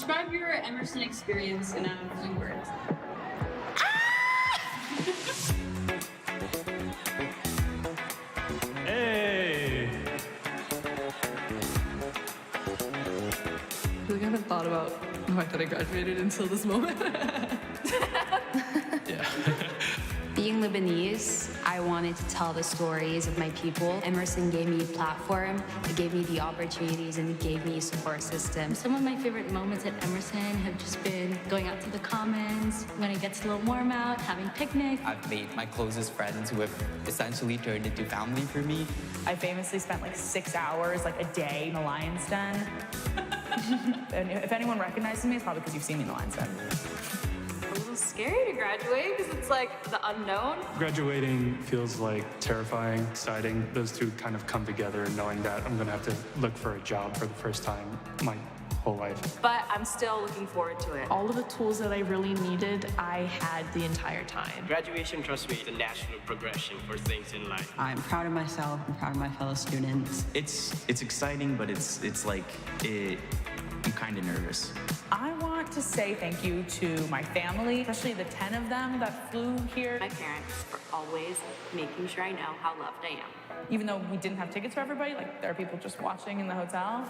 Describe your Emerson experience in a few words. Hey! I really haven't thought about the fact that I graduated until this moment. Yeah. Being Lebanese, I wanted to tell the stories of my people. Emerson gave me a platform, it gave me the opportunities, and it gave me a support system. Some of my favorite moments at Emerson have just been going out to the commons, when it gets a little warm out, having picnics. I've made my closest friends who have essentially turned into family for me. I famously spent like 6 hours, like a day in the lion's den. And if anyone recognizes me, it's probably because you've seen me in the lion's den. A little scary to graduate because it's like the unknown. Graduating feels like terrifying, exciting. Those two kind of come together, and knowing that I'm going to have to look for a job for the first time my whole life. But I'm still looking forward to it. All of the tools that I really needed, I had the entire time. Graduation, trust me, is a natural progression for things in life. I'm proud of myself. I'm proud of my fellow students. It's exciting, but it's like I'm kind of nervous. I want to say thank you to my family, especially the 10 of them that flew here. My parents for always making sure I know how loved I am. Even though we didn't have tickets for everybody, like there are people just watching in the hotel.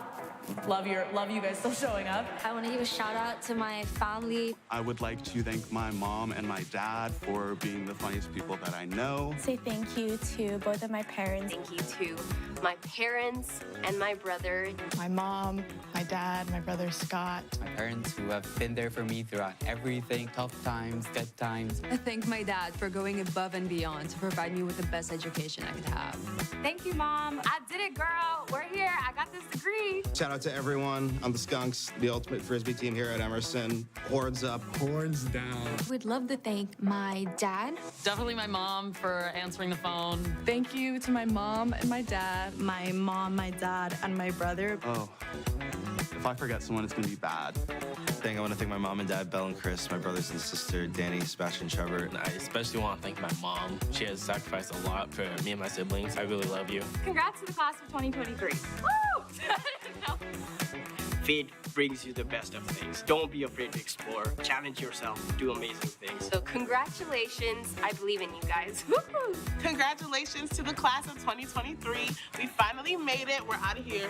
Love you guys still showing up. I want to give a shout out to my family. I would like to thank my mom and my dad for being the funniest people that I know. Say thank you to both of my parents. Thank you to my parents and my brother. My mom, my dad, my brother Scott. My parents who have been there for me throughout everything, tough times, good times. I thank my dad for going above and beyond to provide me with the best education I could have. Thank you, Mom. I did it, girl. We're here. I got this degree. Shout out to everyone on the Skunks, the ultimate Frisbee team here at Emerson. Horns up. Horns down. Would love to thank my dad. Definitely my mom for answering the phone. Thank you to my mom and my dad. My mom, my dad, and my brother. Oh, if I forget someone, it's gonna be bad. I want to thank my mom and dad, Belle and Chris, my brothers and sister, Danny, Sebastian, Trevor. I especially want to thank my mom. She has sacrificed a lot for me and my siblings. I really love you. Congrats to the class of 2023. Woo! Faith brings you the best of things. Don't be afraid to explore. Challenge yourself. Do amazing things. So congratulations. I believe in you guys. Woo-hoo. Congratulations to the class of 2023. We finally made it. We're out of here.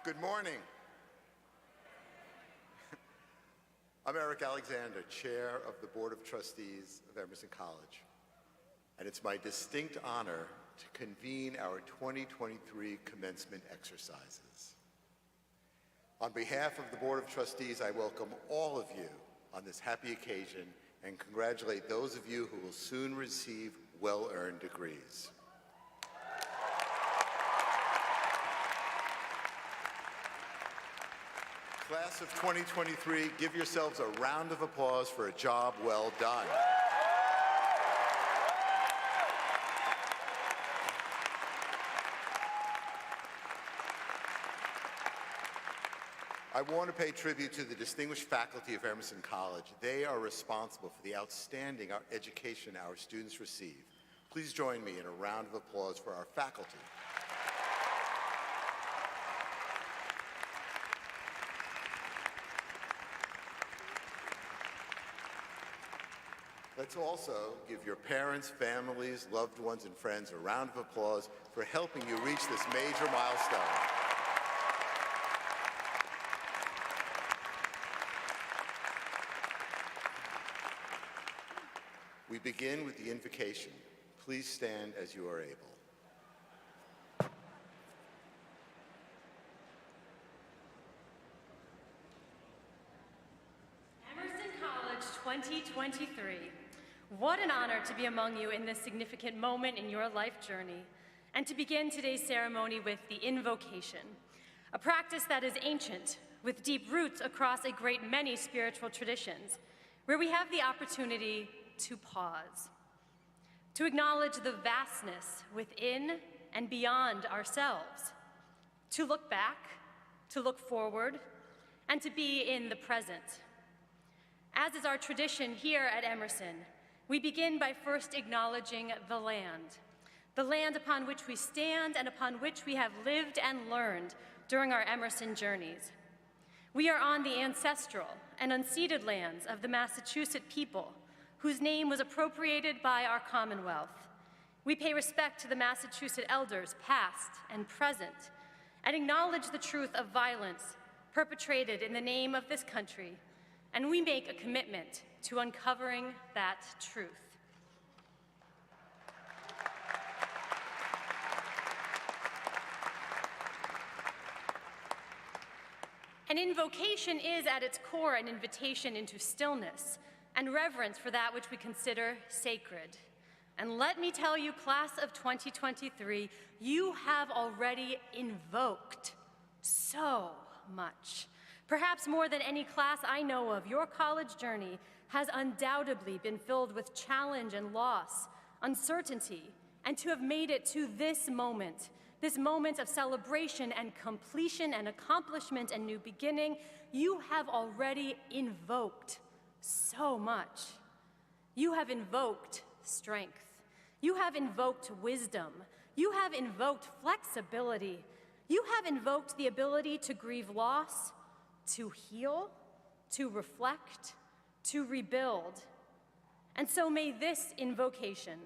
Good morning. I'm Eric Alexander, Chair of the Board of Trustees of Emerson College, and it's my distinct honor to convene our 2023 commencement exercises. On behalf of the Board of Trustees, I welcome all of you on this happy occasion and congratulate those of you who will soon receive well-earned degrees. Class of 2023, give yourselves a round of applause for a job well done. I want to pay tribute to the distinguished faculty of Emerson College. They are responsible for the outstanding education our students receive. Please join me in a round of applause for our faculty. Let's also give your parents, families, loved ones, and friends a round of applause for helping you reach this major milestone. We begin with the invocation. Please stand as you are able. Emerson College 2023. What an honor to be among you in this significant moment in your life journey, and to begin today's ceremony with the invocation, a practice that is ancient, with deep roots across a great many spiritual traditions, where we have the opportunity to pause, to acknowledge the vastness within and beyond ourselves, to look back, to look forward, and to be in the present. As is our tradition here at Emerson, we begin by first acknowledging the land upon which we stand and upon which we have lived and learned during our Emerson journeys. We are on the ancestral and unceded lands of the Massachusetts people, whose name was appropriated by our Commonwealth. We pay respect to the Massachusetts elders, past and present, and acknowledge the truth of violence perpetrated in the name of this country, and we make a commitment to uncovering that truth. An invocation is at its core an invitation into stillness and reverence for that which we consider sacred. And let me tell you, class of 2023, you have already invoked so much. Perhaps more than any class I know of, your college journey has undoubtedly been filled with challenge and loss, uncertainty, and to have made it to this moment of celebration and completion and accomplishment and new beginning, you have already invoked so much. You have invoked strength. You have invoked wisdom. You have invoked flexibility. You have invoked the ability to grieve loss, to heal, to reflect, to rebuild. And so may this invocation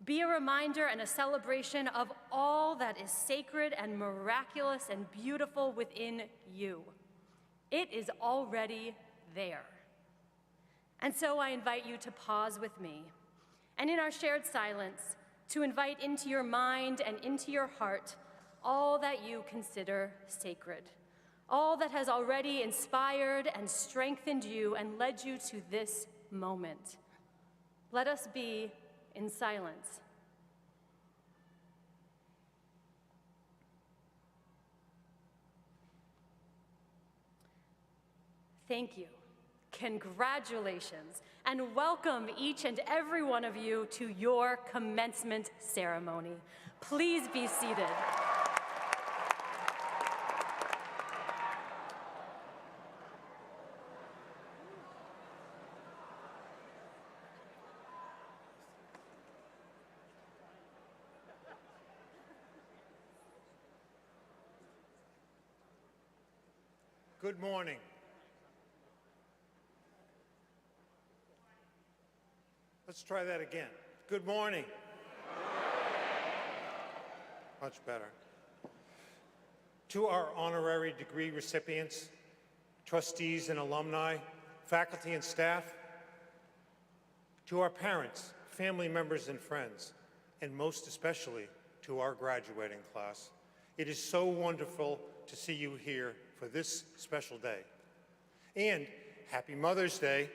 be a reminder and a celebration of all that is sacred and miraculous and beautiful within you. It is already there. And so I invite you to pause with me, and in our shared silence, to invite into your mind and into your heart all that you consider sacred, all that has already inspired and strengthened you and led you to this moment. Let us be in silence. Thank you. Congratulations, and welcome each and every one of you to your commencement ceremony. Please be seated. Good morning. Let's try that again. Good morning. Much better. To our honorary degree recipients, trustees and alumni, faculty and staff, to our parents, family members and friends, and most especially to our graduating class, it is so wonderful to see you here for this special day. And happy Mother's Day.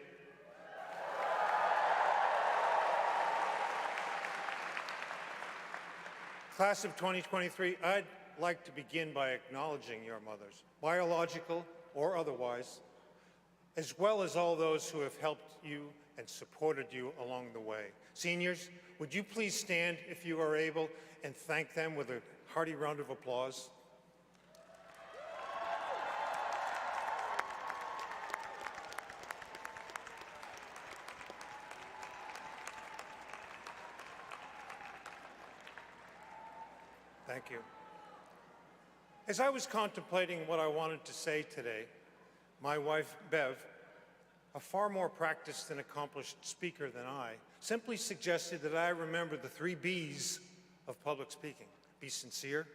Class of 2023, I'd like to begin by acknowledging your mothers, biological or otherwise, as well as all those who have helped you and supported you along the way. Seniors, would you please stand if you are able and thank them with a hearty round of applause? Thank you. As I was contemplating what I wanted to say today, my wife, Bev, a far more practiced and accomplished speaker than I, simply suggested that I remember the 3 B's of public speaking. Be sincere,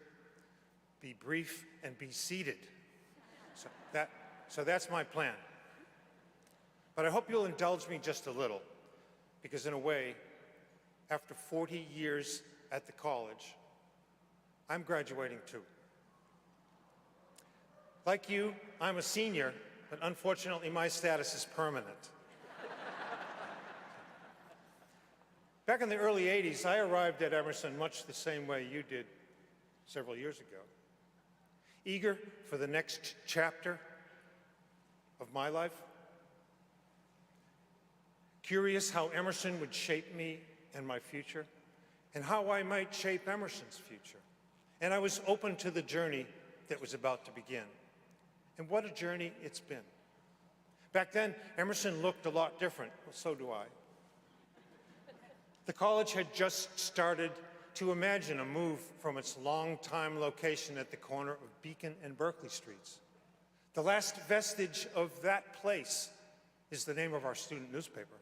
be brief, and be seated. So that's my plan. But I hope you'll indulge me just a little, because in a way, after 40 years at the college, I'm graduating too. Like you, I'm a senior, but unfortunately my status is permanent. Back in the early 80s, I arrived at Emerson much the same way you did several years ago. Eager for the next chapter of my life. Curious how Emerson would shape me and my future, and how I might shape Emerson's future. And I was open to the journey that was about to begin. And what a journey it's been. Back then, Emerson looked a lot different. Well, so do I. The college had just started to imagine a move from its long-time location at the corner of Beacon and Berkeley Streets. The last vestige of that place is the name of our student newspaper.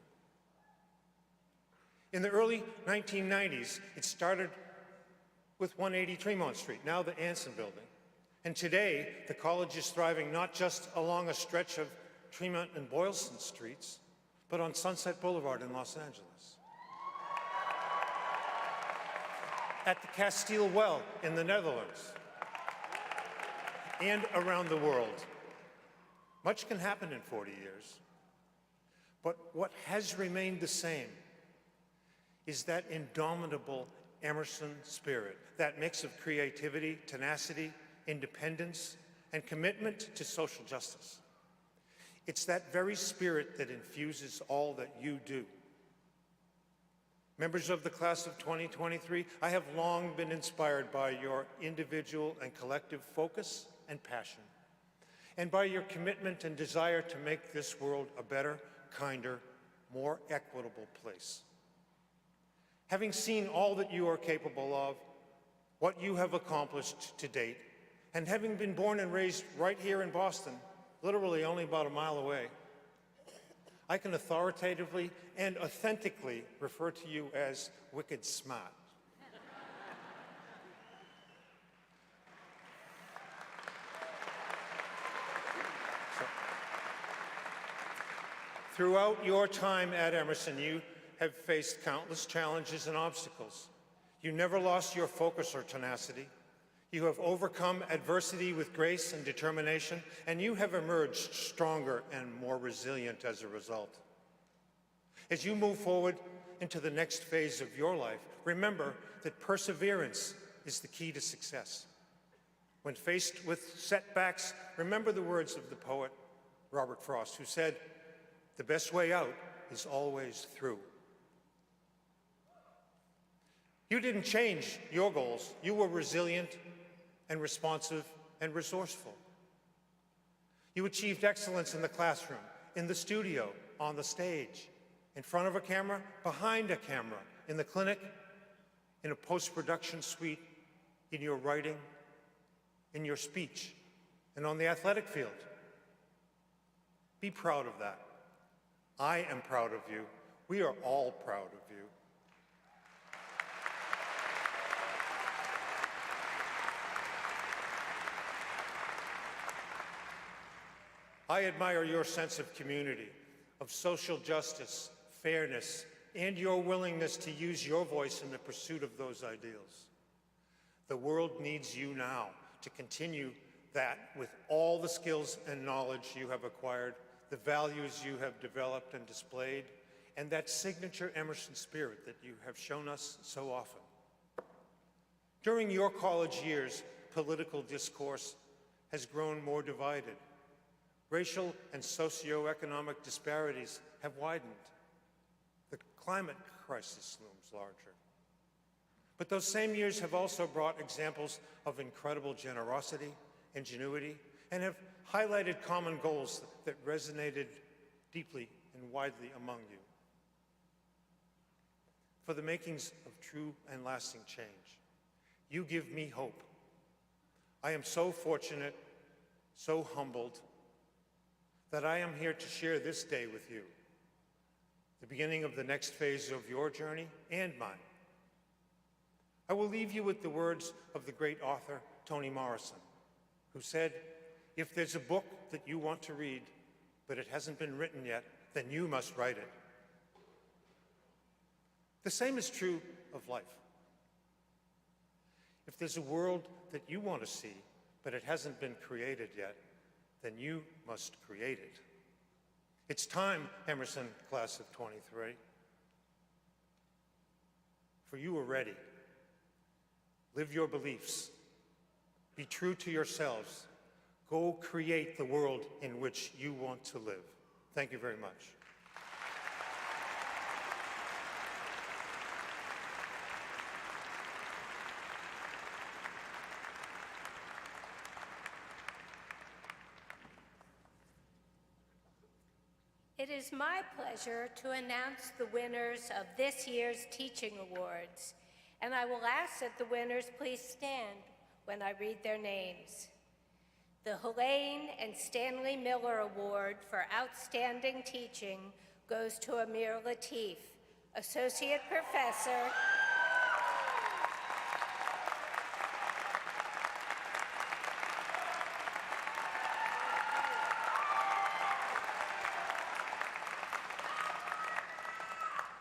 In the early 1990s, it started with 180 Tremont Street, now the Anson Building. And today, the college is thriving not just along a stretch of Tremont and Boylston Streets, but on Sunset Boulevard in Los Angeles. At the Kasteel Well in the Netherlands, and around the world. Much can happen in 40 years, but what has remained the same is that indomitable Emerson spirit, that mix of creativity, tenacity, independence, and commitment to social justice. It's that very spirit that infuses all that you do. Members of the class of 2023, I have long been inspired by your individual and collective focus and passion, and by your commitment and desire to make this world a better, kinder, more equitable place. Having seen all that you are capable of, what you have accomplished to date, and having been born and raised right here in Boston, literally only about a mile away, I can authoritatively and authentically refer to you as wicked smart. Throughout your time at Emerson, you have faced countless challenges and obstacles. You never lost your focus or tenacity. You have overcome adversity with grace and determination, and you have emerged stronger and more resilient as a result. As you move forward into the next phase of your life, remember that perseverance is the key to success. When faced with setbacks, remember the words of the poet Robert Frost, who said, "The best way out is always through." You didn't change your goals. You were resilient and responsive and resourceful. You achieved excellence in the classroom, in the studio, on the stage, in front of a camera, behind a camera, in the clinic, in a post-production suite, in your writing, in your speech, and on the athletic field. Be proud of that. I am proud of you. We are all proud of you. I admire your sense of community, of social justice, fairness, and your willingness to use your voice in the pursuit of those ideals. The world needs you now to continue that with all the skills and knowledge you have acquired, the values you have developed and displayed, and that signature Emerson spirit that you have shown us so often. During your college years, political discourse has grown more divided. Racial and socioeconomic disparities have widened. The climate crisis looms larger. But those same years have also brought examples of incredible generosity, ingenuity, and have highlighted common goals that resonated deeply and widely among you. For the makings of true and lasting change, you give me hope. I am so fortunate, so humbled, that I am here to share this day with you, the beginning of the next phase of your journey and mine. I will leave you with the words of the great author, Toni Morrison, who said, "If there's a book that you want to read, but it hasn't been written yet, then you must write it." The same is true of life. If there's a world that you want to see, but it hasn't been created yet, then you must create it. It's time, Emerson class of 23, for you are ready. Live your beliefs. Be true to yourselves. Go create the world in which you want to live. Thank you very much. It is my pleasure to announce the winners of this year's Teaching Awards, and I will ask that the winners please stand when I read their names. The Helene and Stanley Miller Award for Outstanding Teaching goes to Amir Latif, Associate Professor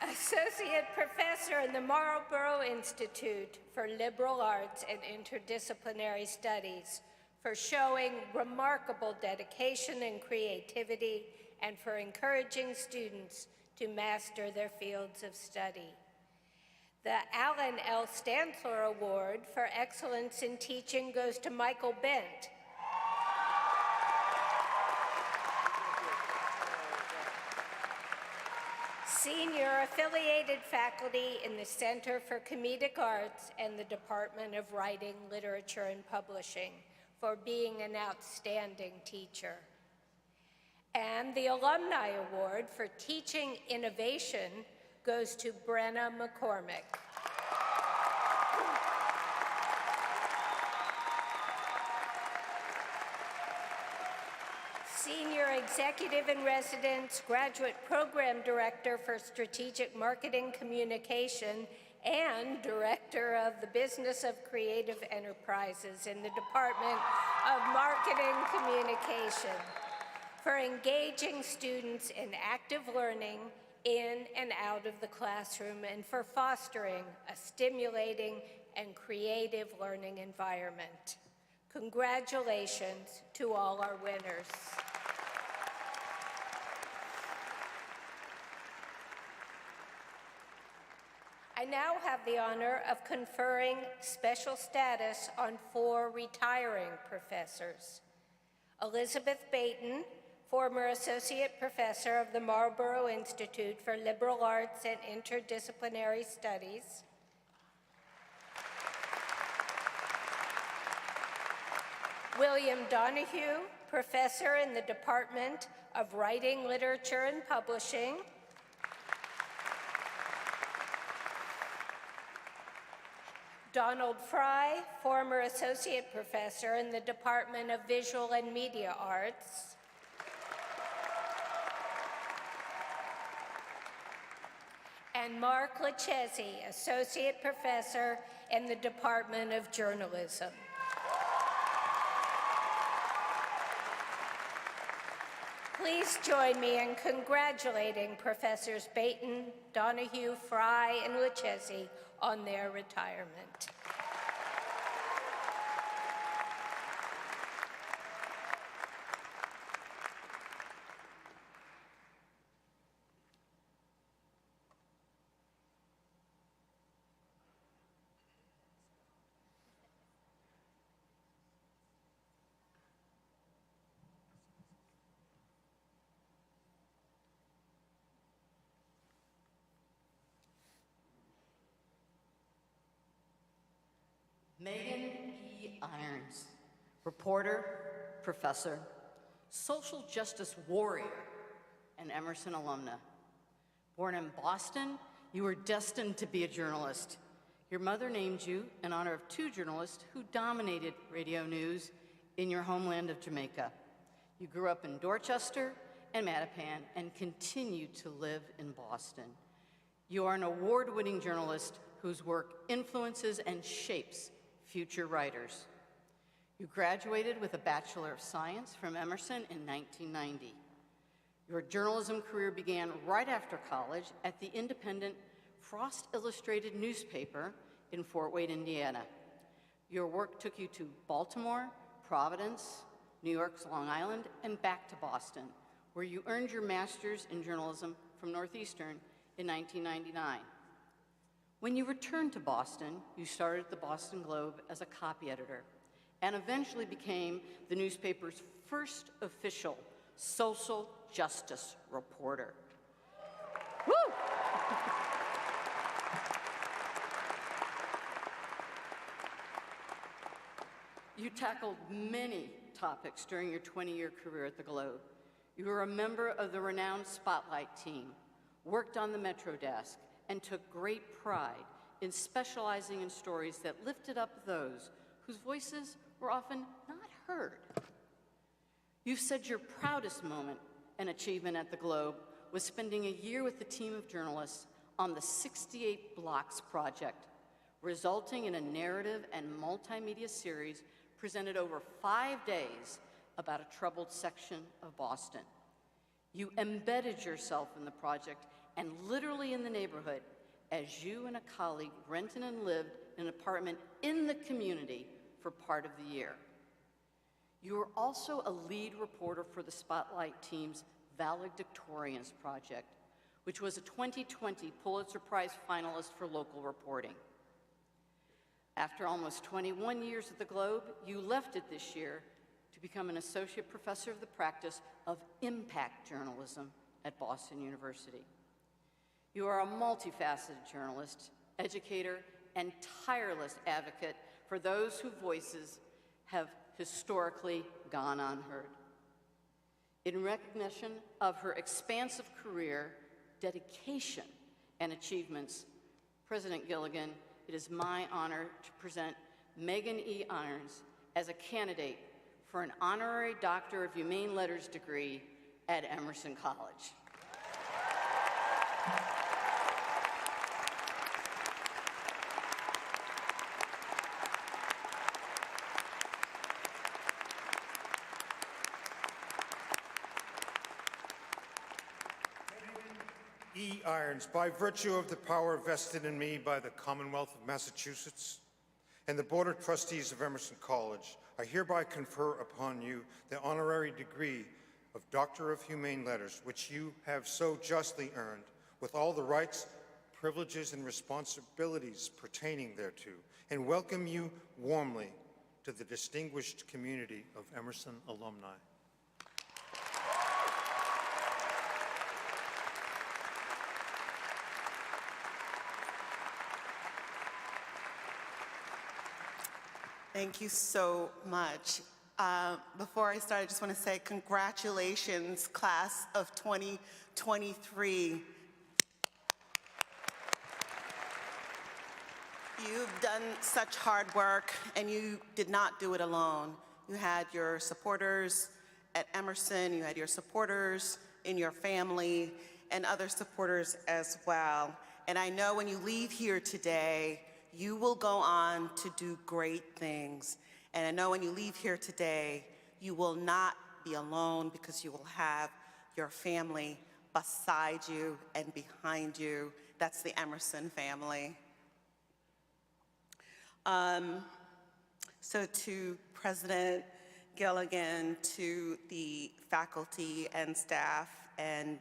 Associate Professor in the Marlborough Institute for Liberal Arts and Interdisciplinary Studies, for showing remarkable dedication and creativity, and for encouraging students to master their fields of study. The Alan L. Stanzler Award for Excellence in Teaching goes to Michael Bent. Senior affiliated faculty in the Center for Comedic Arts and the Department of Writing, Literature, and Publishing, for being an outstanding teacher. And the Alumni Award for Teaching Innovation goes to Brenna McCormick. Senior Executive in Residence, Graduate Program Director for Strategic Marketing Communication, and Director of the Business of Creative Enterprises in the Department of Marketing Communication, for engaging students in active learning in and out of the classroom, and for fostering a stimulating and creative learning environment. Congratulations to all our winners. I now have the honor of conferring special status on 4 retiring professors. Elizabeth Baton, former Associate Professor of the Marlborough Institute for Liberal Arts and Interdisciplinary Studies. William Donahue, Professor in the Department of Writing, Literature, and Publishing. Donald Fry, former Associate Professor in the Department of Visual and Media Arts. And Mark Lachesi, Associate Professor in the Department of Journalism. Please join me in congratulating Professors Baton, Donahue, Fry, and Lucchesi on their retirement. Meghan Irons, reporter, professor, social justice warrior, and Emerson alumna. Born in Boston, you were destined to be a journalist. Your mother named you in honor of two journalists who dominated radio news in your homeland of Jamaica. You grew up in Dorchester and Mattapan and continue to live in Boston. You are an award-winning journalist whose work influences and shapes future writers. You graduated with a Bachelor of Science from Emerson in 1990. Your journalism career began right after college at the independent Frost Illustrated newspaper in Fort Wayne, Indiana. Your work took you to Baltimore, Providence, New York's Long Island, and back to Boston, where you earned your master's in journalism from Northeastern in 1999. When you returned to Boston, you started at the Boston Globe as a copy editor and eventually became the newspaper's first official social justice reporter. Woo! You tackled many topics during your 20-year career at the Globe. You were a member of the renowned Spotlight team, worked on the Metro desk, and took great pride in specializing in stories that lifted up those whose voices were often not heard. You've said your proudest moment and achievement at the Globe was spending a year with the team of journalists on the 68 Blocks project, resulting in a narrative and multimedia series presented over 5 days about a troubled section of Boston. You embedded yourself in the project and literally in the neighborhood as you and a colleague rented and lived in an apartment in the community for part of the year. You were also a lead reporter for the Spotlight team's Valedictorians Project, which was a 2020 Pulitzer Prize finalist for local reporting. After almost 21 years at the Globe, you left it this year to become an associate professor of the practice of impact journalism at Boston University. You are a multifaceted journalist, educator, and tireless advocate for those whose voices have historically gone unheard. In recognition of her expansive career, dedication, and achievements, President Gilligan, it is my honor to present Meghan Irons as a candidate for an Honorary Doctor of Humane Letters degree at Emerson College. E. Irons, by virtue of the power vested in me by the Commonwealth of Massachusetts and the Board of Trustees of Emerson College, I hereby confer upon you the honorary degree of Doctor of Humane Letters, which you have so justly earned, with all the rights, privileges, and responsibilities pertaining thereto, and welcome you warmly to the distinguished community of Emerson alumni. Thank you so much. Before I start, I just want to say congratulations, class of 2023. You've done such hard work, and you did not do it alone. You had your supporters at Emerson, you had your supporters in your family, and other supporters as well. And I know when you leave here today, you will go on to do great things. And I know when you leave here today, you will not be alone because you will have your family beside you and behind you. That's the Emerson family. So to President Gilligan, to the faculty and staff, and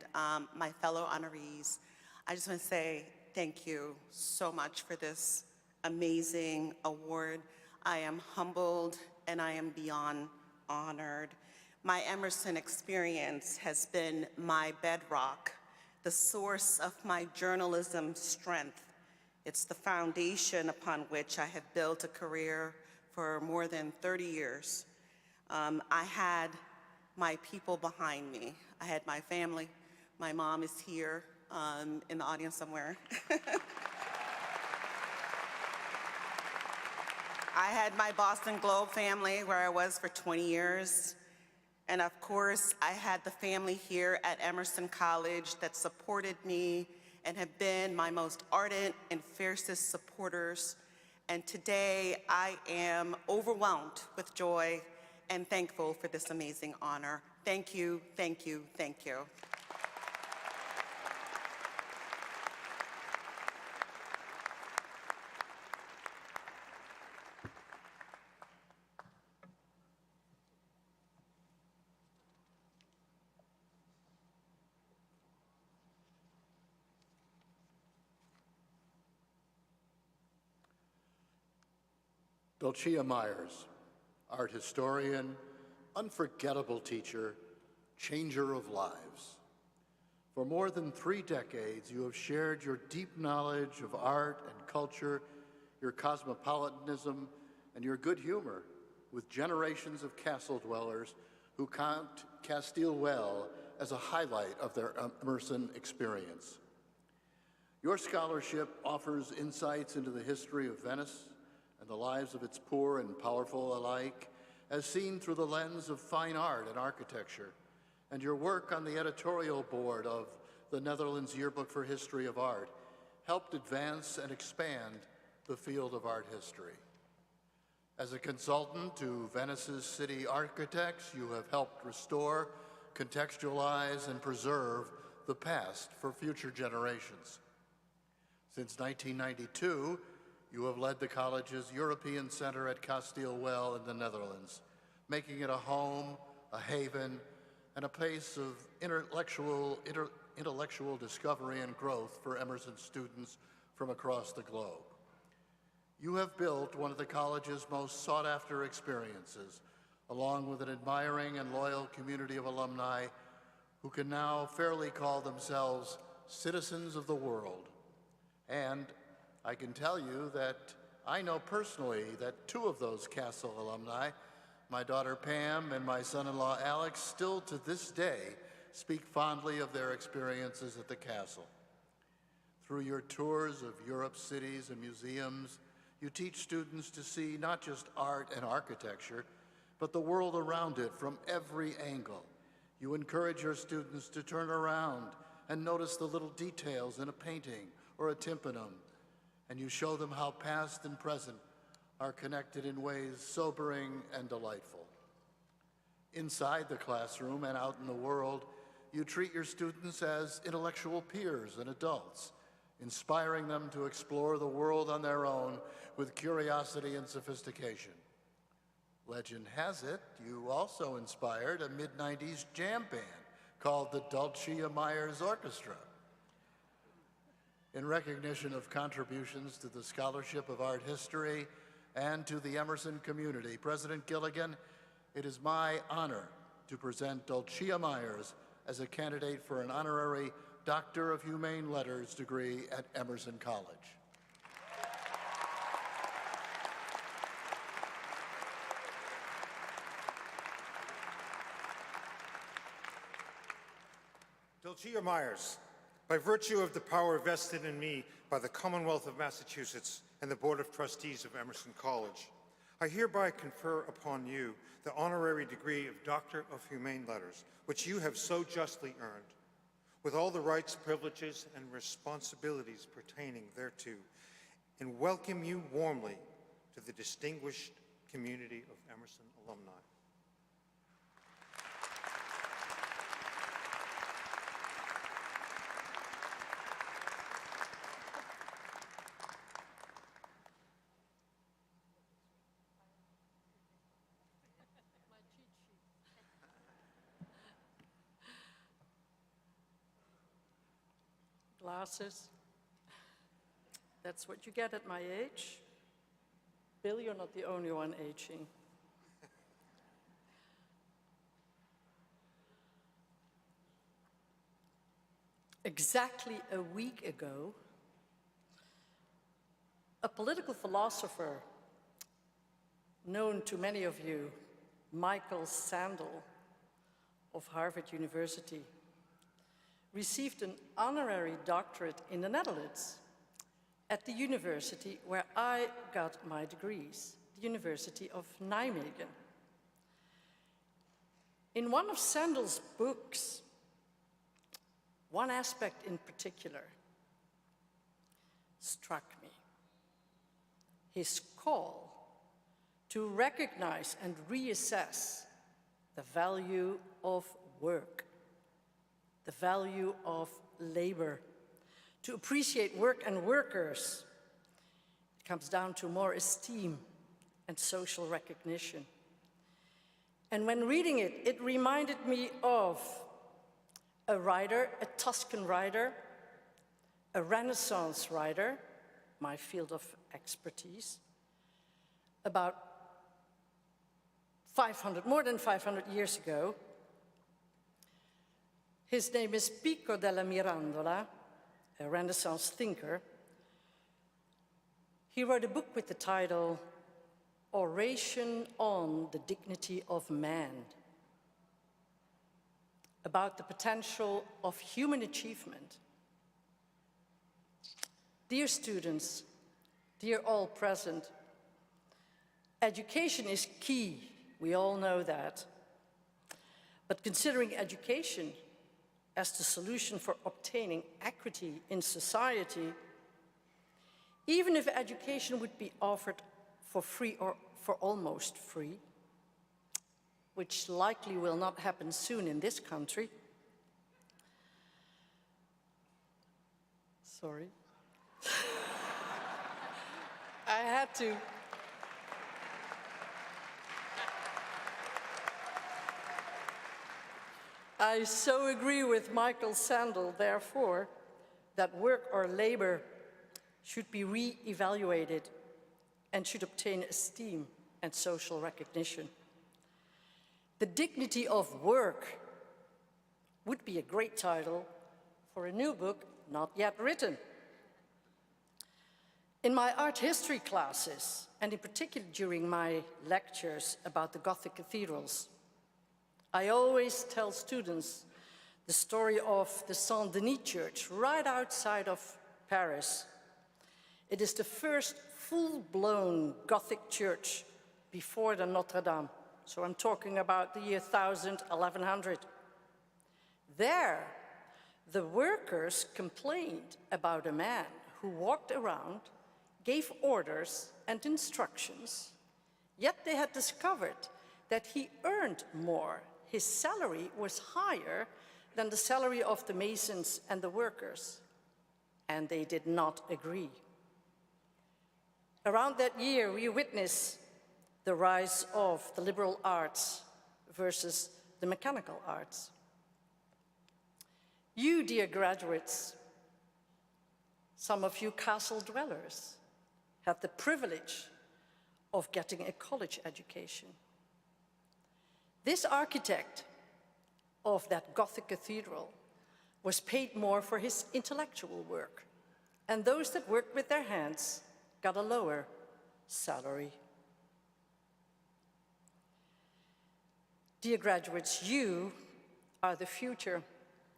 my fellow honorees, I just want to say thank you so much for this amazing award. I am humbled and I am beyond honored. My Emerson experience has been my bedrock, the source of my journalism strength. It's the foundation upon which I have built a career for more than 30 years. I had my people behind me. I had my family. My mom is here in the audience somewhere. I had my Boston Globe family where I was for 20 years. And of course, I had the family here at Emerson College that supported me and have been my most ardent and fiercest supporters. And today, I am overwhelmed with joy and thankful for this amazing honor. Thank you, thank you, thank you. Dulcia Meijers, art historian, unforgettable teacher, changer of lives. For more than 3 decades, you have shared your deep knowledge of art and culture, your cosmopolitanism, and your good humor with generations of castle dwellers who count Kasteel well as a highlight of their Emerson experience. Your scholarship offers insights into the history of Venice and the lives of its poor and powerful alike, as seen through the lens of fine art and architecture, and your work on the editorial board of the Netherlands Yearbook for History of Art helped advance and expand the field of art history. As a consultant to Venice's city architects, you have helped restore, contextualize, and preserve the past for future generations. Since 1992, you have led the college's European Center at Kasteel well in the Netherlands, making it a home, a haven, and a place of intellectual discovery and growth for Emerson students from across the globe. You have built one of the college's most sought-after experiences, along with an admiring and loyal community of alumni who can now fairly call themselves citizens of the world. And I can tell you that I know personally that 2 of those Castle alumni, my daughter Pam and my son-in-law Alex, still to this day speak fondly of their experiences at the castle. Through your tours of Europe's cities and museums, you teach students to see not just art and architecture, but the world around it from every angle. You encourage your students to turn around and notice the little details in a painting or a tympanum, and you show them how past and present are connected in ways sobering and delightful. Inside the classroom and out in the world, you treat your students as intellectual peers and adults, inspiring them to explore the world on their own with curiosity and sophistication. Legend has it, you also inspired a mid-90s jam band called the Dulcia Meijers Orchestra. In recognition of contributions to the scholarship of art history and to the Emerson community, President Gilligan, it is my honor to present Dulcia Meijers as a candidate for an honorary Doctor of Humane Letters degree at Emerson College. Dulcia Meijers, by virtue of the power vested in me by the Commonwealth of Massachusetts and the Board of Trustees of Emerson College, I hereby confer upon you the honorary degree of Doctor of Humane Letters, which you have so justly earned, with all the rights, privileges, and responsibilities pertaining thereto, and welcome you warmly to the distinguished community of Emerson alumni. glasses. That's what you get at my age. Bill, you're not the only one aging. Exactly a week ago, a political philosopher known to many of you, Michael Sandel of Harvard University, received an honorary doctorate in the Netherlands at the university where I got my degrees, the University of Nijmegen. In one of Sandel's books, one aspect in particular struck me. His call to recognize and reassess the value of work, the value of labor, to appreciate work and workers. It comes down to more esteem and social recognition. And when reading it, it reminded me of a writer, a Tuscan writer, a Renaissance writer, my field of expertise, about more than 500 years ago. His name is Pico della Mirandola, a Renaissance thinker. He wrote a book with the title Oration on the Dignity of Man, about the potential of human achievement. Dear students, dear all present, education is key, we all know that. But considering education as the solution for obtaining equity in society, even if education would be offered for free or for almost free, which likely will not happen soon in this country. Sorry. I had to. I so agree with Michael Sandel, therefore, that work or labor should be re-evaluated and should obtain esteem and social recognition. The Dignity of Work would be a great title for a new book not yet written. In my art history classes, and in particular during my lectures about the Gothic cathedrals, I always tell students the story of the Saint-Denis Church right outside of Paris. It is the first full-blown Gothic church before the Notre Dame. So I'm talking about the year 1000, 1100. There, the workers complained about a man who walked around, gave orders and instructions, yet they had discovered that he earned more. His salary was higher than the salary of the masons and the workers, and they did not agree. Around that year, we witnessed the rise of the liberal arts versus the mechanical arts. You, dear graduates, some of you castle dwellers, had the privilege of getting a college education. This architect of that Gothic cathedral was paid more for his intellectual work, and those that worked with their hands got a lower salary. Dear graduates, you are the future.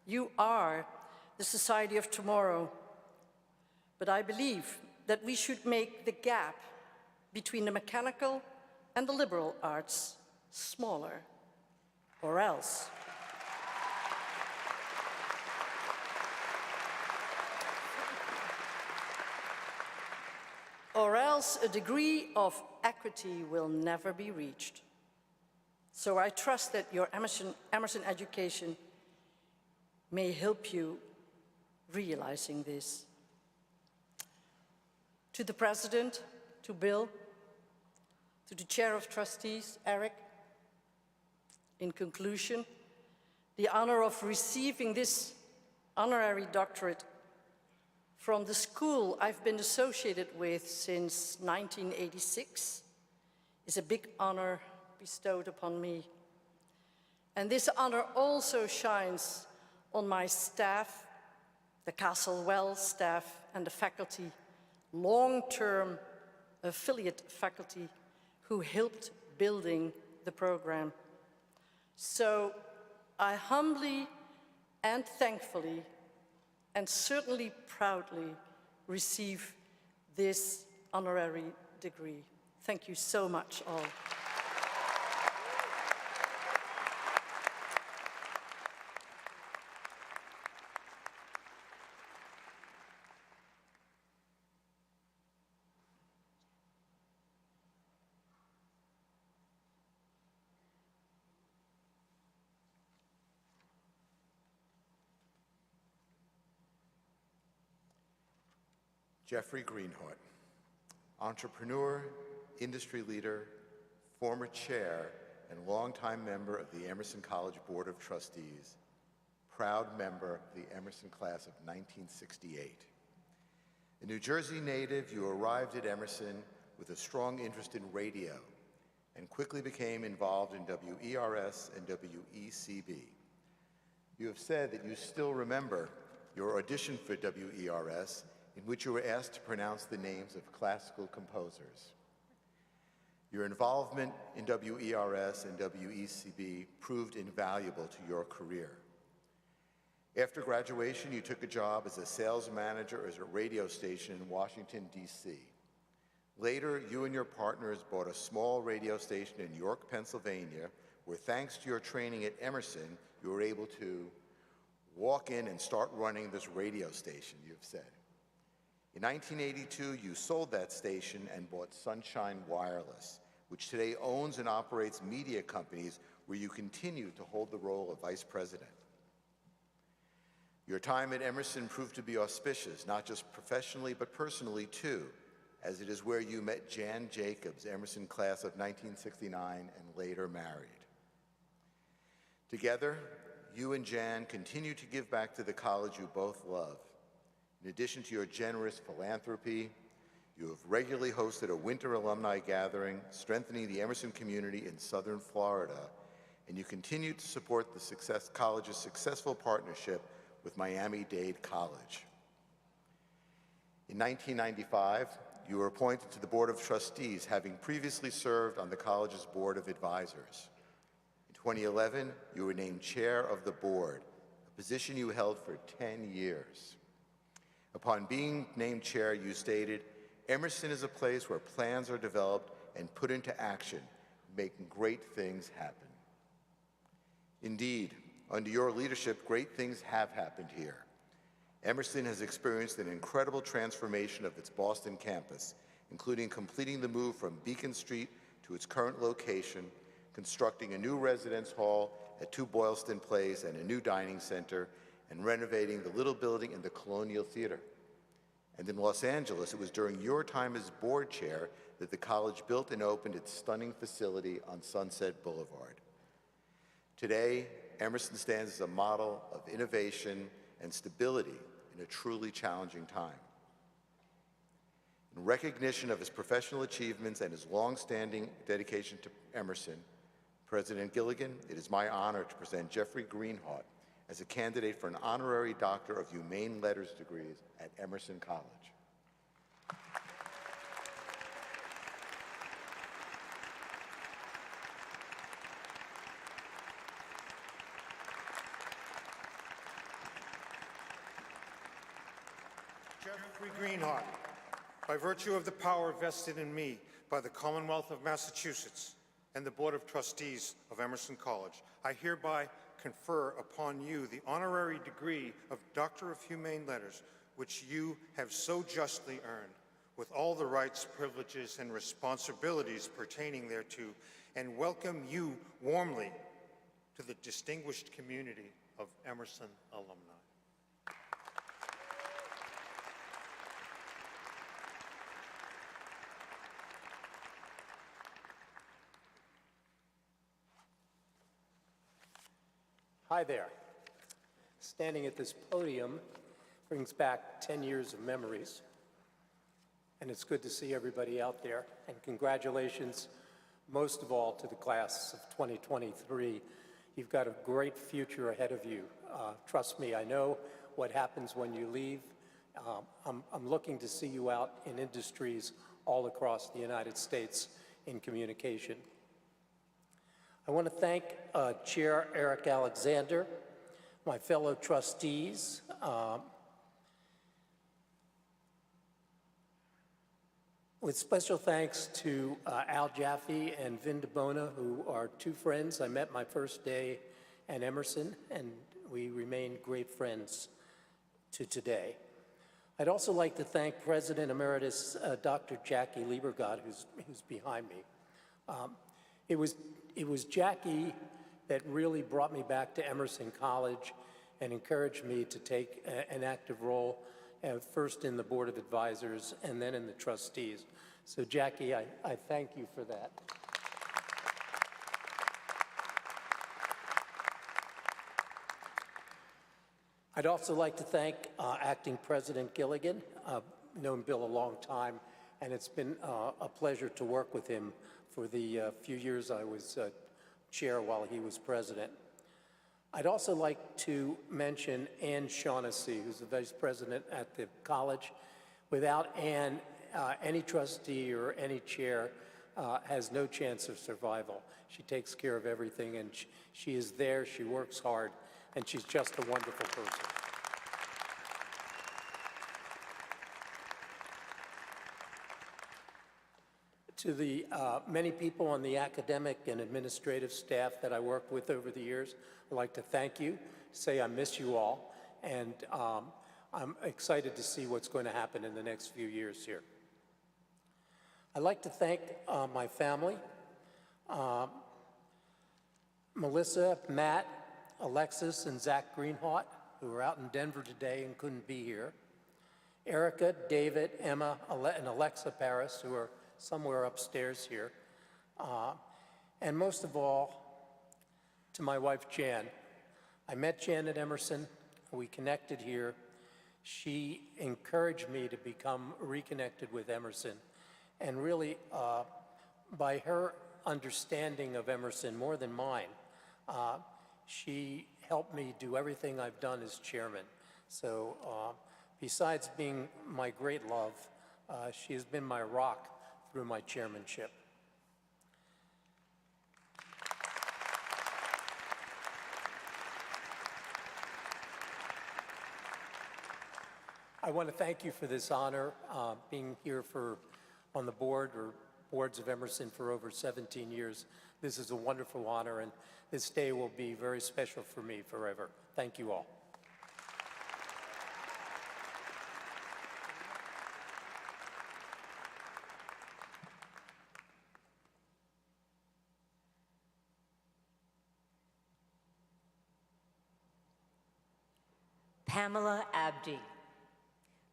You are the society of tomorrow. But I believe that we should make the gap between the mechanical and the liberal arts smaller, or else a degree of equity will never be reached. So I trust that your Emerson education may help you realizing this. To the President, to Bill, to the Chair of Trustees, Eric, in conclusion, the honor of receiving this honorary doctorate from the school I've been associated with since 1986 is a big honor bestowed upon me. And this honor also shines on my staff, the Castle Well staff and the faculty, long-term affiliate faculty who helped building the program. So I humbly and thankfully and certainly proudly receive this honorary degree. Thank you so much all. Jeffrey Greenhawt, entrepreneur, industry leader, former chair, and longtime member of the Emerson College Board of Trustees, proud member of the Emerson class of 1968. A New Jersey native, you arrived at Emerson with a strong interest in radio and quickly became involved in WERS and WECB. You have said that you still remember your audition for WERS, in which you were asked to pronounce the names of classical composers. Your involvement in WERS and WECB proved invaluable to your career. After graduation, you took a job as a sales manager at a radio station in Washington, D.C. Later, you and your partners bought a small radio station in York, Pennsylvania, where thanks to your training at Emerson, you were able to walk in and start running this radio station, you've said. In 1982, you sold that station and bought Sunshine Wireless, which today owns and operates media companies where you continue to hold the role of vice president. Your time at Emerson proved to be auspicious, not just professionally, but personally too, as it is where you met Jan Jacobs, Emerson class of 1969, and later married. Together, you and Jan continue to give back to the college you both love. In addition to your generous philanthropy, you have regularly hosted a winter alumni gathering, strengthening the Emerson community in Southern Florida, and you continue to support the college's successful partnership with Miami-Dade College. In 1995, you were appointed to the Board of Trustees, having previously served on the college's Board of Advisors. In 2011, you were named chair of the board, a position you held for 10 years. Upon being named chair, you stated, "Emerson is a place where plans are developed and put into action, making great things happen." Indeed, under your leadership, great things have happened here. Emerson has experienced an incredible transformation of its Boston campus, including completing the move from Beacon Street to its current location, constructing a new residence hall at 2 Boylston Place and a new dining center, and renovating the little building in the Colonial Theater. And in Los Angeles, it was during your time as board chair that the college built and opened its stunning facility on Sunset Boulevard. Today, Emerson stands as a model of innovation and stability in a truly challenging time. In recognition of his professional achievements and his long-standing dedication to Emerson, President Gilligan, it is my honor to present Jeffrey Greenhawt as a candidate for an honorary Doctor of Humane Letters degrees at Emerson College. Jeffrey Greenhawt, by virtue of the power vested in me by the Commonwealth of Massachusetts and the Board of Trustees of Emerson College, I hereby confer upon you the honorary degree of Doctor of Humane Letters, which you have so justly earned, with all the rights, privileges, and responsibilities pertaining thereto, and welcome you warmly to the distinguished community of Emerson alumni. Hi there. Standing at this podium brings back 10 years of memories. And it's good to see everybody out there. And congratulations, most of all, to the class of 2023. You've got a great future ahead of you. Trust me, I know what happens when you leave. I'm looking to see you out in industries all across the United States in communication. I want to thank Chair Eric Alexander, my fellow trustees, with special thanks to Al Jaffe and Vin DeBona, who are two friends I met my first day at Emerson, and we remain great friends to today. I'd also like to thank President Emeritus Dr. Jackie Liebergott, who's behind me. It was Jackie that really brought me back to Emerson College and encouraged me to take an active role, first in the Board of Advisors and then in the trustees. So Jackie, I thank you for that. I'd also like to thank Acting President Gilligan. I've known Bill a long time, and it's been a pleasure to work with him for the few years I was chair while he was president. I'd also like to mention Ann Shaughnessy, who's the vice president at the college. Without Ann, any trustee or any chair has no chance of survival. She takes care of everything, and she is there, she works hard, and she's just a wonderful person. To the many people on the academic and administrative staff that I worked with over the years, I'd like to thank you, say I miss you all, and I'm excited to see what's going to happen in the next few years here. I'd like to thank my family, Melissa, Matt, Alexis, and Zach Greenhawt, who are out in Denver today and couldn't be here. Erica, David, Emma, and Alexa Paris, who are somewhere upstairs here. And most of all, to my wife, Jan. I met Jan at Emerson. We connected here. She encouraged me to become reconnected with Emerson. And really, by her understanding of Emerson more than mine, she helped me do everything I've done as chairman. So besides being my great love, she has been my rock through my chairmanship. I want to thank you for this honor, being here on the board or boards of Emerson for over 17 years. This is a wonderful honor, and this day will be very special for me forever. Thank you all. Pamela Abdy,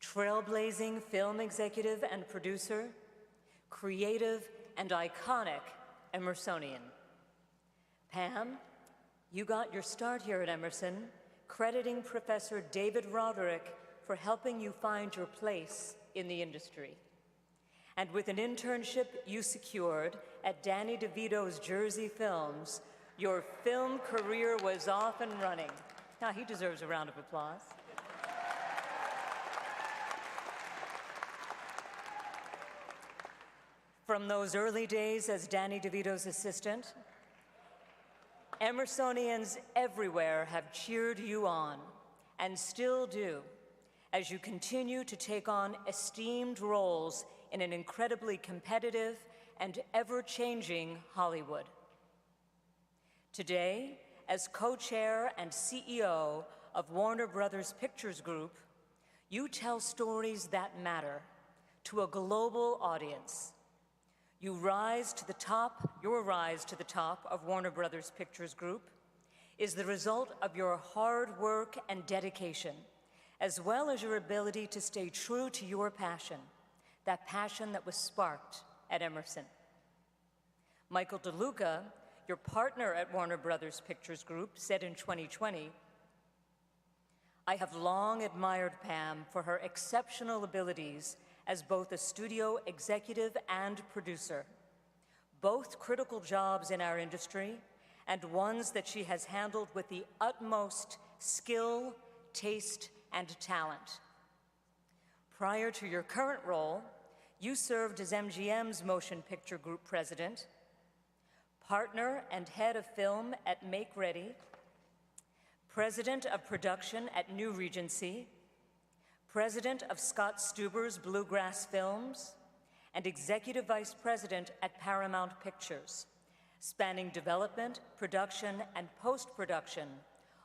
trailblazing film executive and producer, creative and iconic Emersonian. Pam, you got your start here at Emerson, crediting Professor David Roderick for helping you find your place in the industry. And with an internship you secured at Danny DeVito's Jersey Films, your film career was off and running. Now, he deserves a round of applause. From those early days as Danny DeVito's assistant, Emersonians everywhere have cheered you on, and still do, as you continue to take on esteemed roles in an incredibly competitive and ever-changing Hollywood. Today, as co-chair and CEO of Warner Brothers Pictures Group, you tell stories that matter to a global audience. Your rise to the top of Warner Brothers Pictures Group is the result of your hard work and dedication, as well as your ability to stay true to your passion, that passion that was sparked at Emerson. Michael DeLuca, your partner at Warner Brothers Pictures Group, said in 2020, I have long admired Pam for her exceptional abilities as both a studio executive and producer, both critical jobs in our industry and ones that she has handled with the utmost skill, taste, and talent. Prior to your current role, you served as MGM's Motion Picture Group President, partner and head of film at Make Ready, President of Production at New Regency, President of Scott Stuber's Bluegrass Films, and Executive Vice President at Paramount Pictures, spanning development, production, and post-production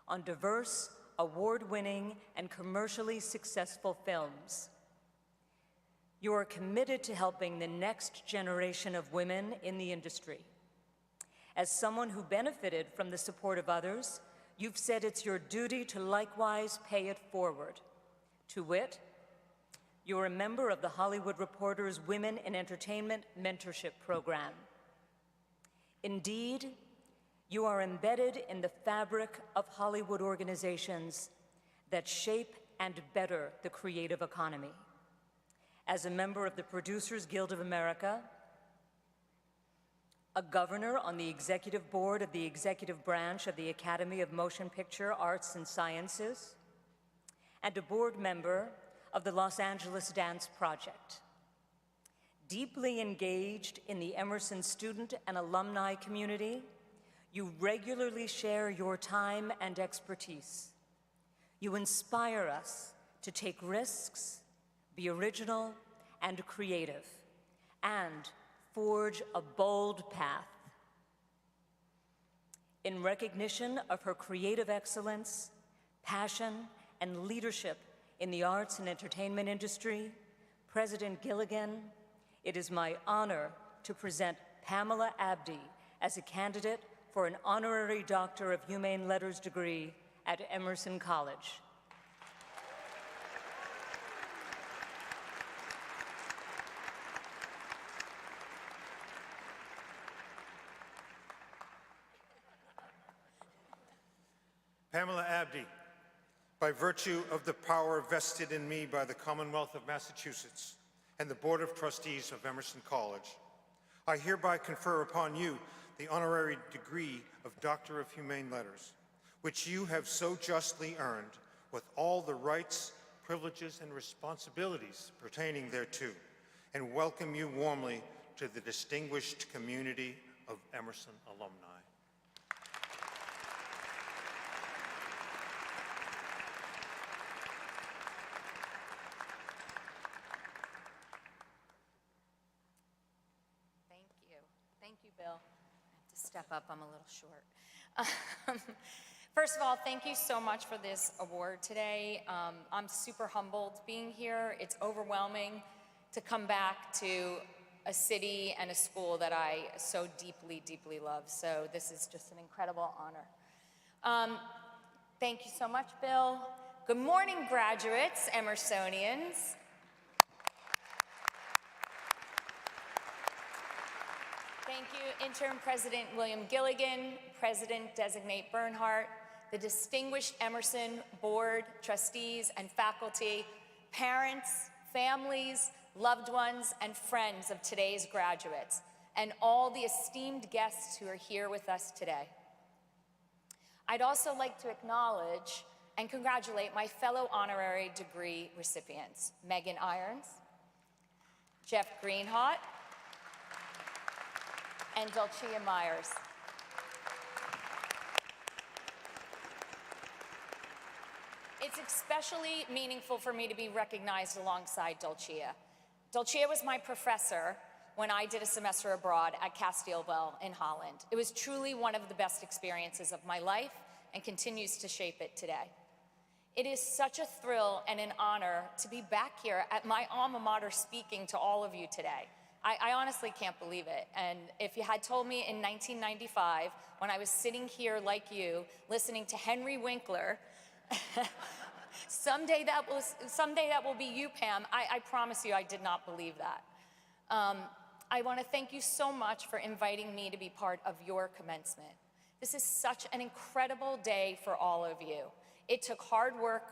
on diverse, award-winning, and commercially successful films. You are committed to helping the next generation of women in the industry. As someone who benefited from the support of others, you've said it's your duty to likewise pay it forward. To wit, you're a member of the Hollywood Reporter's Women in Entertainment Mentorship Program. Indeed, you are embedded in the fabric of Hollywood organizations that shape and better the creative economy. As a member of the Producers Guild of America, a governor on the executive board of the executive branch of the Academy of Motion Picture Arts and Sciences, and a board member of the Los Angeles Dance Project. Deeply engaged in the Emerson student and alumni community, you regularly share your time and expertise. You inspire us to take risks, be original and creative, and forge a bold path. In recognition of her creative excellence, passion, and leadership in the arts and entertainment industry, President Gilligan, it is my honor to present Pamela Abdy as a candidate for an Honorary Doctor of Humane Letters degree at Emerson College. Pamela Abdy, by virtue of the power vested in me by the Commonwealth of Massachusetts and the Board of Trustees of Emerson College, I hereby confer upon you the honorary degree of Doctor of Humane Letters, which you have so justly earned with all the rights, privileges, and responsibilities pertaining thereto, and welcome you warmly to the distinguished community of Emerson alumni. Thank you, Bill. I have to step up, I'm a little short. First of all, thank you so much for this award today. I'm super humbled being here. It's overwhelming to come back to a city and a school that I so deeply, deeply love. So this is just an incredible honor. Thank you so much, Bill. Good morning, graduates, Emersonians. Thank you, Interim President William Gilligan, President-designate Bernhardt, the distinguished Emerson Board, trustees, and faculty, parents, families, loved ones, and friends of today's graduates, and all the esteemed guests who are here with us today. I'd also like to acknowledge and congratulate my fellow honorary degree recipients, Meghan Irons, Jeff Greenhawt, and Dulcia Meijers. It's especially meaningful for me to be recognized alongside Dulcia. Dulcia was my professor when I did a semester abroad at Kasteel in Holland. It was truly one of the best experiences of my life and continues to shape it today. It is such a thrill and an honor to be back here at my alma mater speaking to all of you today. I honestly can't believe it. And if you had told me in 1995, when I was sitting here like you, listening to Henry Winkler, someday that will be you, Pam, I promise you I did not believe that. I want to thank you so much for inviting me to be part of your commencement. This is such an incredible day for all of you. It took hard work,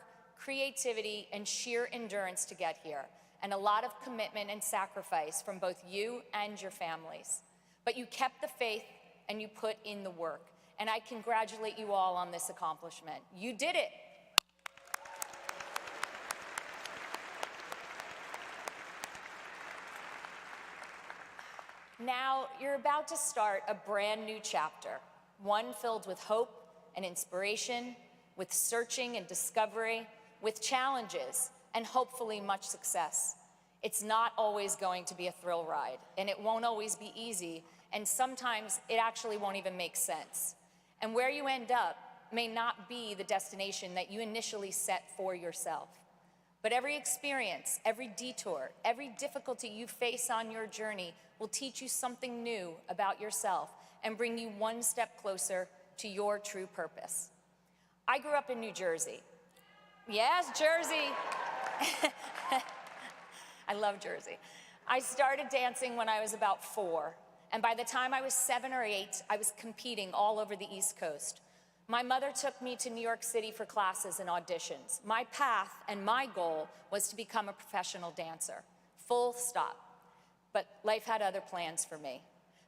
creativity, and sheer endurance to get here, and a lot of commitment and sacrifice from both you and your families. But you kept the faith and you put in the work, and I congratulate you all on this accomplishment. You did it. Now, you're about to start a brand new chapter, one filled with hope and inspiration, with searching and discovery, with challenges, and hopefully much success. It's not always going to be a thrill ride, and it won't always be easy, and sometimes it actually won't even make sense. And where you end up may not be the destination that you initially set for yourself. But every experience, every detour, every difficulty you face on your journey will teach you something new about yourself and bring you one step closer to your true purpose. I grew up in New Jersey. Yes, Jersey. I love Jersey. I started dancing when I was about 4, and by the time I was 7 or 8, I was competing all over the East Coast. My mother took me to New York City for classes and auditions. My path and my goal was to become a professional dancer, full stop. But life had other plans for me.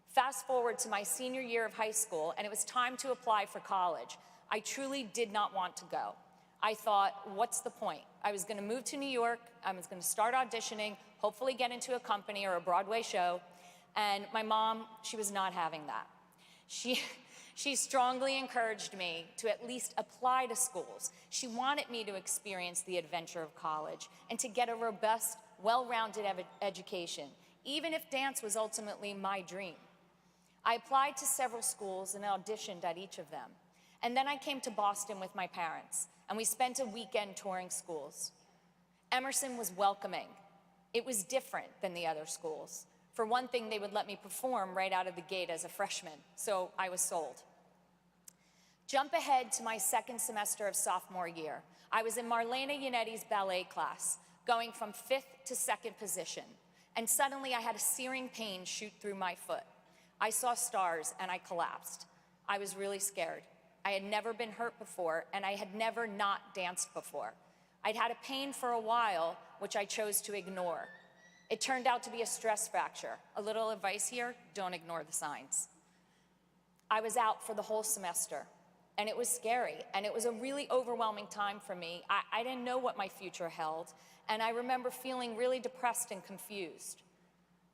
Fast forward to my senior year of high school, and it was time to apply for college. I truly did not want to go. I thought, what's the point? I was going to move to New York, I was going to start auditioning, hopefully get into a company or a Broadway show, and my mom, she was not having that. She strongly encouraged me to at least apply to schools. She wanted me to experience the adventure of college and to get a robust, well-rounded education, even if dance was ultimately my dream. I applied to several schools and auditioned at each of them. And then I came to Boston with my parents, and we spent a weekend touring schools. Emerson was welcoming. It was different than the other schools. For one thing, they would let me perform right out of the gate as a freshman, so I was sold. Jump ahead to my second semester of sophomore year. I was in Marlena Yanetti's ballet class, going from 5th to 2nd position, and suddenly I had a searing pain shoot through my foot. I saw stars and I collapsed. I was really scared. I had never been hurt before, and I had never not danced before. I'd had a pain for a while, which I chose to ignore. It turned out to be a stress fracture. A little advice here, don't ignore the signs. I was out for the whole semester, and it was scary, and it was a really overwhelming time for me. I didn't know what my future held, and I remember feeling really depressed and confused.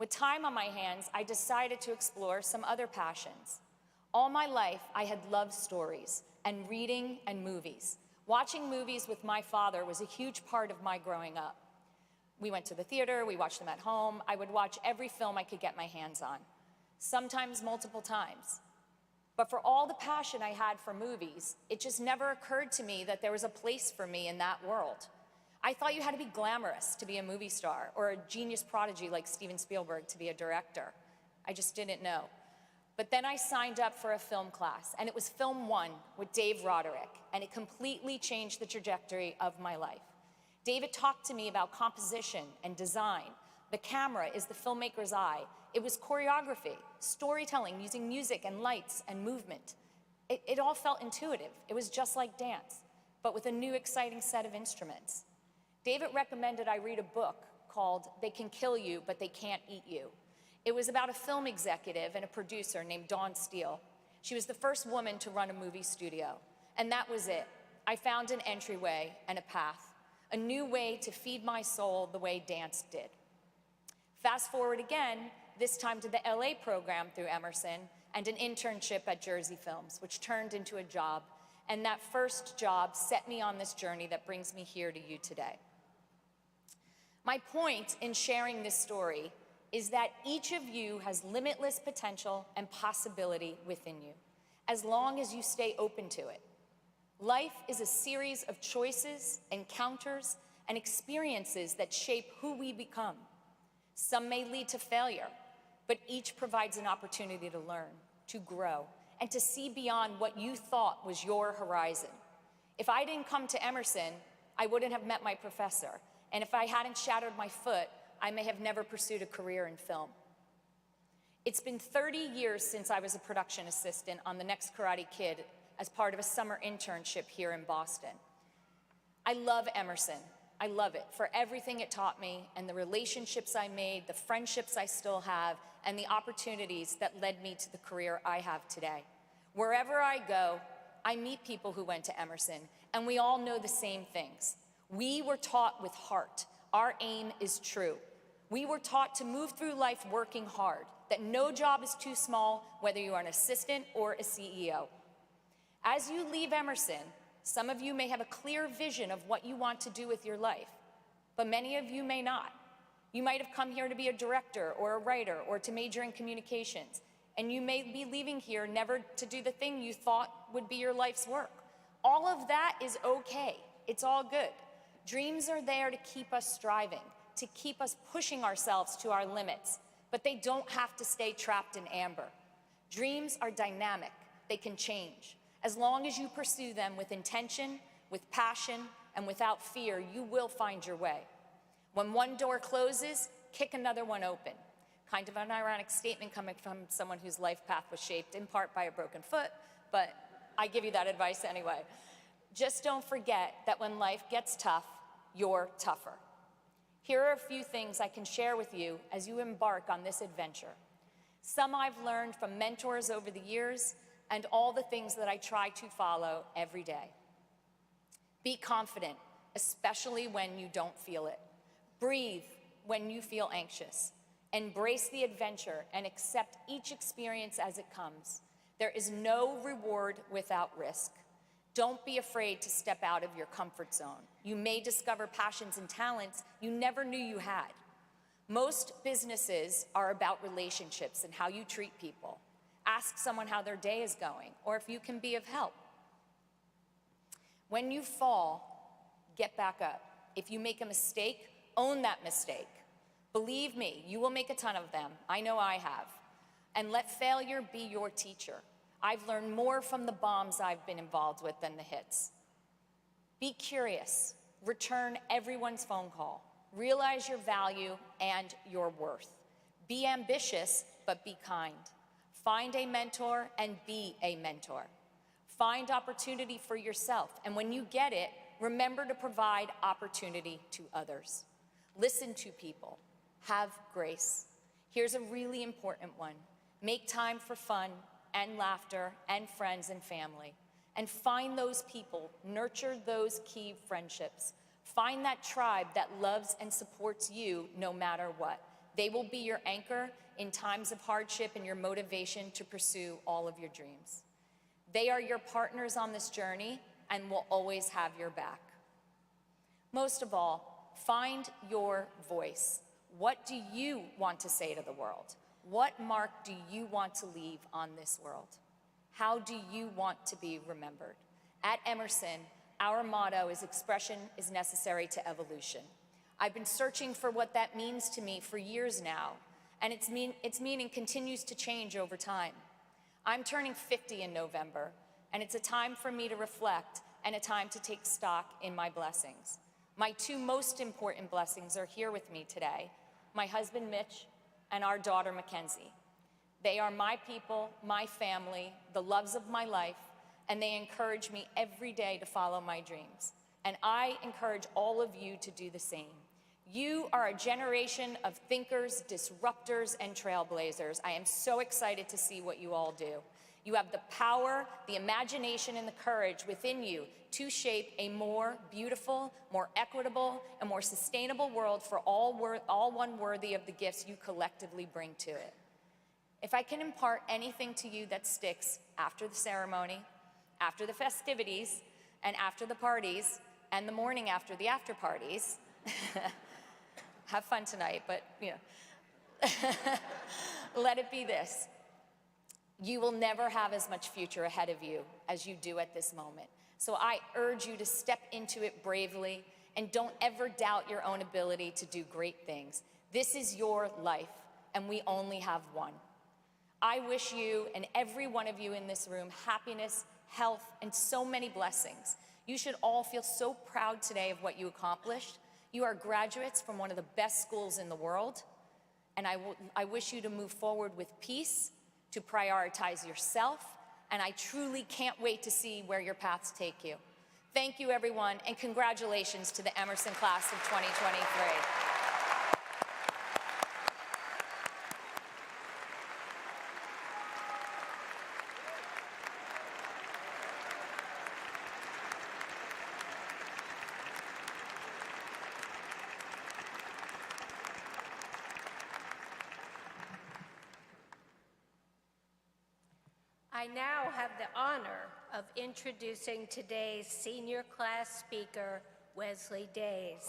With time on my hands, I decided to explore some other passions. All my life, I had loved stories and reading and movies. Watching movies with my father was a huge part of my growing up. We went to the theater, we watched them at home. I would watch every film I could get my hands on, sometimes multiple times. But for all the passion I had for movies, it just never occurred to me that there was a place for me in that world. I thought you had to be glamorous to be a movie star or a genius prodigy like Steven Spielberg to be a director. I just didn't know. But then I signed up for a film class, and it was Film 1 with Dave Roderick, and it completely changed the trajectory of my life. David talked to me about composition and design. The camera is the filmmaker's eye. It was choreography, storytelling using music and lights and movement. It all felt intuitive. It was just like dance, but with a new exciting set of instruments. David recommended I read a book called They Can Kill You, But They Can't Eat You. It was about a film executive and a producer named Dawn Steele. She was the first woman to run a movie studio, and that was it. I found an entryway and a path, a new way to feed my soul the way dance did. Fast forward again, this time to the LA program through Emerson and an internship at Jersey Films, which turned into a job, and that first job set me on this journey that brings me here to you today. My point in sharing this story is that each of you has limitless potential and possibility within you, as long as you stay open to it. Life is a series of choices, encounters, and experiences that shape who we become. Some may lead to failure, but each provides an opportunity to learn, to grow, and to see beyond what you thought was your horizon. If I didn't come to Emerson, I wouldn't have met my professor, and if I hadn't shattered my foot, I may have never pursued a career in film. It's been 30 years since I was a production assistant on The Next Karate Kid as part of a summer internship here in Boston. I love Emerson. I love it for everything it taught me and the relationships I made, the friendships I still have, and the opportunities that led me to the career I have today. Wherever I go, I meet people who went to Emerson, and we all know the same things. We were taught with heart. Our aim is true. We were taught to move through life working hard, that no job is too small, whether you are an assistant or a CEO. As you leave Emerson, some of you may have a clear vision of what you want to do with your life, but many of you may not. You might have come here to be a director or a writer or to major in communications, and you may be leaving here never to do the thing you thought would be your life's work. All of that is okay. It's all good. Dreams are there to keep us striving, to keep us pushing ourselves to our limits, but they don't have to stay trapped in amber. Dreams are dynamic. They can change. As long as you pursue them with intention, with passion, and without fear, you will find your way. When one door closes, kick another one open. Kind of an ironic statement coming from someone whose life path was shaped in part by a broken foot, but I give you that advice anyway. Just don't forget that when life gets tough, you're tougher. Here are a few things I can share with you as you embark on this adventure. Some I've learned from mentors over the years, and all the things that I try to follow every day. Be confident, especially when you don't feel it. Breathe when you feel anxious. Embrace the adventure and accept each experience as it comes. There is no reward without risk. Don't be afraid to step out of your comfort zone. You may discover passions and talents you never knew you had. Most businesses are about relationships and how you treat people. Ask someone how their day is going, or if you can be of help. When you fall, get back up. If you make a mistake, own that mistake. Believe me, you will make a ton of them. I know I have. And let failure be your teacher. I've learned more from the bombs I've been involved with than the hits. Be curious. Return everyone's phone call. Realize your value and your worth. Be ambitious, but be kind. Find a mentor and be a mentor. Find opportunity for yourself, and when you get it, remember to provide opportunity to others. Listen to people. Have grace. Here's a really important one. Make time for fun and laughter and friends and family. And find those people. Nurture those key friendships. Find that tribe that loves and supports you no matter what. They will be your anchor in times of hardship and your motivation to pursue all of your dreams. They are your partners on this journey and will always have your back. Most of all, find your voice. What do you want to say to the world? What mark do you want to leave on this world? How do you want to be remembered? At Emerson, our motto is expression is necessary to evolution. I've been searching for what that means to me for years now, and its meaning continues to change over time. I'm turning 50 in November, and it's a time for me to reflect and a time to take stock in my blessings. My two most important blessings are here with me today, my husband Mitch and our daughter Mackenzie. They are my people, my family, the loves of my life, and they encourage me every day to follow my dreams. And I encourage all of you to do the same. You are a generation of thinkers, disruptors, and trailblazers. I am so excited to see what you all do. You have the power, the imagination, and the courage within you to shape a more beautiful, more equitable, and more sustainable world for all one worthy of the gifts you collectively bring to it. If I can impart anything to you that sticks after the ceremony, after the festivities, and after the parties, and the morning after the after parties, have fun tonight, but you know, let it be this. You will never have as much future ahead of you as you do at this moment. So I urge you to step into it bravely and don't ever doubt your own ability to do great things. This is your life, and we only have one. I wish you and every one of you in this room happiness, health, and so many blessings. You should all feel so proud today of what you accomplished. You are graduates from one of the best schools in the world, and I wish you to move forward with peace, to prioritize yourself, and I truly can't wait to see where your paths take you. Thank you, everyone, and congratulations to the Emerson class of 2023. I now have the honor of introducing today's senior class speaker, Wesley Days.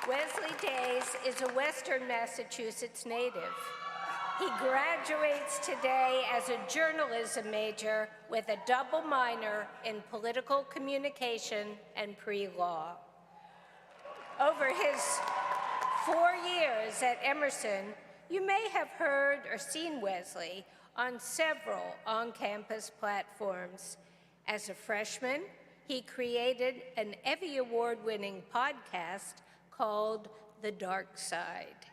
Wesley Days is a Western Massachusetts native. He graduates today as a journalism major with a double minor in political communication and pre-law. Over his 4 years at Emerson, you may have heard or seen Wesley on several on-campus platforms. As a freshman, he created an Evie Award-winning podcast called The Dark Side.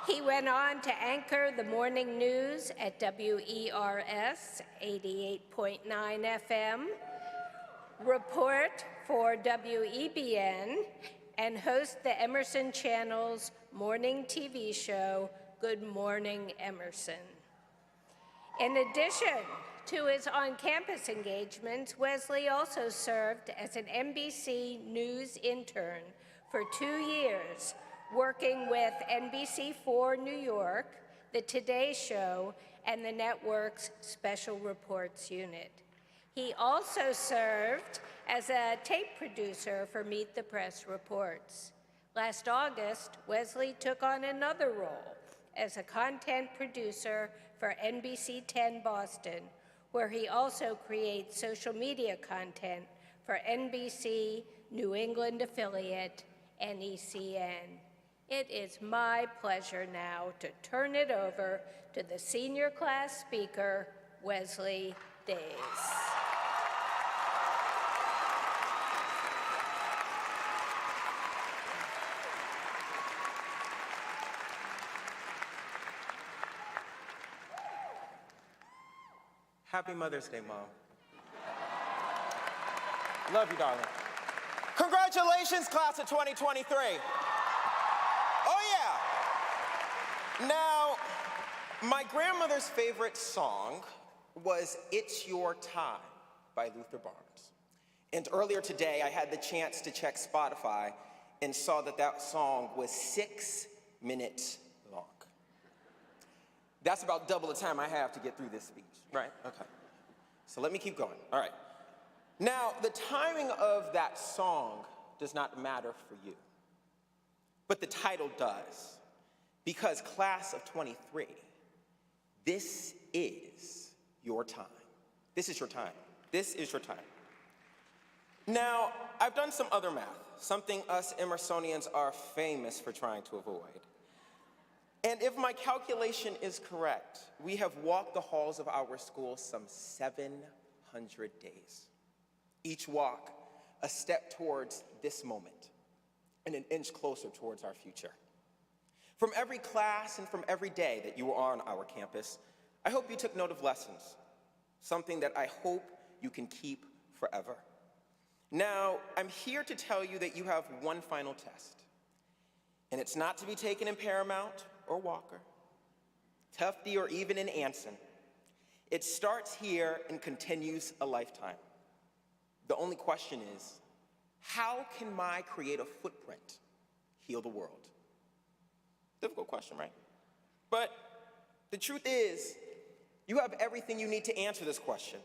He went on to anchor the morning news at WERS 88.9 FM, report for WEBN, and host the Emerson Channel's morning TV show, Good Morning Emerson. In addition to his on-campus engagements, Wesley also served as an NBC News intern for 2 years, working with NBC4 New York, The Today Show, and the network's Special Reports Unit. He also served as a tape producer for Meet the Press Reports. Last August, Wesley took on another role as a content producer for NBC 10 Boston, where he also creates social media content for NBC New England affiliate NECN. It is my pleasure now to turn it over to the senior class speaker, Wesley Days. Happy Mother's Day, Mom. Love you, darling. Congratulations, class of 2023. Oh, yeah. Now, my grandmother's favorite song was It's Your Time by Luther Barnes. And earlier today, I had the chance to check Spotify and saw that that song was 6 minutes long. That's about double the time I have to get through this speech, right? Okay. So let me keep going. All right. Now, the timing of that song does not matter for you, but the title does, because class of 23, this is your time. This is your time. This is your time. Now, I've done some other math, something us Emersonians are famous for trying to avoid. And if my calculation is correct, we have walked the halls of our school some 700 days. Each walk, a step towards this moment, and an inch closer towards our future. From every class and from every day that you were on our campus, I hope you took note of lessons, something that I hope you can keep forever. Now, I'm here to tell you that you have one final test, and it's not to be taken in Paramount or Walker, Tufte, or even in Anson. It starts here and continues a lifetime. The only question is, how can my creative footprint heal the world? Difficult question, right? But the truth is, you have everything you need to answer this question.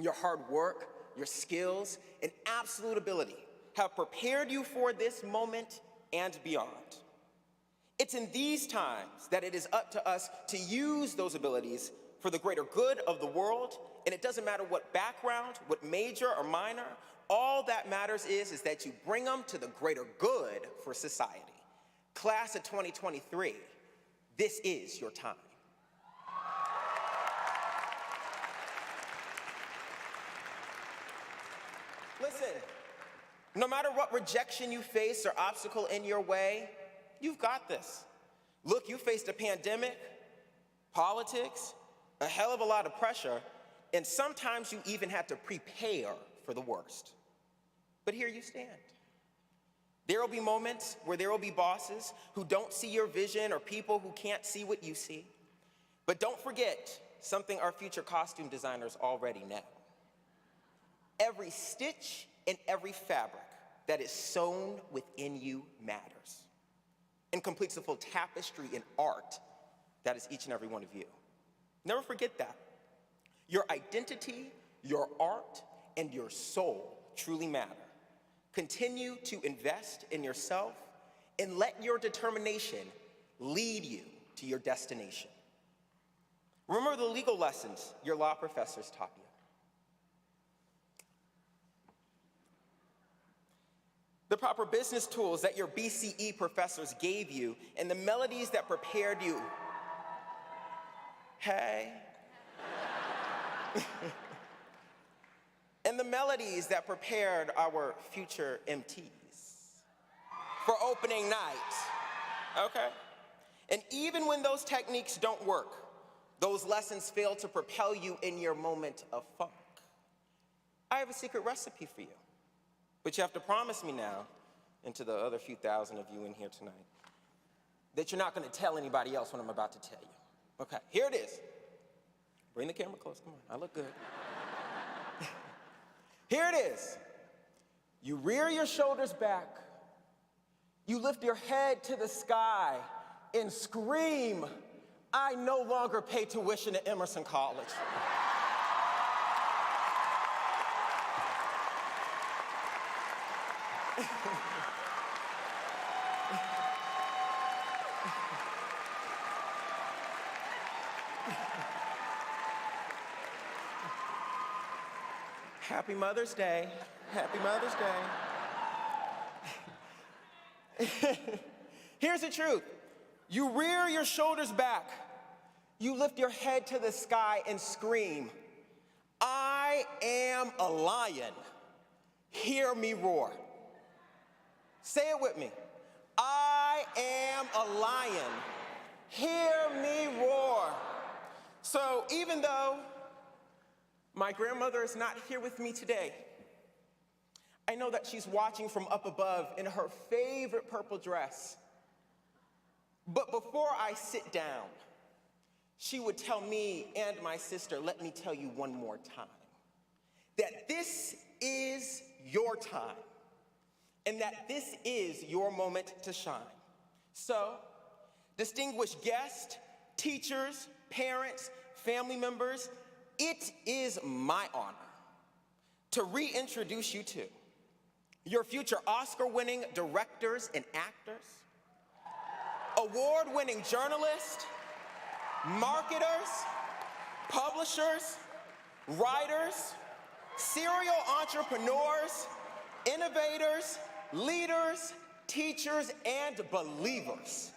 Your hard work, your skills, and absolute ability have prepared you for this moment and beyond. It's in these times that it is up to us to use those abilities for the greater good of the world, and it doesn't matter what background, what major or minor, all that matters is that you bring them to the greater good for society. Class of 2023, this is your time. Listen, no matter what rejection you face or obstacle in your way, you've got this. Look, you faced a pandemic, politics, a hell of a lot of pressure, and sometimes you even had to prepare for the worst. But here you stand. There will be moments where there will be bosses who don't see your vision or people who can't see what you see. But don't forget something our future costume designers already know. Every stitch and every fabric that is sewn within you matters and completes the full tapestry and art that is each and every one of you. Never forget that. Your identity, your art, and your soul truly matter. Continue to invest in yourself and let your determination lead you to your destination. Remember the legal lessons your law professors taught you. The proper business tools that your BCE professors gave you, and the melodies that prepared you. Hey. And the melodies that prepared our future MTs for opening night, okay? And even when those techniques don't work, those lessons fail to propel you in your moment of funk. I have a secret recipe for you. But you have to promise me now, and to the other few thousand of you in here tonight, that you're not going to tell anybody else what I'm about to tell you. Okay, here it is. Bring the camera close, come on, I look good. Here it is. You rear your shoulders back. You lift your head to the sky and scream, I no longer pay tuition at Emerson College. Happy Mother's Day. Happy Mother's Day. Here's the truth. You rear your shoulders back. You lift your head to the sky and scream, I am a lion. Hear me roar. Say it with me. I am a lion. Hear me roar. So even though my grandmother is not here with me today, I know that she's watching from up above in her favorite purple dress. But before I sit down, she would tell me and my sister, let me tell you one more time, that this is your time and that this is your moment to shine. So, distinguished guests, teachers, parents, family members, it is my honor to reintroduce you to your future Oscar-winning directors and actors, award-winning journalists, marketers, publishers, writers, serial entrepreneurs, innovators, leaders, teachers, and believers.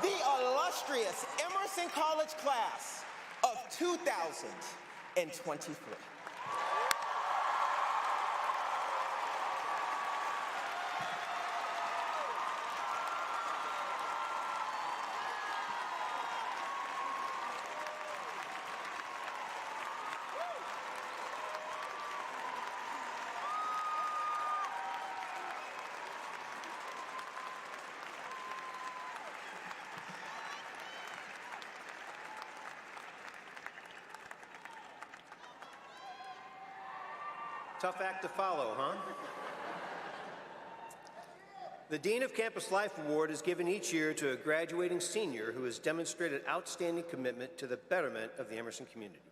The illustrious Emerson College class of 2023. Tough act to follow, huh? The Dean of Campus Life Award is given each year to a graduating senior who has demonstrated outstanding commitment to the betterment of the Emerson community.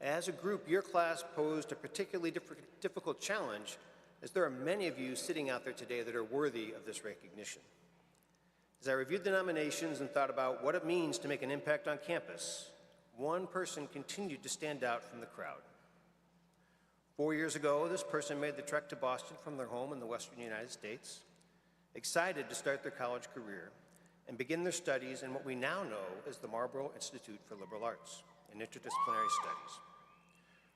As a group, your class posed a particularly difficult challenge, as there are many of you sitting out there today that are worthy of this recognition. As I reviewed the nominations and thought about what it means to make an impact on campus, one person continued to stand out from the crowd. 4 years ago, this person made the trek to Boston from their home in the western United States, excited to start their college career and begin their studies in what we now know as the Marlborough Institute for Liberal Arts and Interdisciplinary Studies.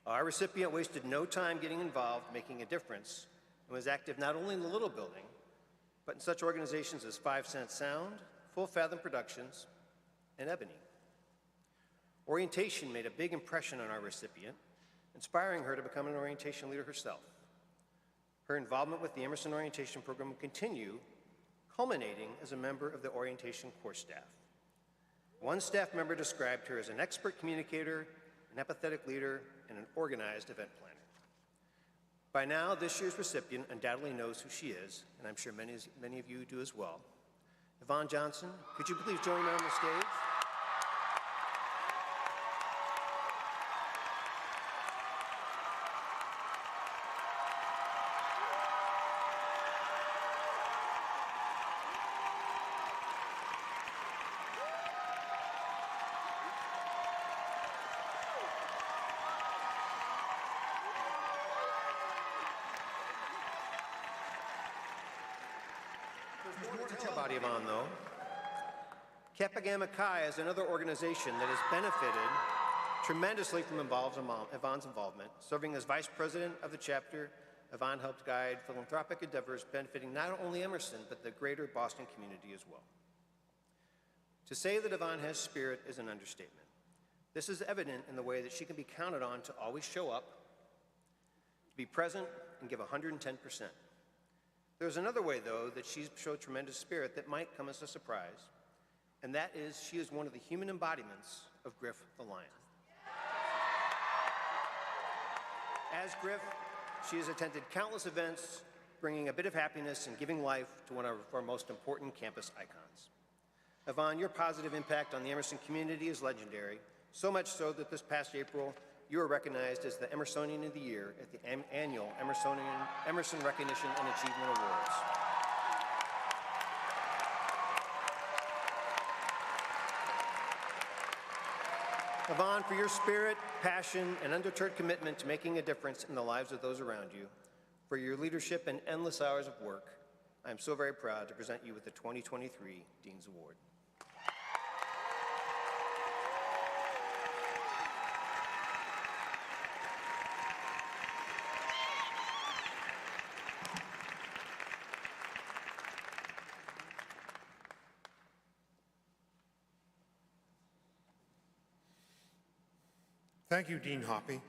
Our recipient wasted no time getting involved, making a difference, and was active not only in the Little Building, but in such organizations as 5 Cent Sound, Full Fathom Productions, and Ebony. Orientation made a big impression on our recipient, inspiring her to become an orientation leader herself. Her involvement with the Emerson Orientation Program will continue, culminating as a member of the orientation core staff. One staff member described her as an expert communicator, an empathetic leader, and an organized event planner. By now, this year's recipient undoubtedly knows who she is, and I'm sure many of you do as well. Yvonne Johnson, could you please join me on the stage? There's more to tell about Yvonne, though. Kappa Gamma Chi is another organization that has benefited tremendously from Yvonne's involvement. Serving as vice president of the chapter, Yvonne helped guide philanthropic endeavors benefiting not only Emerson, but the greater Boston community as well. To say that Yvonne has spirit is an understatement. This is evident in the way that she can be counted on to always show up, to be present, and give 110%. There's another way, though, that she's showed tremendous spirit that might come as a surprise, and that is she is one of the human embodiments of Griff the Lion. As Griff, she has attended countless events, bringing a bit of happiness and giving life to one of our most important campus icons. Yvonne, your positive impact on the Emerson community is legendary, so much so that this past April, you were recognized as the Emersonian of the Year at the annual Emerson Recognition and Achievement Awards. Yvonne, for your spirit, passion, and undeterred commitment to making a difference in the lives of those around you, for your leadership and endless hours of work, I am so very proud to present you with the 2023 Dean's Award. Thank you, Dean Hoppy.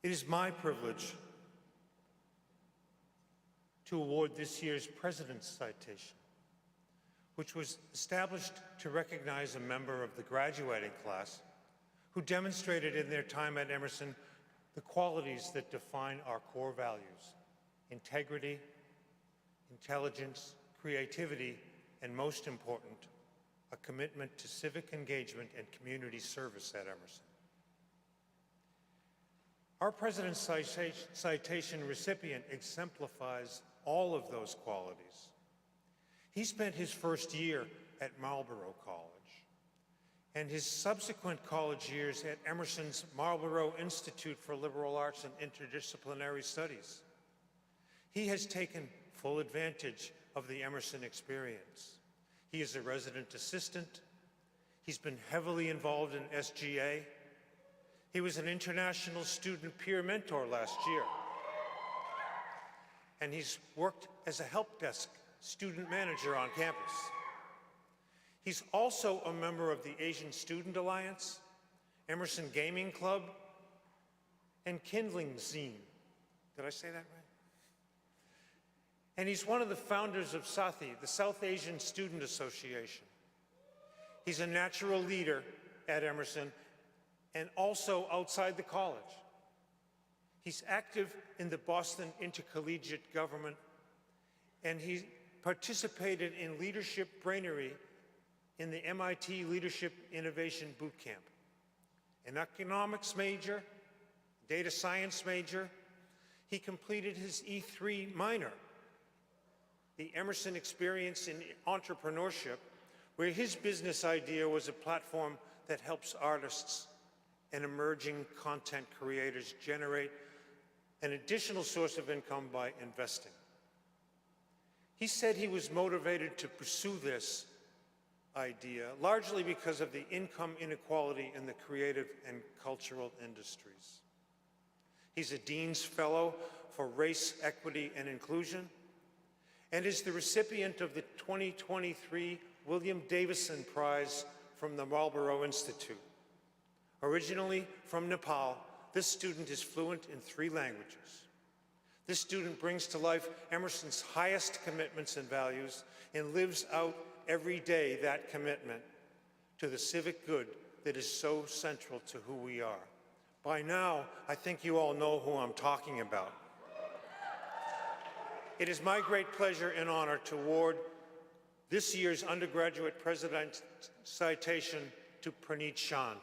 It is my privilege to award this year's President's Citation, which was established to recognize a member of the graduating class who demonstrated in their time at Emerson the qualities that define our core values: integrity, intelligence, creativity, and most important, a commitment to civic engagement and community service at Emerson. Our President's Citation recipient exemplifies all of those qualities. He spent his first year at Marlborough College and his subsequent college years at Emerson's Marlborough Institute for Liberal Arts and Interdisciplinary Studies. He has taken full advantage of the Emerson experience. He is a resident assistant. He's been heavily involved in SGA. He was an international student peer mentor last year. And he's worked as a help desk student manager on campus. He's also a member of the Asian Student Alliance, Emerson Gaming Club, and Kindling Zine. Did I say that right? And he's one of the founders of SATHI, the South Asian Student Association. He's a natural leader at Emerson and also outside the college. He's active in the Boston Intercollegiate Government, and he participated in Leadership Brainery in the MIT Leadership Innovation Boot Camp. An economics major, data science major, he completed his E3 minor, the Emerson Experience in Entrepreneurship, where his business idea was a platform that helps artists and emerging content creators generate an additional source of income by investing. He said he was motivated to pursue this idea largely because of the income inequality in the creative and cultural industries. He's a Dean's Fellow for Race, Equity, and Inclusion, and is the recipient of the 2023 William Davison Prize from the Marlborough Institute. Originally from Nepal, this student is fluent in 3 languages. This student brings to life Emerson's highest commitments and values and lives out every day that commitment to the civic good that is so central to who we are. By now, I think you all know who I'm talking about. It is my great pleasure and honor to award this year's undergraduate President's Citation to Praneet Chand.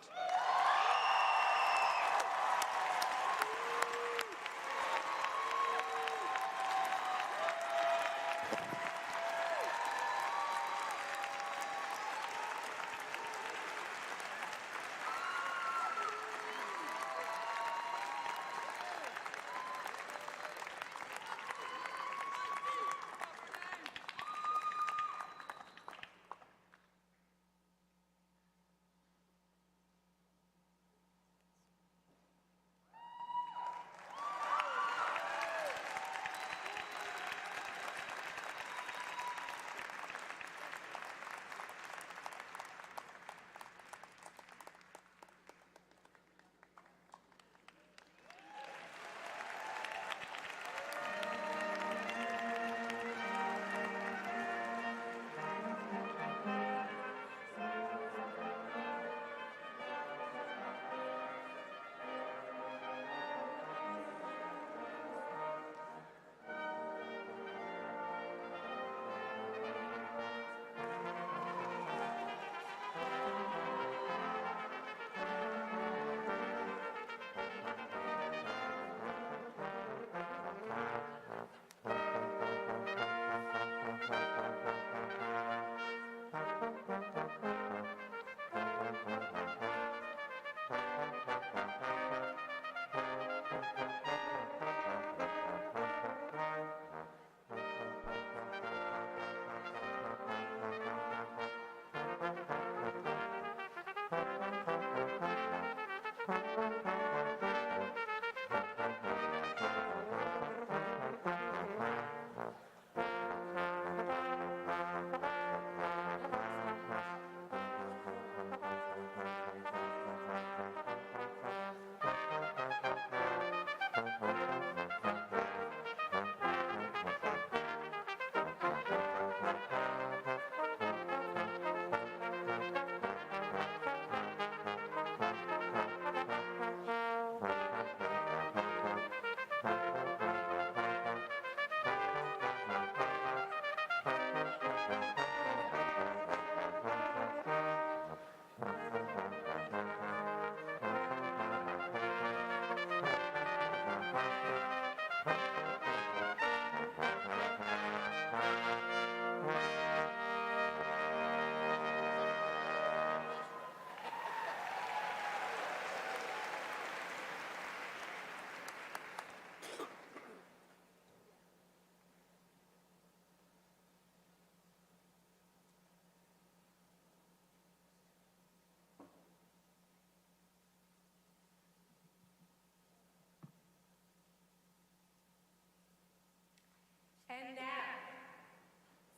And now,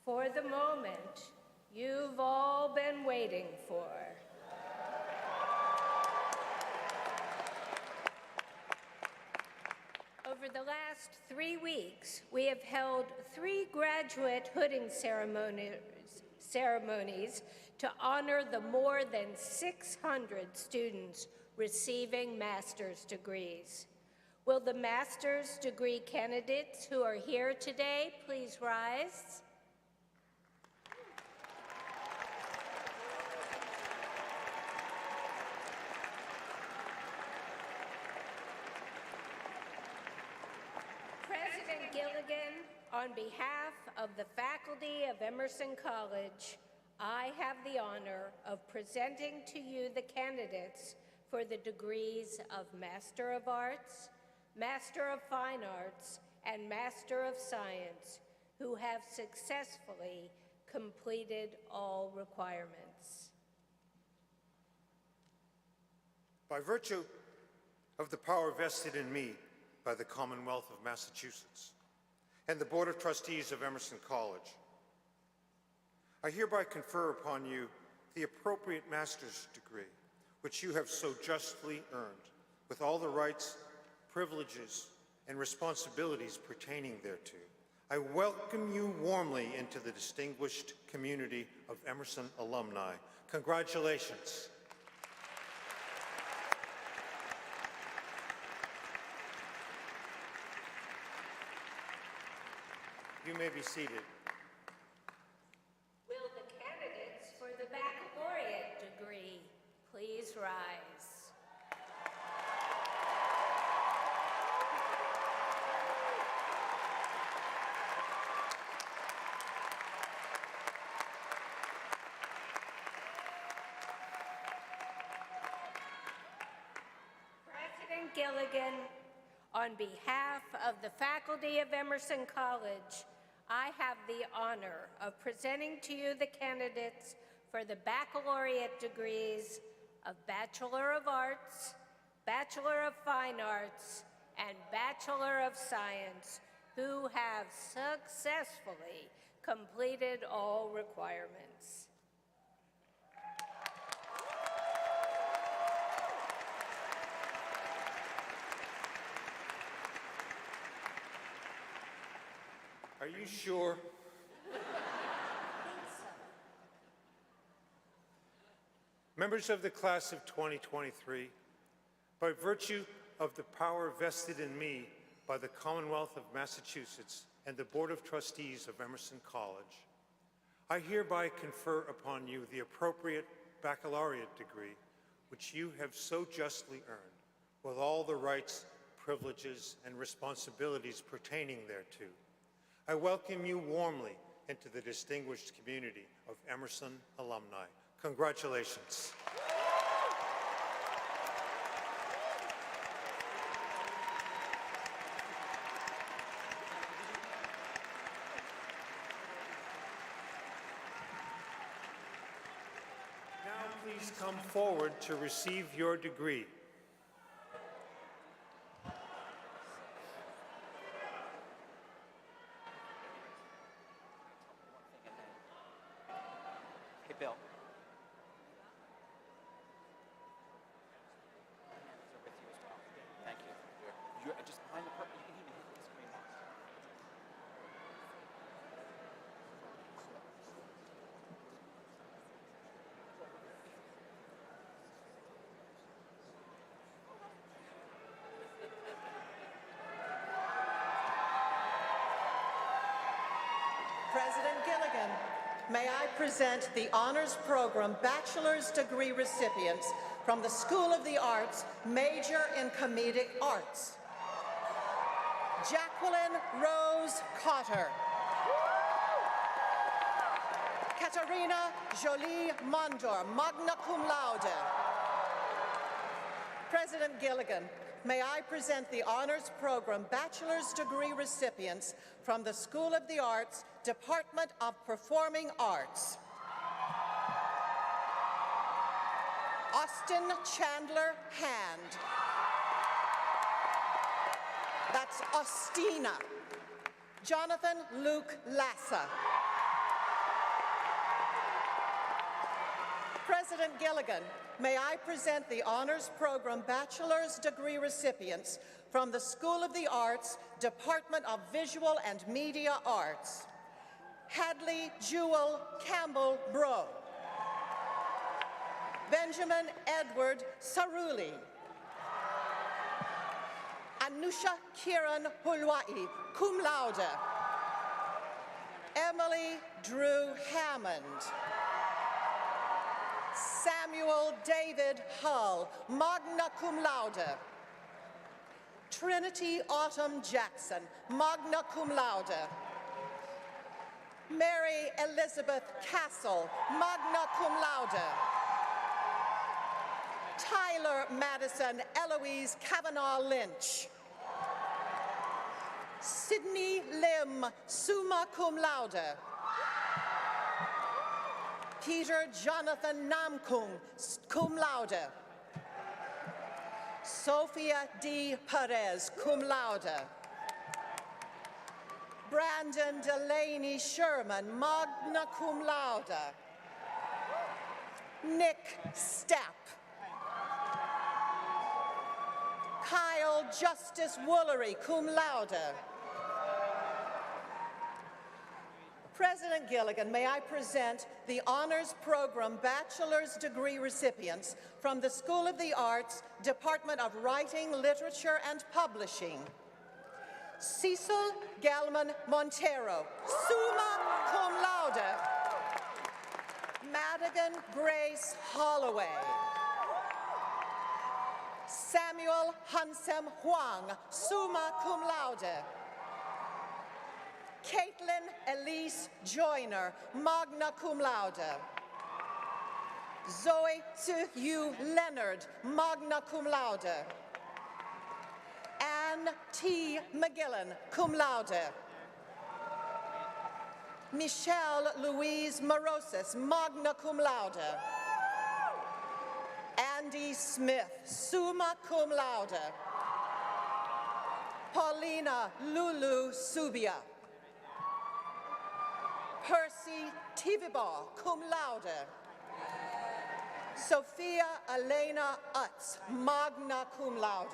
for the moment you've all been waiting for. Over the last 3 weeks, we have held 3 graduate hooding ceremonies to honor the more than 600 students receiving master's degrees. Will the master's degree candidates who are here today please rise? President Gilligan, on behalf of the faculty of Emerson College, I have the honor of presenting to you the candidates for the degrees of Master of Arts, Master of Fine Arts, and Master of Science, who have successfully completed all requirements. By virtue of the power vested in me by the Commonwealth of Massachusetts and the Board of Trustees of Emerson College, I hereby confer upon you the appropriate master's degree, which you have so justly earned, with all the rights, privileges, and responsibilities pertaining thereto. I welcome you warmly into the distinguished community of Emerson alumni. Congratulations. You may be seated. Will the candidates for the baccalaureate degree please rise? President Gilligan, on behalf of the faculty of Emerson College, I have the honor of presenting to you the candidates for the baccalaureate degrees of Bachelor of Arts, Bachelor of Fine Arts, and Bachelor of Science, who have successfully completed all requirements. Are you sure? Members of the class of 2023, by virtue of the power vested in me by the Commonwealth of Massachusetts and the Board of Trustees of Emerson College, I hereby confer upon you the appropriate baccalaureate degree, which you have so justly earned, with all the rights, privileges, and responsibilities pertaining thereto. I welcome you warmly into the distinguished community of Emerson alumni. Congratulations. Now please come forward to receive your degree. Bill. Thank you. You're just behind the curtain. You can even hit the screen box. President Gilligan, may I present the Honors Program Bachelor's Degree recipients from the School of the Arts, Major in Comedic Arts. Jacqueline Rose Cotter. Katarina Jolie Mondor, magna cum laude. President Gilligan, may I present the Honors Program Bachelor's Degree recipients from the School of the Arts, Department of Performing Arts. Austin Chandler Hand. That's Austina. Jonathan Luke Lassa. President Gilligan, may I present the Honors Program Bachelor's Degree recipients from the School of the Arts, Department of Visual and Media Arts. Hadley Jewel Campbell Bro. Benjamin Edward Saruli. Anusha Kiran Hulwai, cum laude. Emily Drew Hammond. Samuel David Hull, magna cum laude. Trinity Autumn Jackson, magna cum laude. Mary Elizabeth Castle, magna cum laude. Tyler Madison Eloise Kavanaugh Lynch. Sydney Lim, summa cum laude. Peter Jonathan Namkung, cum laude. Sophia D. Perez, cum laude. Brandon Delaney Sherman, magna cum laude. Nick Stapp. Kyle Justice Woolery, cum laude. President Gilligan, may I present the Honors Program Bachelor's Degree recipients from the School of the Arts, Department of Writing, Literature, and Publishing. Cecil Gelman Montero, summa cum laude. Madigan Grace Holloway. Samuel Hansem Huang, summa cum laude. Caitlin Elise Joyner, magna cum laude. Zoe Tzu-Yu Leonard, magna cum laude. Anne T. McGillan, cum laude. Michelle Louise Morosis, magna cum laude. Andy Smith, summa cum laude. Paulina Lulu Subia. Percy Tivibar, cum laude. Sophia Elena Utz, magna cum laude.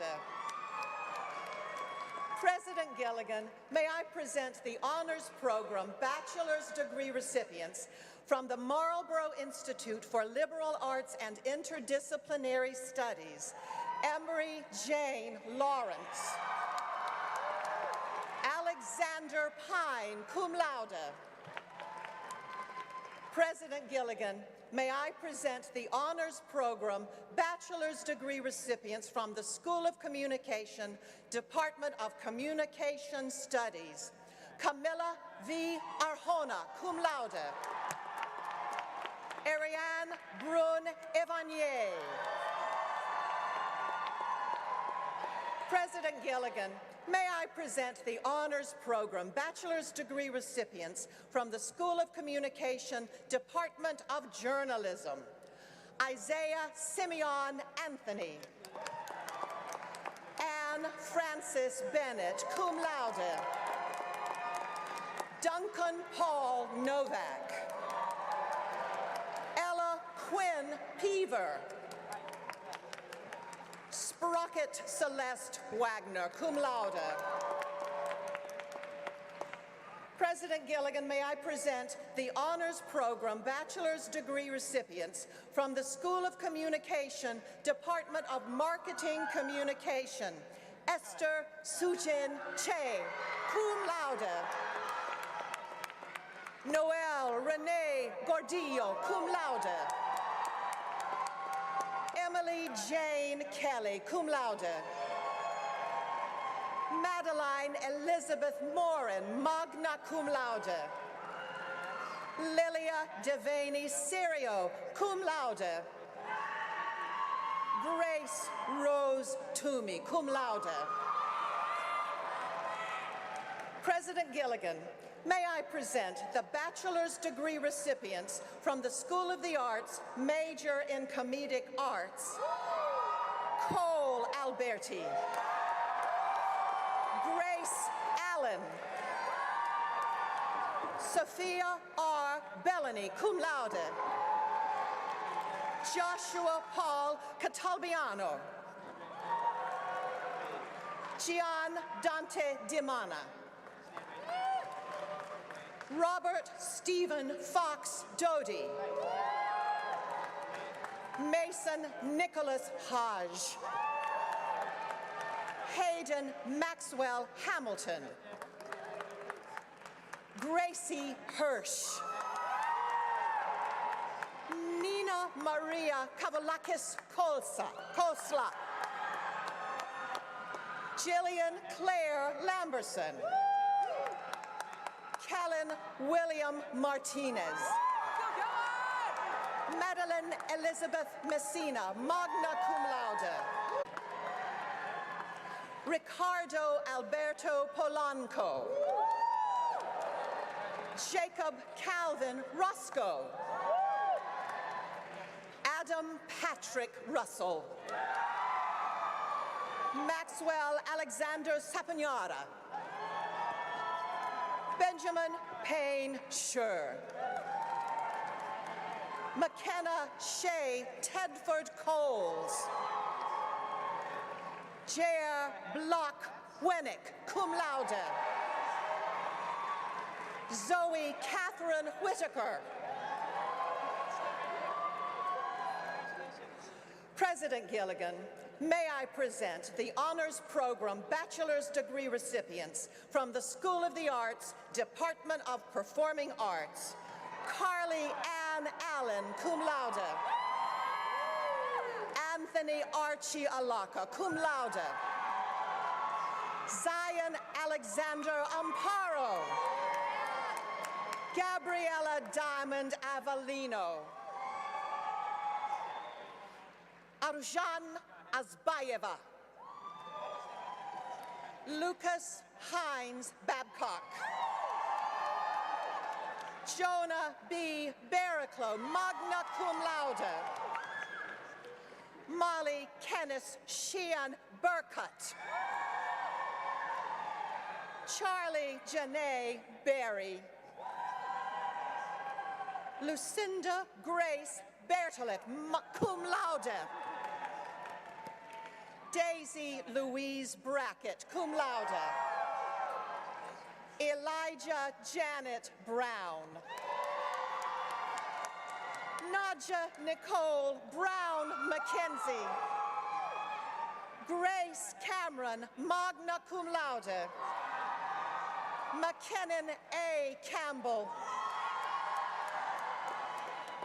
President Gilligan, may I present the Honors Program Bachelor's Degree recipients from the Marlborough Institute for Liberal Arts and Interdisciplinary Studies, Emery Jane Lawrence. Alexander Pine, cum laude. President Gilligan, may I present the Honors Program Bachelor's Degree recipients from the School of Communication, Department of Communication Studies. Camilla V. Arjona, cum laude. Ariane Brun Evanier. President Gilligan, may I present the Honors Program Bachelor's Degree recipients from the School of Communication, Department of Journalism. Isaiah Simeon Anthony. Anne Francis Bennett, cum laude. Duncan Paul Novak. Ella Quinn Peaver. Sprocket Celeste Wagner, cum laude. President Gilligan, may I present the Honors Program Bachelor's Degree recipients from the School of Communication, Department of Marketing Communication. Esther Sujin Che, cum laude. Noelle Renee Gordillo, cum laude. Emily Jane Kelly, cum laude. Madeline Elizabeth Morin, magna cum laude. Lilia Devaney Serio, cum laude. Grace Rose Toomey, cum laude. President Gilligan, may I present the Bachelor's Degree recipients from the School of the Arts, major in Comedic Arts. Cole Alberti. Grace Allen. Sophia R. Bellany, cum laude. Joshua Paul Catalbiano. Gian Dante Dimana. Robert Stephen Fox Doty. Mason Nicholas Hodge. Hayden Maxwell Hamilton. Gracie Hirsch. Nina Maria Kavalakis Kolsla. Jillian Claire Lamberson. Caleb Austin William Martinez. Madeline Elizabeth Messina, magna cum laude. Ricardo Alberto Polanco. Jacob Calvin Roscoe. Adam Patrick Russell. Maxwell Alexander Sapagnara. Benjamin Payne Scher. McKenna Shea Tedford Coles. J.R. Block Wennick, cum laude. Zoe Catherine Whitaker. President Gilligan, may I present the Honors Program Bachelor's Degree recipients from the School of the Arts, Department of Performing Arts. Carly Ann Allen, cum laude. Anthony Archie Alaka, cum laude. Zion Alexander Amparo. Gabriella Diamond Avellino. Arjan Azbayeva. Lucas Hines Babcock. Jonah B. Barraclough, magna cum laude. Molly Kenneth Sheehan Burcutt. Charlie Janae Berry. Lucinda Grace Bertolet, cum laude. Daisy Louise Brackett, cum laude. Elijah Janet Brown. Nadja Nicole Brown McKenzie. Grace Cameron, magna cum laude. McKinnon A. Campbell.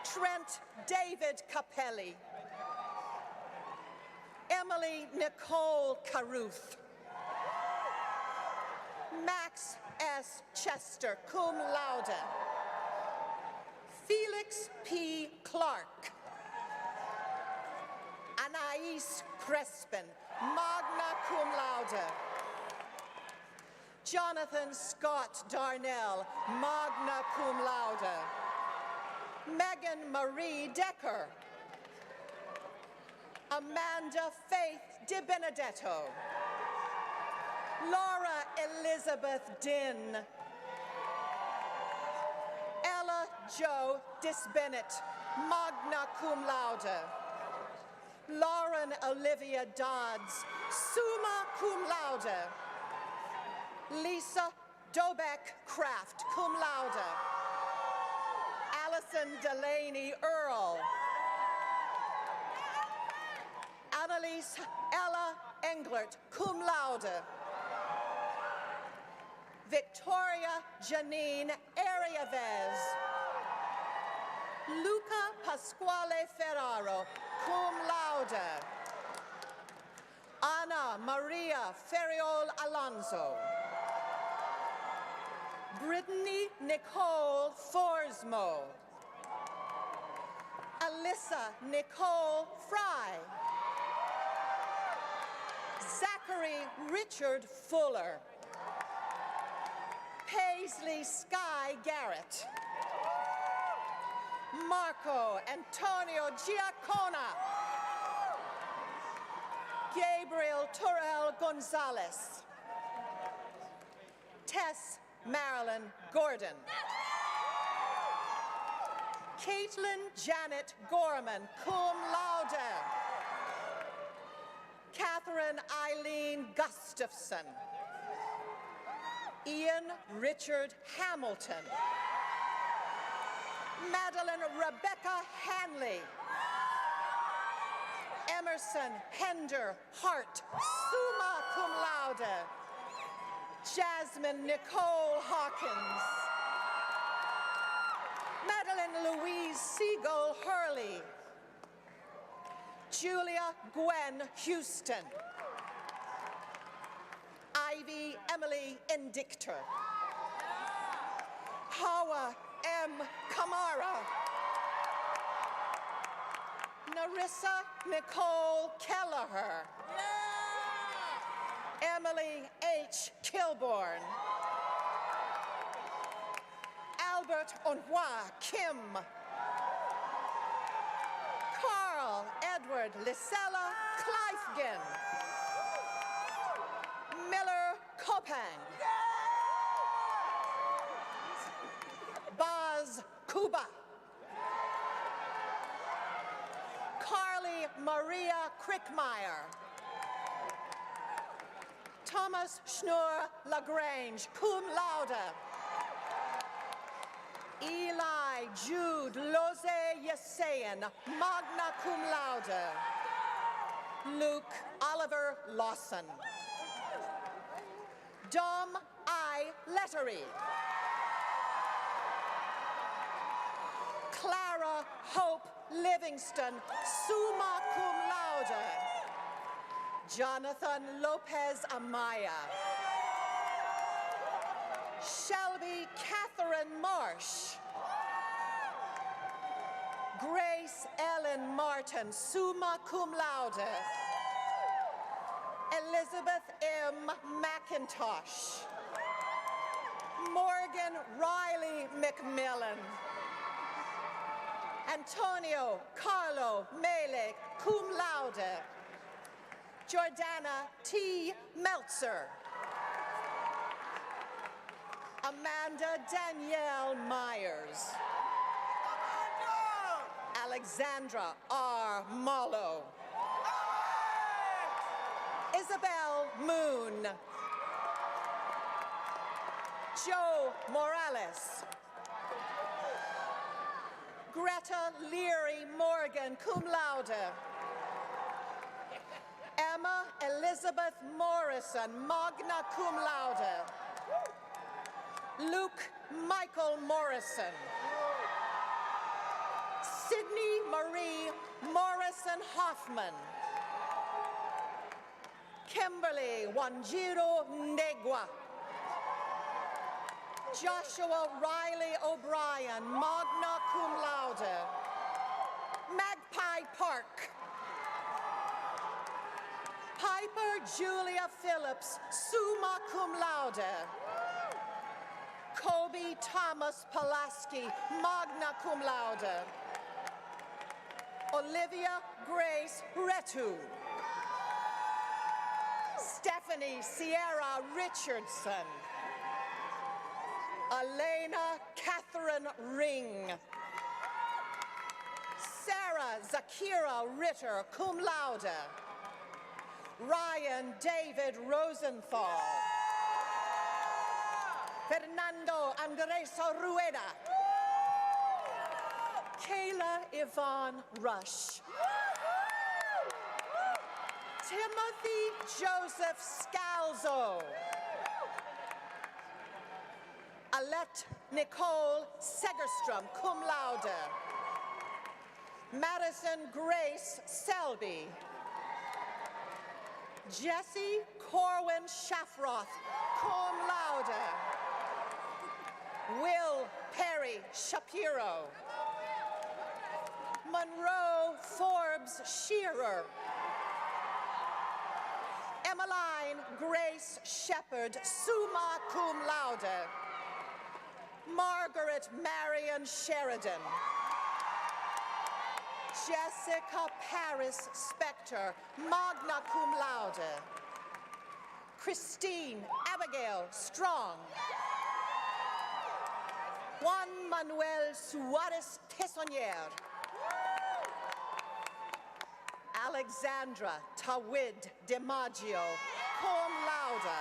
Trent David Capelli. Emily Nicole Caruth. Max S. Chester, cum laude. Felix P. Clark. Anais Crespin, magna cum laude. Jonathan Scott Darnell, magna cum laude. Megan Marie Decker. Amanda Faith Di Benedetto. Laura Elizabeth Din. Ella Jo Disbennett, magna cum laude. Lauren Olivia Dodds, summa cum laude. Lisa Dobeck Kraft, cum laude. Allison Delaney Earl. Annalise Ella Englert, cum laude. Victoria Janine Ariavez. Luca Pasquale Ferraro, cum laude. Ana Maria Ferriol Alonso. Brittany Nicole Forsmo. Alyssa Nicole Fry. Zachary Richard Fuller. Paisley Sky Garrett. Marco Antonio Giacona. Gabriel Torrell Gonzalez. Tess Marilyn Gordon. Caitlin Janet Gorman, cum laude. Catherine Eileen Gustafson. Ian Richard Hamilton. Madeline Rebecca Hanley. Emerson Hender Hart, summa cum laude. Jasmine Nicole Hawkins. Madeline Louise Siegel Hurley. Julia Gwen Houston. Ivy Emily Indictor. Hawa M. Kamara. Narissa Nicole Kelleher. Emily H. Kilborn. Albert Onhwa Kim. Carl Edward Lisella Kleifgen. Miller Kopang. Baz Kuba. Carly Maria Crickmeyer. Thomas Schnur Lagrange, cum laude. Eli Jude Loze Yesayan, magna cum laude. Luke Oliver Lawson. Dom I. Lettery. Clara Hope Livingston, summa cum laude. Jonathan Lopez Amaya. Shelby Catherine Marsh. Grace Ellen Martin, summa cum laude. Elizabeth M. McIntosh. Morgan Riley McMillan. Antonio Carlo Mele, cum laude. Jordana T. Meltzer. Amanda Danielle Myers. Alexandra R. Mollo. Isabel Moon. Joe Morales. Greta Leary Morgan, cum laude. Emma Elizabeth Morrison, magna cum laude. Luke Michael Morrison. Sydney Marie Morrison Hoffman. Kimberly Wanjiro Negwa. Joshua Riley O'Brien, magna cum laude. Magpie Park. Piper Julia Phillips, summa cum laude. Kobe Thomas Pulaski, magna cum laude. Olivia Grace Retu. Stephanie Sierra Richardson. Elena Catherine Ring. Sarah Zakira Ritter, cum laude. Ryan David Rosenthal. Fernando Andres Rueda. Kayla Yvonne Rush. Timothy Joseph Scalzo. Alette Nicole Segerstrom, cum laude. Madison Grace Selby. Jesse Corwin Shafroth, cum laude. Will Perry Shapiro. Monroe Forbes Shearer. Emmeline Grace Shepherd, summa cum laude. Margaret Marion Sheridan. Jessica Paris Spector, magna cum laude. Christine Abigail Strong. Juan Manuel Suarez Tessonnier. Alexandra Tawid DiMaggio, cum laude.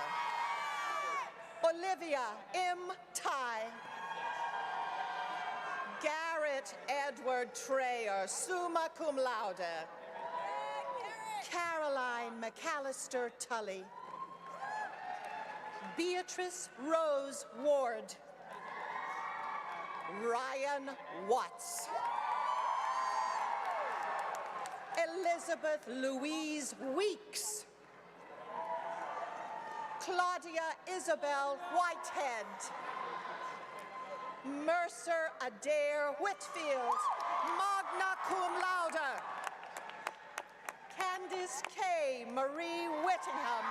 Olivia M. Ty. Garrett Edward Trayer, summa cum laude. Caroline McAllister Tully. Beatrice Rose Ward. Ryan Watts. Elizabeth Louise Weeks. Claudia Isabel Whitehead. Mercer Adair Whitfield, magna cum laude. Candice K. Marie Whittingham,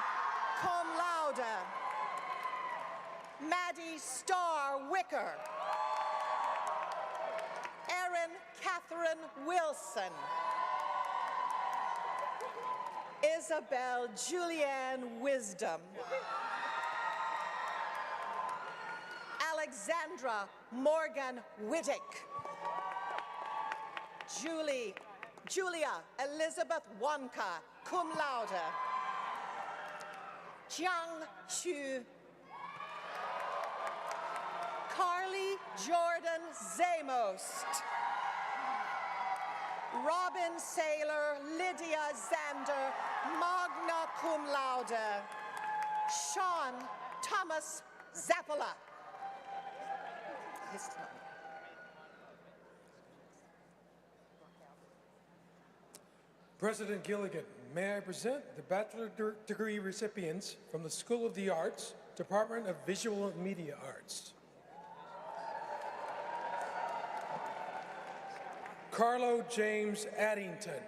cum laude. Maddie Starr Wicker. Erin Catherine Wilson. Isabel Julianne Wisdom. Alexandra Morgan Whittick. Julia Elizabeth Wonka, cum laude. Jiang Xu. Carly Jordan Zamost. Robin Saylor, Lydia Zander, magna cum laude. Sean Thomas Zappola. President Gilligan, may I present the bachelor degree recipients from the School of the Arts, Department of Visual and Media Arts. Carlo James Addington.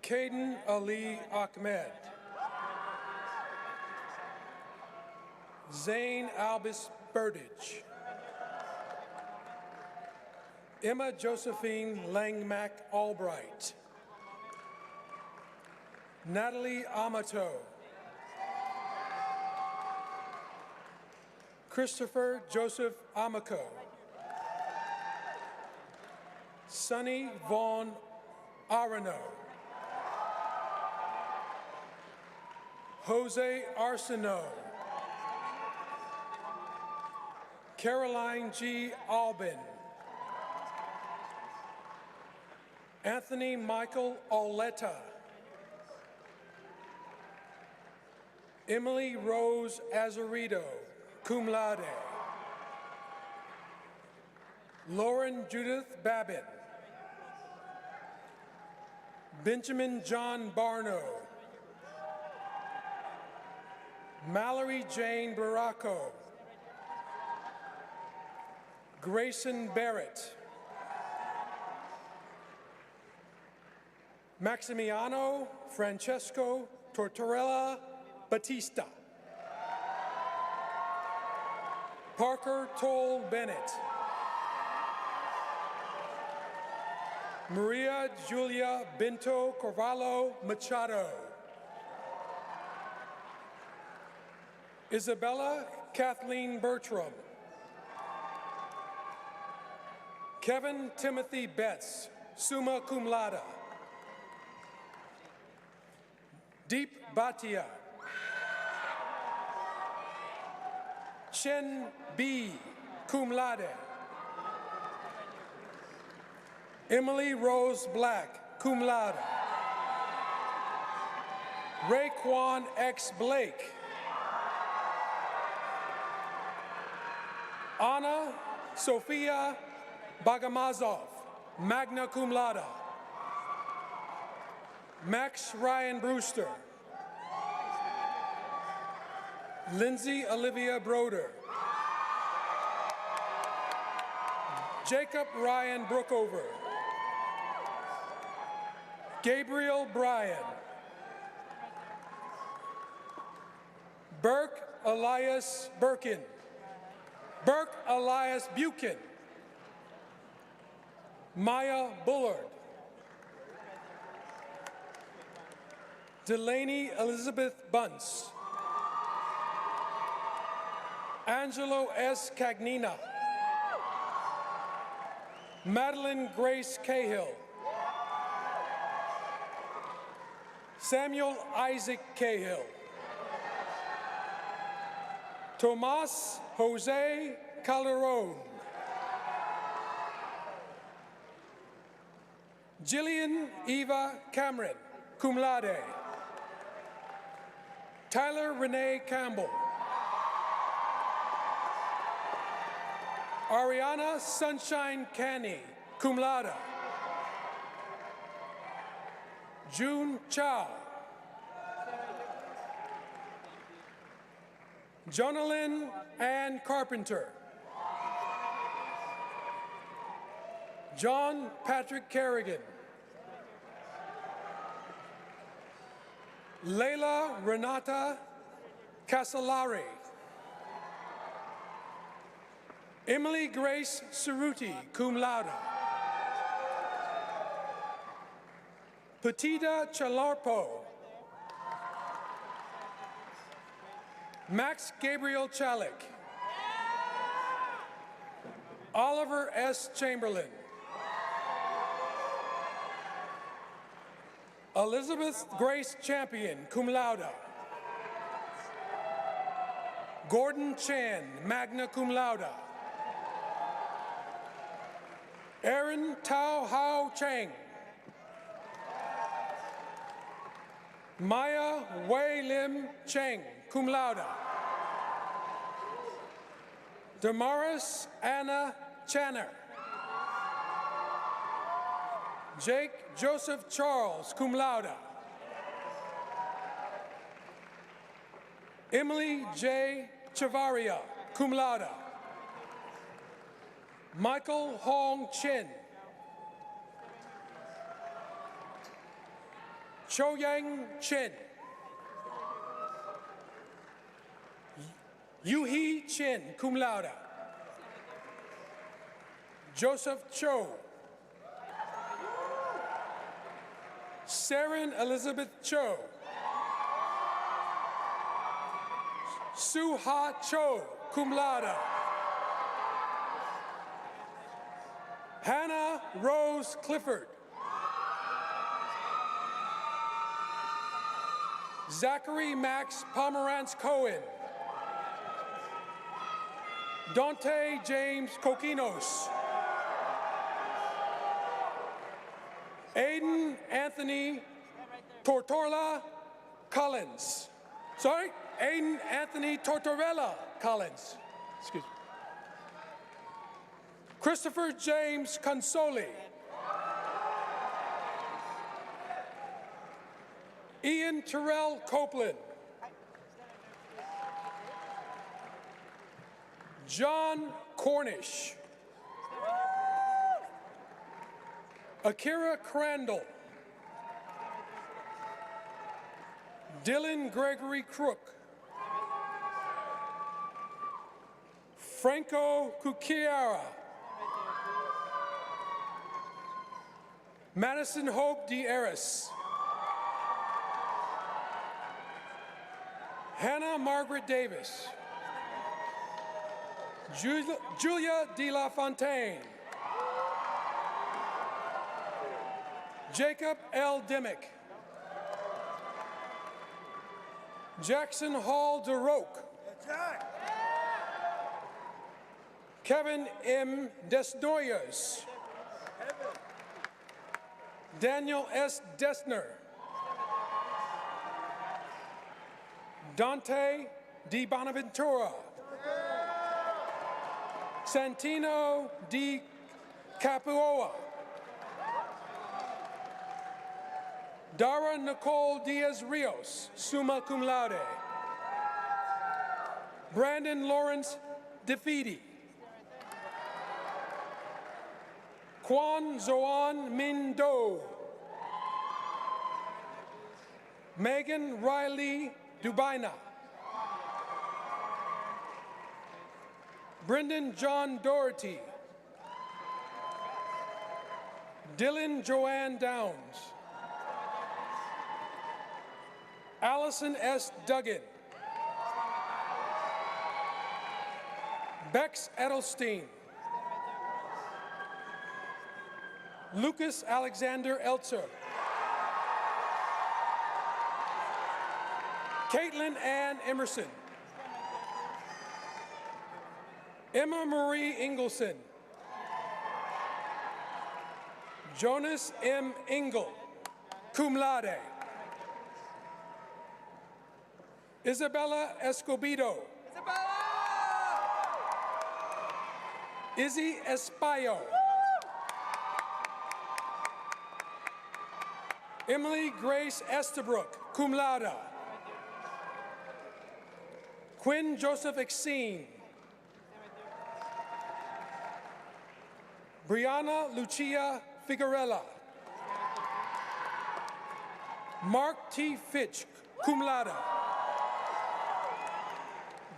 Caden Ali Ahmed. Zane Albus Burdage. Emma Josephine Langmack Albright. Natalie Amato. Christopher Joseph Amico. Sonny Vaughn Arano. Jose Arsenault. Caroline G. Albin. Anthony Michael Oletta. Emily Rose Azarito, cum laude. Lauren Judith Babbitt. Benjamin John Barno. Mallory Jane Baracco. Grayson Barrett. Maximiano Francesco Tortorella Batista. Parker Toll Bennett. Maria Julia Binto Carvalho Machado. Isabella Kathleen Bertram. Kevin Timothy Betts, summa cum laude. Deep Bhatia. Chen B, cum laude. Emily Rose Black, cum laude. Raekwon X. Blake. Anna Sophia Bagamazov, magna cum laude. Max Ryan Brewster. Lindsay Olivia Broder. Jacob Ryan Brookover. Gabriel Bryan. Burke Elias Birkin. Burke Elias Buchan. Maya Bullard. Delaney Elizabeth Bunce. Angelo S. Cagnina. Madeline Grace Cahill. Samuel Isaac Cahill. Tomas Jose Calderon. Jillian Eva Cameron, cum laude. Tyler Renee Campbell. Ariana Sunshine Canny, cum laude. June Chow. Jonalyn Ann Carpenter. John Patrick Kerrigan. Leila Renata Casolari. Emily Grace Cerruti, cum laude. Petita Chalarpo. Max Gabriel Chalik. Oliver S. Chamberlain. Elizabeth Grace Champion, cum laude. Gordon Chan, magna cum laude. Aaron Tao Hao Chang. Maya Wei Lim Cheng, cum laude. Damaris Anna Channer. Jake Joseph Charles, cum laude. Emily J. Chavaria, cum laude. Michael Hong Chin. Cho Yang Chin. Yu-hee Chin, cum laude. Joseph Cho. Saren Elizabeth Cho. Su Ha Cho, cum laude. Hannah Rose Clifford. Zachary Max Pomerantz Cohen. Dante James Coquinos. Aiden Anthony Tortorella Collins. Sorry, Aiden Anthony Tortorella Collins. Excuse me. Christopher James Consoli. Ian Terrell Copeland. John Cornish. Akira Crandall. Dylan Gregory Crook. Franco Cucchiara. Madison Hope D'Aris. Hannah Margaret Davis. Julia De La Fontaine. Jacob L. Dimmick. Jackson Hall DeRoque. Kevin M. Desnoyers. Daniel S. Dessner. Dante Di Bonaventura. Santino Di Capuoa. Dara Nicole Diaz Rios, summa cum laude. Brandon Lawrence DeFidi. Quan Zoan Min Do. Megan Riley Dubaina. Brendan John Doherty. Dylan Joanne Downs. Allison S. Duggan. Bex Edelstein. Lucas Alexander Eltzer. Caitlin Ann Emerson. Emma Marie Ingleson. Jonas M. Engel, cum laude. Isabella Escobedo. Izzy Espayo. Emily Grace Estabrook, cum laude. Quinn Joseph Exene. Brianna Lucia Figuerella. Mark T. Fitch, cum laude.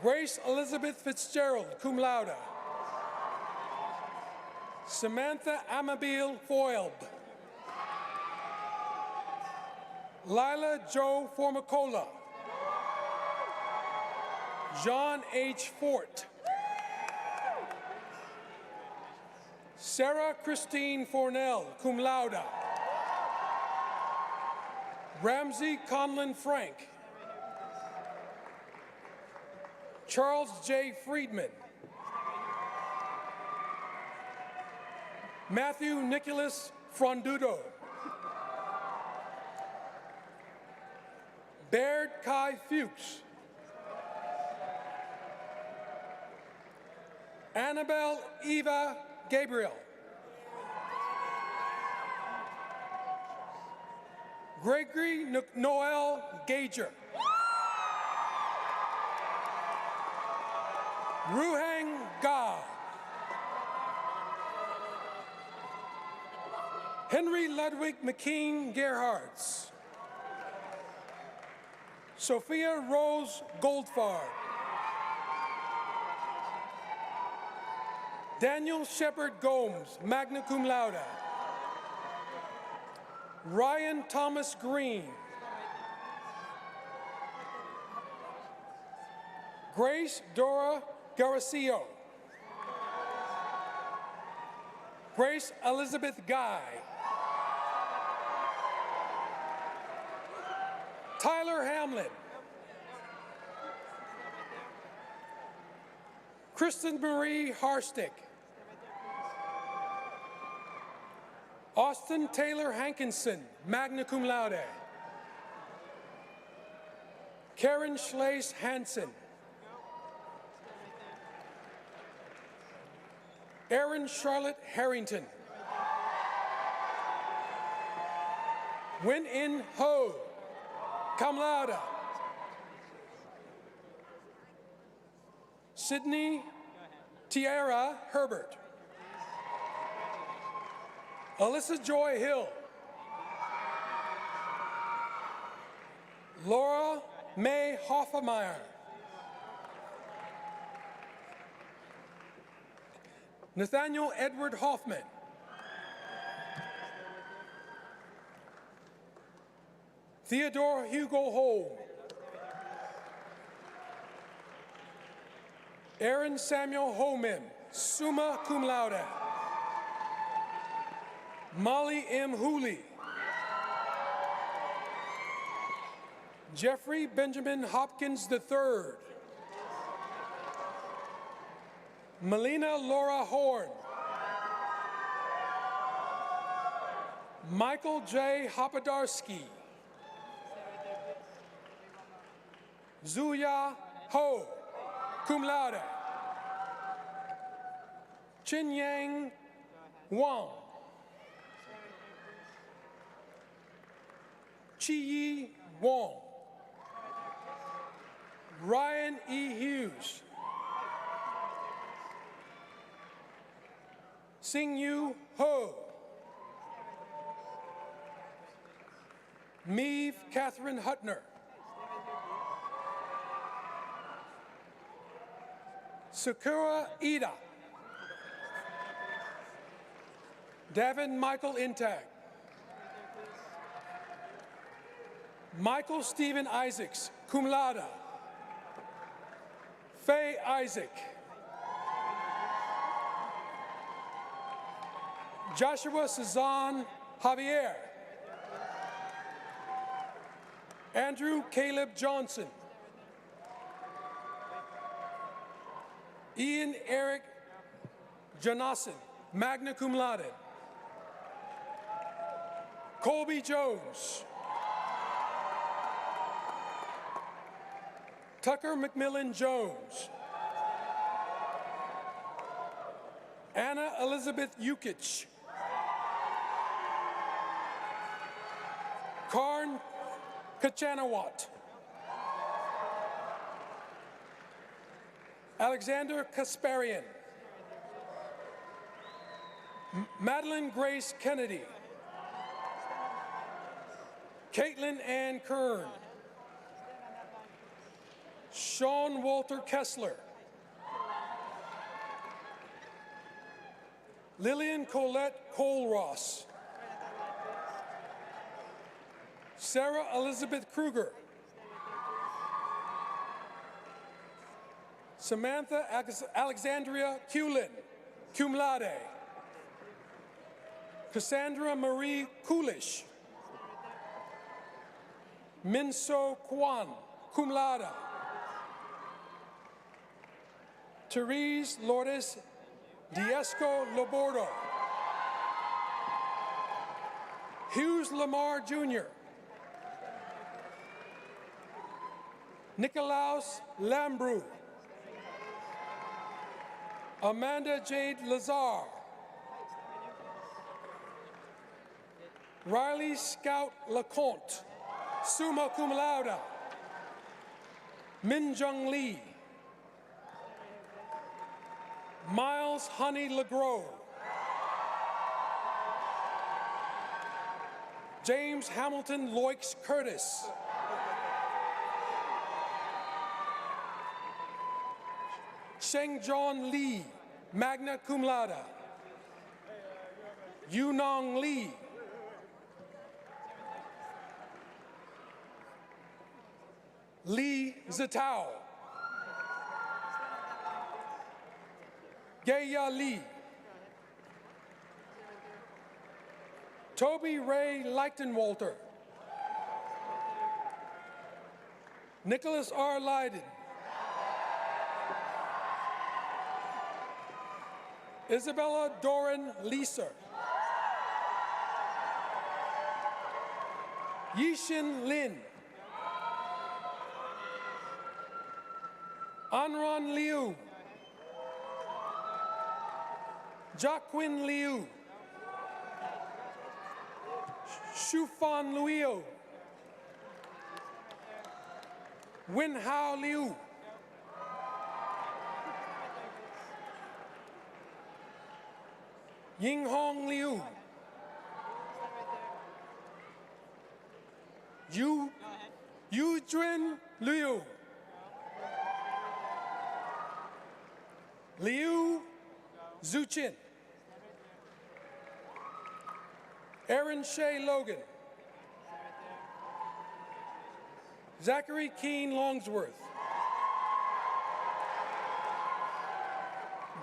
Grace Elizabeth Fitzgerald, cum laude. Samantha Amabile Foilb. Lila Joe Formicola. John H. Fort. Sarah Christine Fornell, cum laude. Ramsey Conlon Frank. Charles J. Friedman. Matthew Nicholas Frondudo. Baird Kai Fuchs. Annabelle Eva Gabriel. Gregory Noel Gager. Ruhang Ga. Henry Ludwig McKean Gerhards. Sophia Rose Goldfarb. Daniel Shepard Gomes, magna cum laude. Ryan Thomas Green. Grace Dora Garcia. Grace Elizabeth Guy. Tyler Hamlin. Kristen Marie Harstick. Austin Taylor Hankinson, magna cum laude. Karen Schlace Hansen. Erin Charlotte Harrington. Wen In Ho, cum laude. Sydney Tiara Herbert. Alyssa Joy Hill. Laura May Hoffmeyer. Nathaniel Edward Hoffman. Theodore Hugo Holm. Aaron Samuel Homim, summa cum laude. Molly M. Hooley. Jeffrey Benjamin Hopkins III. Melina Laura Horn. Michael J. Hopodarsky. Zuya Ho, cum laude. Chin Yang Wang. Chi Yi Wong. Ryan E. Hughes. Sing Yu Ho. Meave Catherine Hutner. Sakura Ida. Davin Michael Intag. Michael Stephen Isaacs, cum laude. Faye Isaac. Joshua Cezanne Javier. Andrew Caleb Johnson. Ian Eric Jonassen, magna cum laude. Colby Jones. Tucker McMillan Jones. Anna Elizabeth Yukich. Karn Kachanawat. Alexander Kasparian. Madeline Grace Kennedy. Caitlin Ann Kern. Sean Walter Kessler. Lillian Colette Cole-Ross. Sarah Elizabeth Kruger. Samantha Alexandria Culin, cum laude. Cassandra Marie Coolish. Minso Kwan, cum laude. Therese Lourdes Diesco Lobordo. Hughes Lamar Jr. Nicolaus Lambrou. Amanda Jade Lazar. Riley Scout LeConte, summa cum laude. Min Jung Lee. Miles Honey LeGros. James Hamilton Loix Curtis. Sheng John Lee, magna cum laude. Yunong Lee. Lee Zitao. Gaya Lee. Toby Ray Lichtenwalter. Nicholas R. Leiden. Isabella Doran Leeser. Yishin Lin. Anran Liu. Jacquin Liu. Shufan Luio. Winhao Liu. Yinghong Liu. Yujun Liu. Liu Zuchin. Aaron Shea Logan. Zachary Keene Longsworth.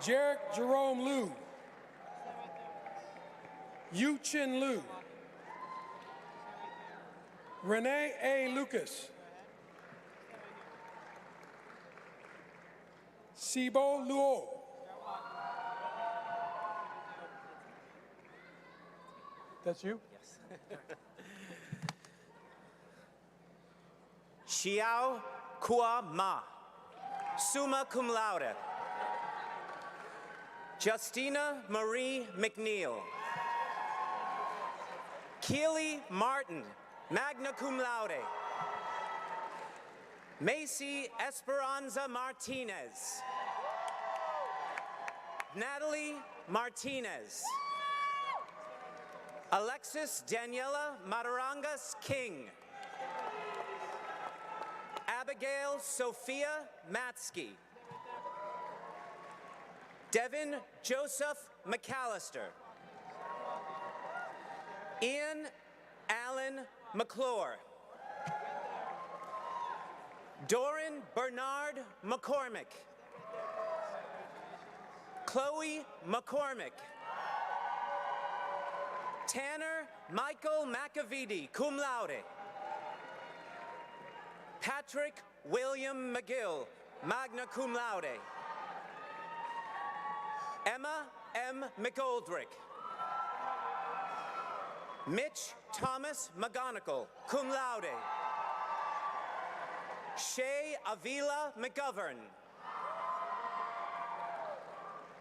Jarek Jerome Liu. Yu Chin Liu. Renee A. Lucas. Sibo Luo. That's you? Yes. Xiao Kua Ma, summa cum laude. Justina Marie McNeil. Keely Martin, magna cum laude. Macy Esperanza Martinez. Natalie Martinez. Alexis Daniela Matarangas King. Abigail Sophia Matsky. Devin Joseph McAllister. Ian Allen McClure. Doran Bernard McCormick. Chloe McCormick. Tanner Michael McAvidi, cum laude. Patrick William McGill, magna cum laude. Emma M. McGoldrick. Mitch Thomas McGonigal, cum laude. Shay Avila McGovern.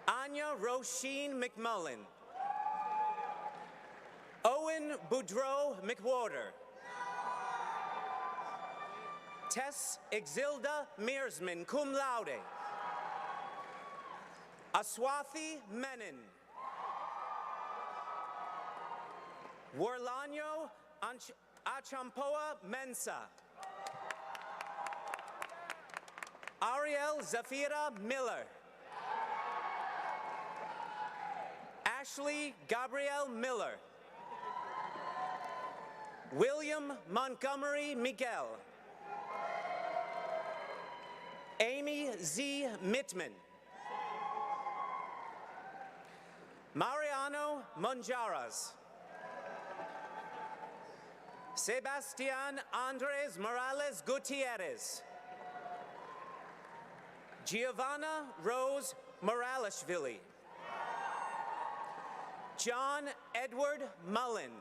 Anya Roisin McMullen. Owen Boudreau McWhorter. Tess Exilda Mearsman, cum laude. Aswathi Menon. Warlanyo Achampoa Mensa. Ariel Zafira Miller. Ashley Gabrielle Miller. William Montgomery Miguel. Amy Z. Mittman. Mariano Monjaras. Sebastian Andres Morales Gutierrez. Giovanna Rose Moraleshvili. John Edward Mullen.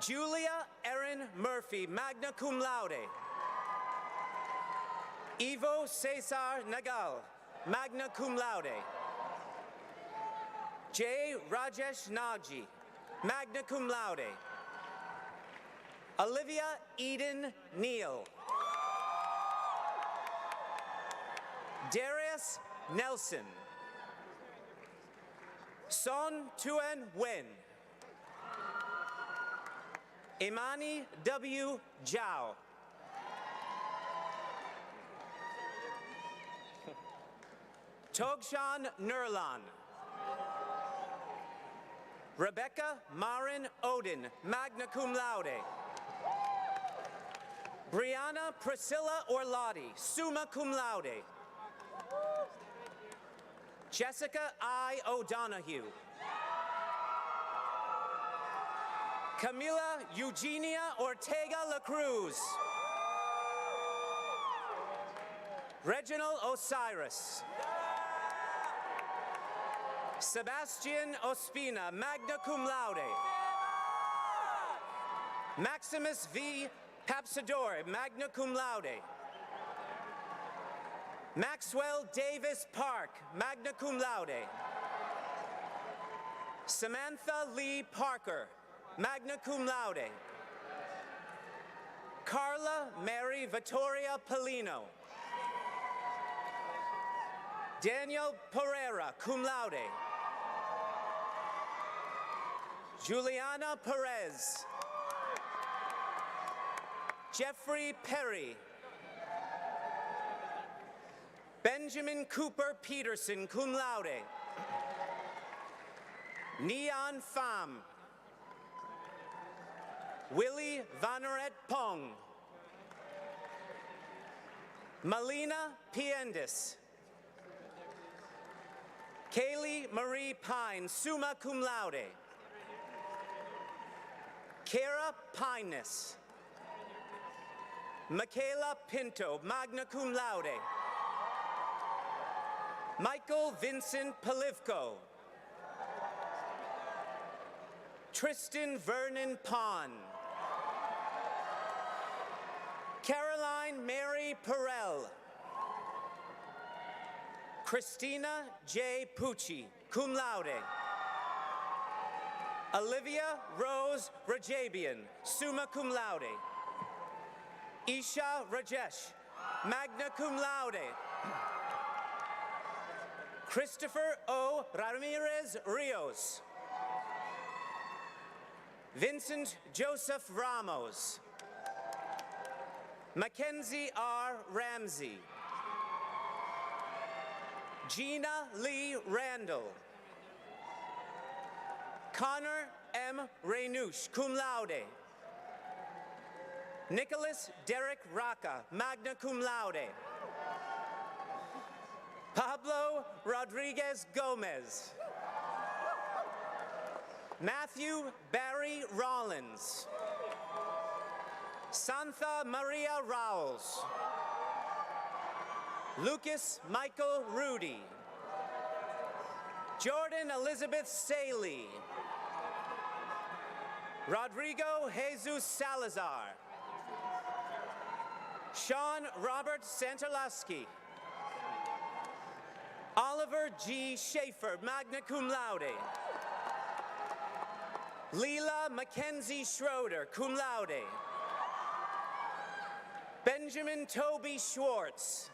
Julia Erin Murphy, magna cum laude. Ivo Cesar Nagal, magna cum laude. J. Rajesh Naji, magna cum laude. Olivia Eden Neal. Darius Nelson. Son Tuen Wen. Imani W. Zhao. Togshan Nurlan. Rebecca Marin Odin, magna cum laude. Brianna Priscilla Orlotti, summa cum laude. Jessica I. O'Donoghue. Camila Eugenia Ortega La Cruz. Reginald Osiris. Sebastian Ospina, magna cum laude. Maximus V. Papsadore, magna cum laude. Maxwell Davis Park, magna cum laude. Samantha Lee Parker, magna cum laude. Carla Mary Vittoria Polino. Daniel Pereira, cum laude. Juliana Perez. Jeffrey Perry. Benjamin Cooper Peterson, cum laude. Neon Pham. Willie Vaneret Pong. Melina Piendis. Kaylee Marie Pine, summa cum laude. Kara Pinus. Michaela Pinto, magna cum laude. Michael Vincent Polivko. Tristan Vernon Pond. Caroline Mary Perel. Christina J. Pucci, cum laude. Olivia Rose Rajabian, summa cum laude. Isha Rajesh, magna cum laude. Christopher O. Ramirez Rios. Vincent Joseph Ramos. Mackenzie R. Ramsey. Gina Lee Randall. Connor M. Raynouche, cum laude. Nicholas Derek Raka, magna cum laude. Pablo Rodriguez Gomez. Matthew Barry Rollins. Santha Maria Rowles. Lucas Michael Rudy. Jordan Elizabeth Saley. Rodrigo Jesus Salazar. Sean Robert Santalasky. Oliver G. Schaefer, magna cum laude. Leela Mackenzie Schroeder, cum laude. Benjamin Toby Schwartz.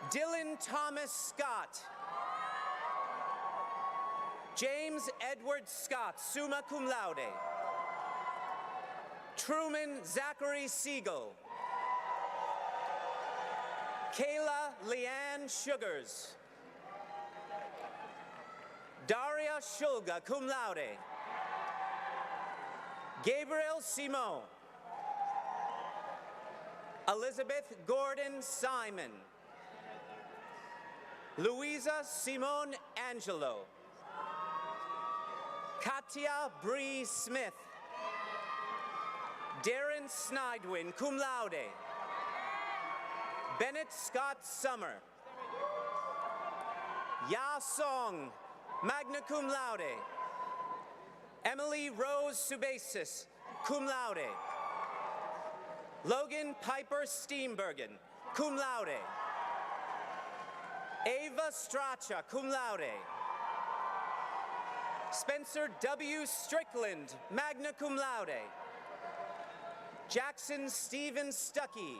Dylan Thomas Scott. James Edward Scott, summa cum laude. Truman Zachary Siegel. Kayla Leanne Sugars. Daria Shulga, cum laude. Gabriel Simon. Elizabeth Gordon Simon. Louisa Simone Angelo. Katia Bree Smith. Darren Snidewin, cum laude. Bennett Scott Summer. Ya Song, magna cum laude. Emily Rose Subasis, cum laude. Logan Piper Steenbergen, cum laude. Ava Stracha, cum laude. Spencer W. Strickland, magna cum laude. Jackson Stephen Stuckey.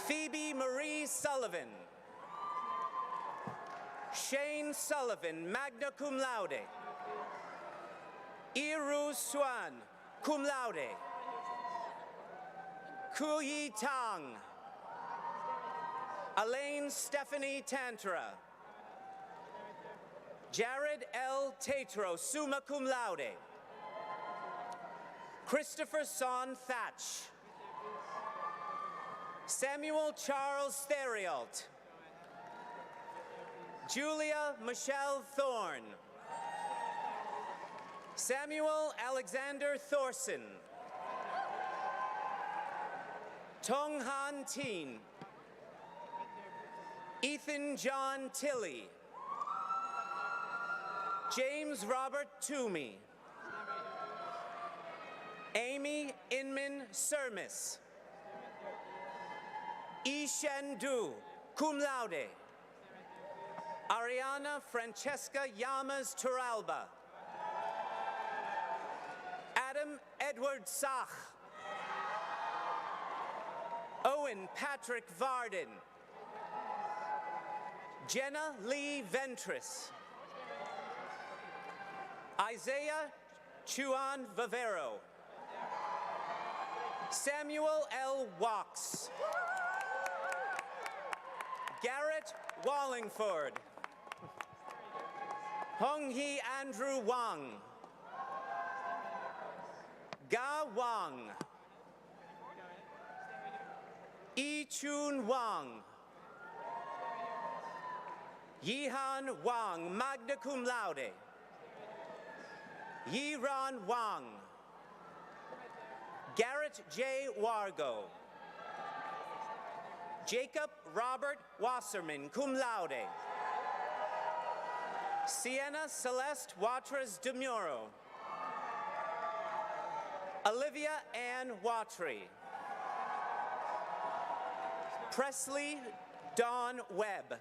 Phoebe Marie Sullivan. Shane Sullivan, magna cum laude. Iru Swan, cum laude. Kuyi Tang. Elaine Stephanie Tantra. Jared L. Tatro, summa cum laude. Christopher Son Thatch. Samuel Charles Theriault. Julia Michelle Thorne. Samuel Alexander Thorson. Tong Han Teen. Ethan John Tilley. James Robert Toomey. Amy Inman Sermis. Ishen Du, cum laude. Ariana Francesca Llamas Turalba. Adam Edward Sach. Owen Patrick Varden. Jenna Lee Ventris. Isaiah Chuan Vivero. Samuel L. Wachs. Garrett Wallingford. Hong-hee Andrew Wang. Ga Wang. Yi-chun Wang. Yihan Wang, magna cum laude. Yi-ran Wang. Garrett J. Wargo. Jacob Robert Wasserman, cum laude. Sienna Celeste Watras de Muro. Olivia Ann Watry. Presley Dawn Webb.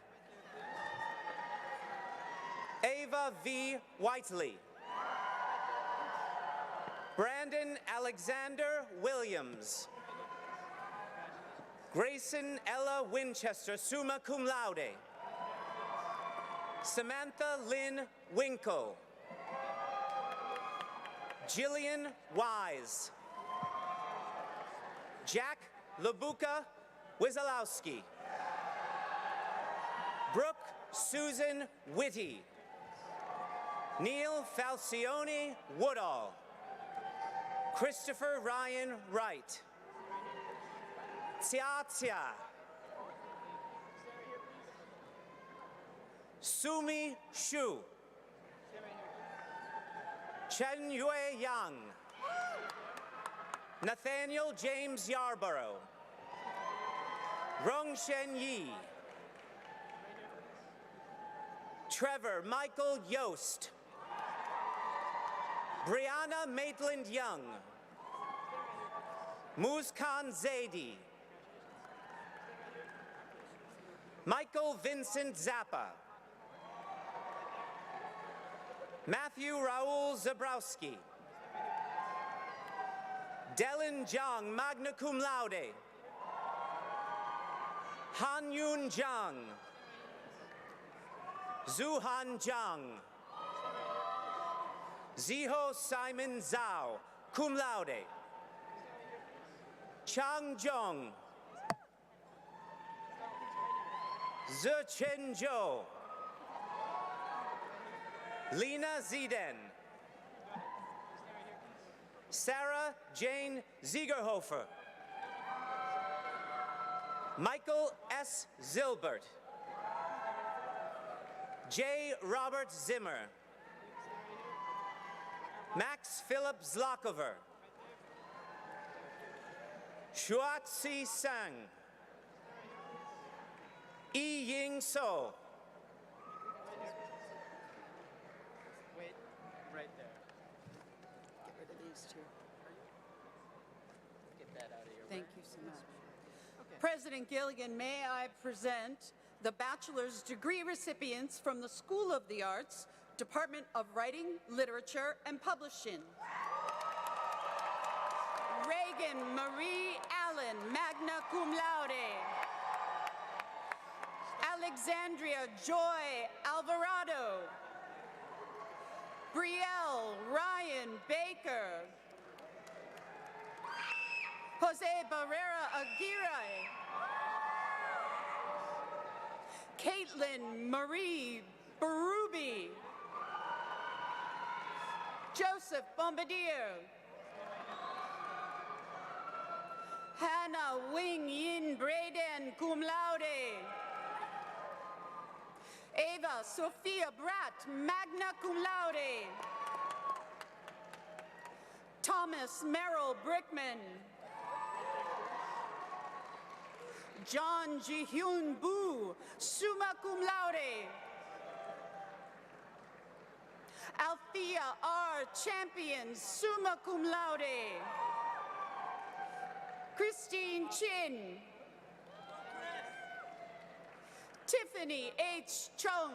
Ava V. Whiteley. Brandon Alexander Williams. Grayson Ella Winchester, summa cum laude. Samantha Lynn Winkle. Jillian Wise. Jack Labuka Wizalowski. Brooke Susan Whitty. Neil Falcione Woodall. Christopher Ryan Wright. Xia Xia. Sumi Shu. Chen Yue Yang. Nathaniel James Yarborough. Rongshen Yi. Trevor Michael Yost. Brianna Maitland Young. Muskan Zaidi. Michael Vincent Zappa. Matthew Raoul Zabrowski. Dylan Jong, magna cum laude. Han Yun Jung. Zuhan Jung. Ziho Simon Zhao, cum laude. Chang Zhong. Zechen Zhou. Lena Ziden. Sarah Jane Ziegerhofer. Michael S. Zilbert. J. Robert Zimmer. Max Philip Zlakover. Shuatsi Sang. Yi Ying So. Wait, right there. Get rid of these two. Get that out of your Thank way. you so much. President Gilligan, may I present the bachelor's degree recipients from the School of the Arts, Department of Writing, Literature, and Publishing. Reagan Marie Allen, magna cum laude. Alexandria Joy Alvarado. Brielle Ryan Baker. Jose Barrera Aguirre. Caitlin Marie Berube. Joseph Bombardier. Hannah Wing Yin Braden, cum laude. Ava Sophia Bratt, magna cum laude. Thomas Merrill Brickman. John Ji-hyun Boo, summa cum laude. Althea R. Champion, summa cum laude. Christine Chin. Tiffany H. Chung.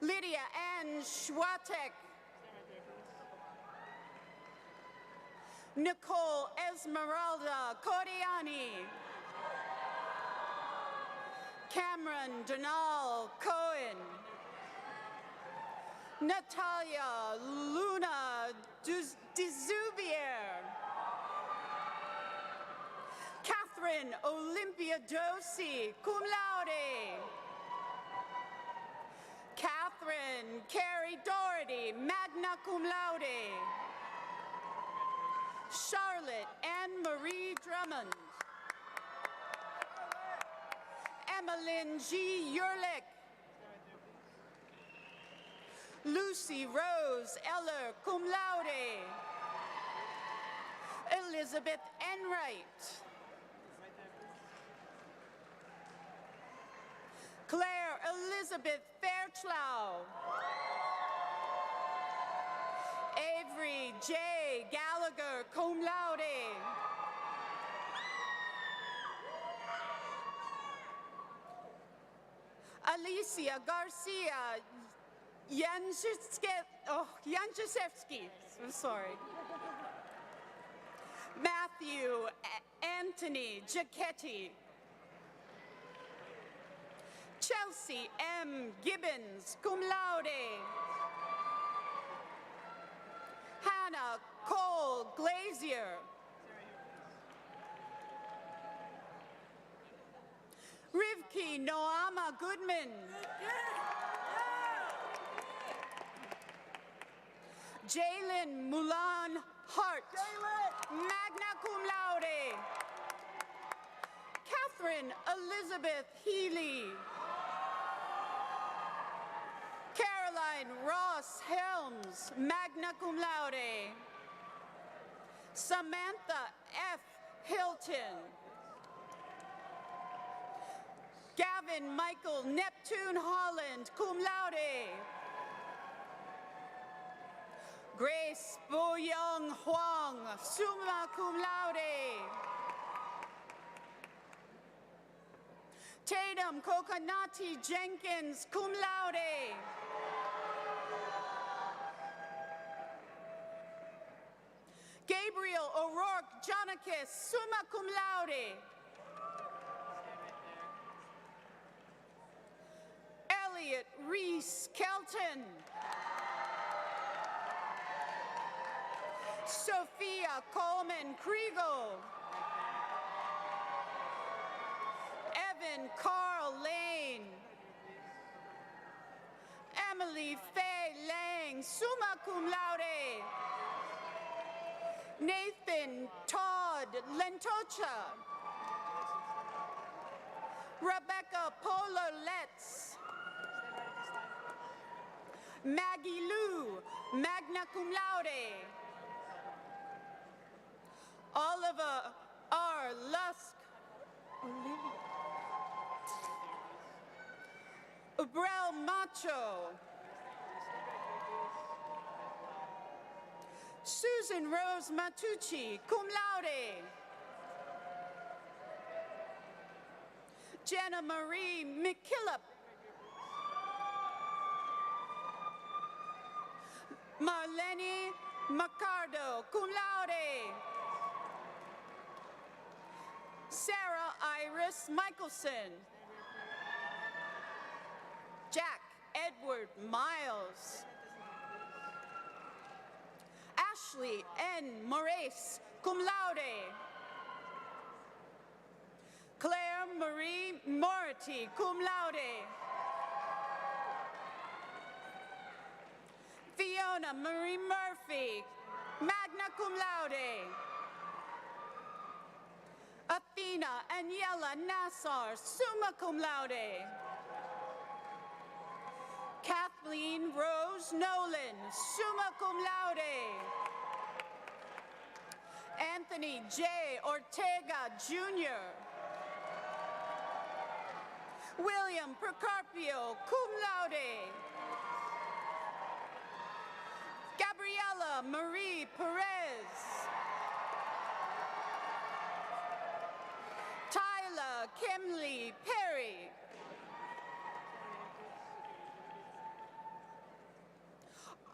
Lydia Ann Schwatek. Nicole Esmeralda Coriani. Cameron Donal Cohen. Natalia Luna Dezubier. Catherine Olympia Dosi, cum laude. Catherine Carrie Doherty, magna cum laude. Charlotte Anne-Marie Drummond. Emmeline G. Yerlich. Lucy Rose Eller, cum laude. Elizabeth Enright. Claire Elizabeth Fairchlau. Avery J. Gallagher, cum laude. Alicia Garcia Janczewski, I'm sorry. Matthew Anthony Giacchetti. Chelsea M. Gibbons, cum laude. Hannah Cole Glazier. Rivki Noama Goodman. Jalen Mulan Hart. Magna cum laude. Catherine Elizabeth Healy. Caroline Ross Helms, magna cum laude. Samantha F. Hilton. Gavin Michael Neptune Holland, cum laude. Grace Bo-young Huang, summa cum laude. Tatum Kokonati Jenkins, cum laude. Gabriel O'Rourke Marcus, summa cum laude. Elliot Reese Kelton. Sophia Coleman Kriegel. Evan Carl Lane. Emily Faye Lang, summa cum laude. Nathan Todd Lentocha. Rebecca Polar Letts. Maggie Lou, magna cum laude. Oliver R. Lusk. Ubrel Macho. Susan Rose Matucci, cum laude. Jenna Marie McKillop. Marlene Macardo, cum laude. Sarah Iris Michelson. Jack Edward Miles. Ashley N. Moraes, cum laude. Claire Marie Morty, cum laude. Fiona Marie Murphy, magna cum laude. Athena Aniela Nassar, summa cum laude. Kathleen Rose Nolan, summa cum laude. Anthony J. Ortega Jr. William Procopio, cum laude. Gabriela Marie Perez. Tyler Kimley Perry.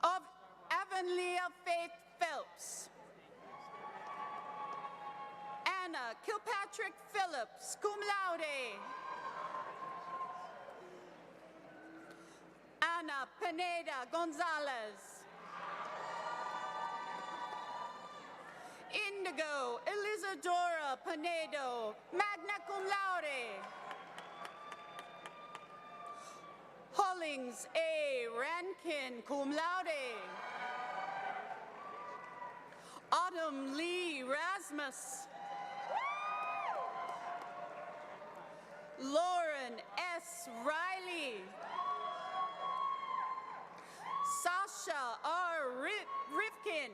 Of Avonlea Faith Phelps. Anna Kilpatrick Phillips, cum laude. Ana Pineda Gonzalez. Indigo Elizadora Pinedo, magna cum laude. Hollings A. Rankin, cum laude. Autumn Lee Rasmus. Lauren S. Riley. Sasha R. Rifkin.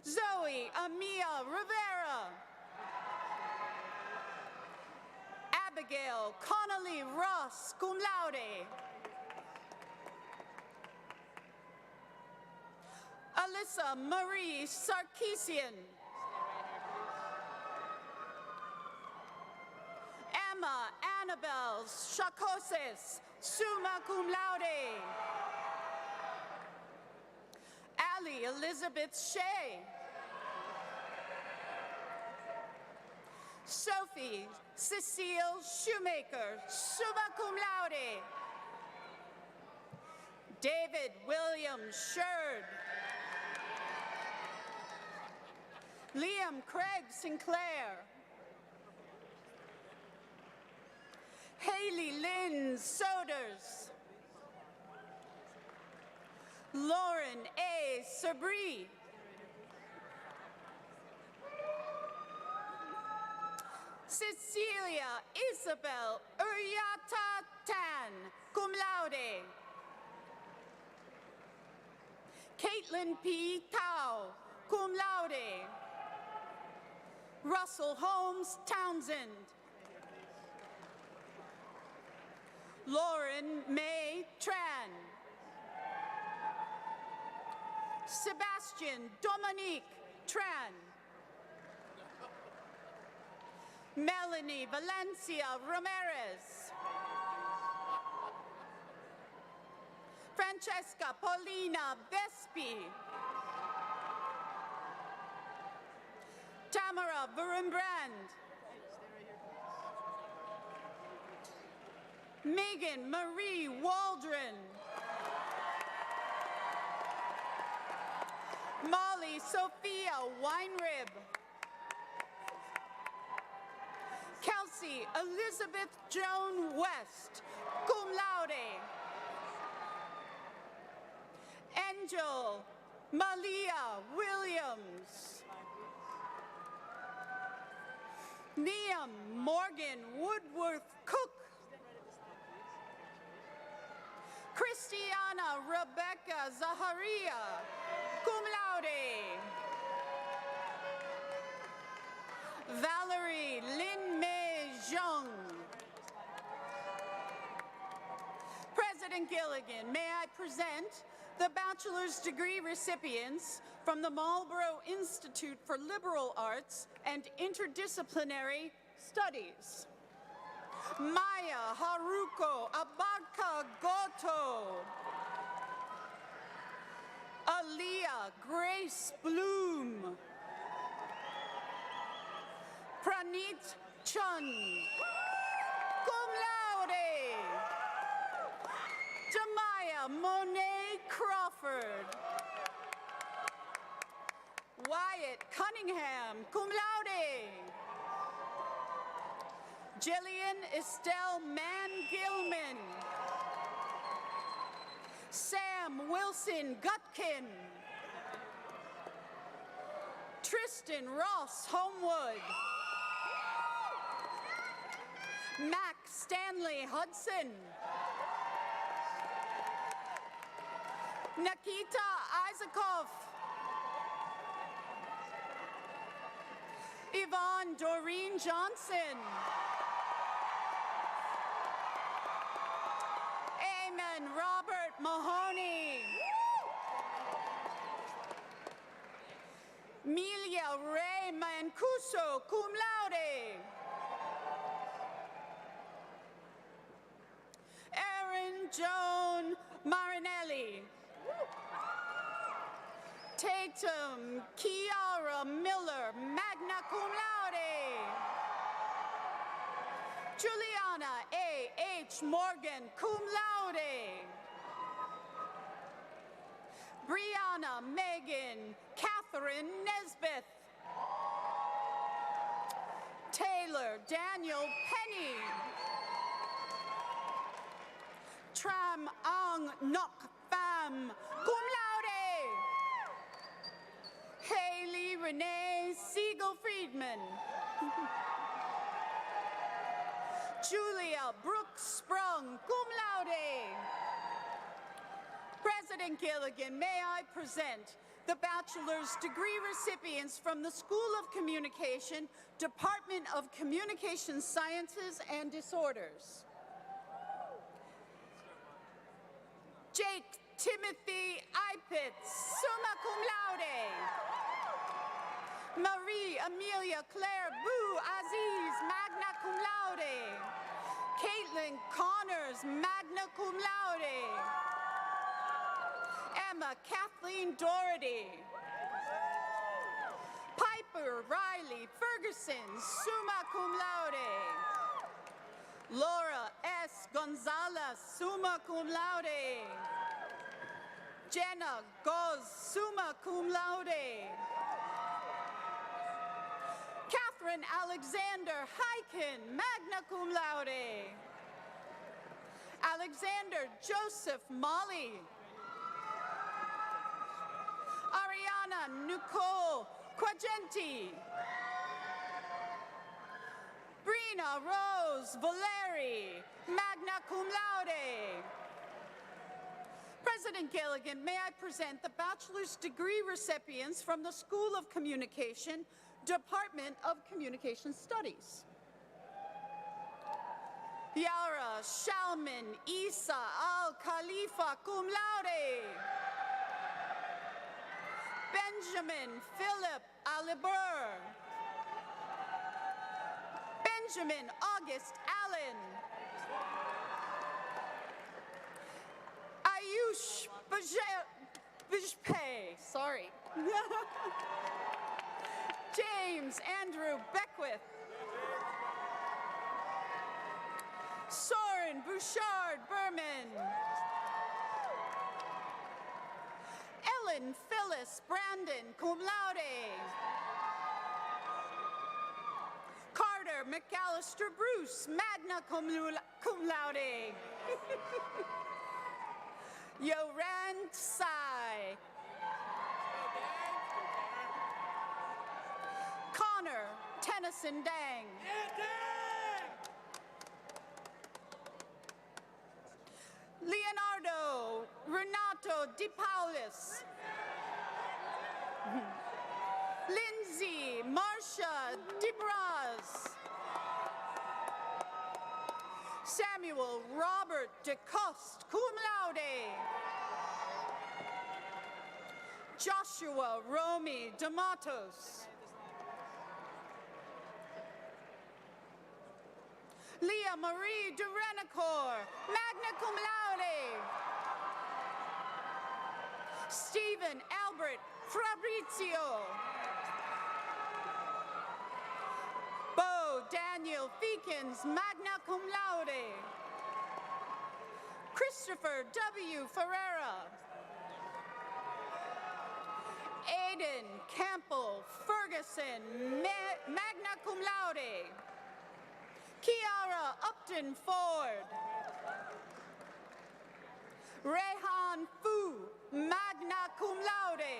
Zoe Amia Rivera. Abigail Connolly Ross, cum laude. Alyssa Marie Sarkeesian. Emma Annabelle Shakoses, summa cum laude. Allie Elizabeth Shea. Sophie Cecile Shoemaker, summa cum laude. David William Sherd. Liam Craig Sinclair. Haley Lynn Soders. Lauren A. Sabri. Cecilia Isabel Uriata Tan, cum laude. Caitlin P. Tao, cum laude. Russell Holmes Townsend. Lauren May Tran. Sebastian Dominique Tran. Melanie Valencia Ramirez. Francesca Paulina Vespi. Laura Vurenbrand. Megan Marie Waldron. Molly Sophia Weinrib. Kelsey Elizabeth Joan West, cum laude. Angel Malia Williams. Liam Morgan Woodworth Cook. Christiana Rebecca Zaharia, cum laude. Valerie Lin Mei Zhang. President Gilligan, may I present the bachelor's degree recipients from the Marlborough Institute for Liberal Arts and Interdisciplinary Studies. Maya Haruko Abarka Goto. Aaliyah Grace Bloom. Pranit Chun, cum laude. Jamaya Monet Crawford. Wyatt Cunningham, cum laude. Jillian Estelle Mann-Gilman. Sam Wilson Gutkin. Tristan Ross Homewood. Mac Stanley Hudson. Nikita Isakov. Yvonne Doreen Johnson. Eamon Robert Mahoney. Melia Ray Mancuso, cum laude. Erin Joan Marinelli. Tatum Kiara Miller, magna cum laude. Juliana A.H. Morgan, cum laude. Brianna Megan Catherine Nesbitt. Taylor Daniel Penny. Tram Ang Nok Pham, cum laude. Haley Renee Siegel Friedman. Julia Brooks Sprung, cum laude. President Gilligan, may I present the bachelor's degree recipients from the School of Communication, Department of Communication Sciences and Disorders. Jake Timothy Ipitz, summa cum laude. Marie Amelia Claire Boo Aziz, magna cum laude. Caitlin Connors, magna cum laude. Emma Kathleen Doherty. Piper Riley Ferguson, summa cum laude. Laura S. Gonzalez, summa cum laude. Jenna Goz, summa cum laude. Catherine Alexander Hyken, magna cum laude. Alexander Joseph Molly. Ariana Nicole Quagenti. Brina Rose Valeri, magna cum laude. President Gilligan, may I present the bachelor's degree recipients from the School of Communication, Department of Communication Studies. Yara Shalman Isa Al Khalifa, cum laude. Benjamin Philip Alibur. Benjamin August Allen. Ayush Bijpe, sorry. James Andrew Beckwith. Soren Bouchard Berman. Ellen Phyllis Brandon, cum laude. Carter McAllister Bruce, magna cum laude. Yoran Tsai. Connor Tennyson Dang. Leonardo Renato Di Paulis. Lindsay Marcia DeBraz. Samuel Robert DeCoste, cum laude. Joshua Romy D'Amatos. Leah Marie Durenacore, magna cum laude. Stephen Albert Fabrizio. Bo Daniel Feekins, magna cum laude. Christopher W. Ferreira. Aiden Campbell Ferguson, magna cum laude. Kiara Upton Ford. Rehan Fu, magna cum laude.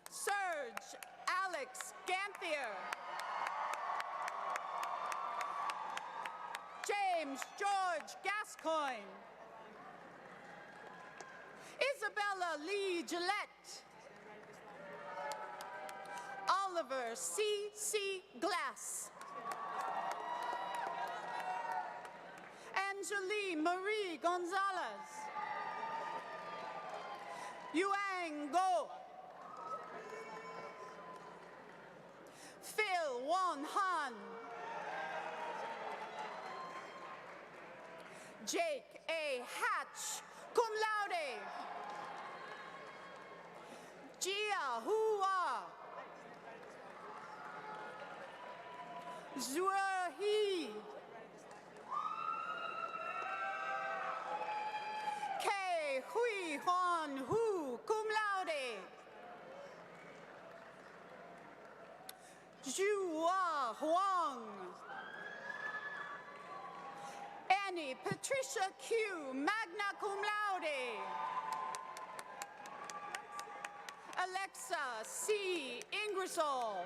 Serge Alex Ganthier. James George Gascoigne. Isabella Lee Gillette. Oliver C. Glass. Angelie Marie Gonzalez. Yuang Go. Phil Won Han. Jake A. Hatch, cum laude. Jia Hua. Zhuo He. Kei Hui Huan Hu, cum laude. Zhua Huang. Annie Patricia Q, magna cum laude. Alexa C. Ingersoll.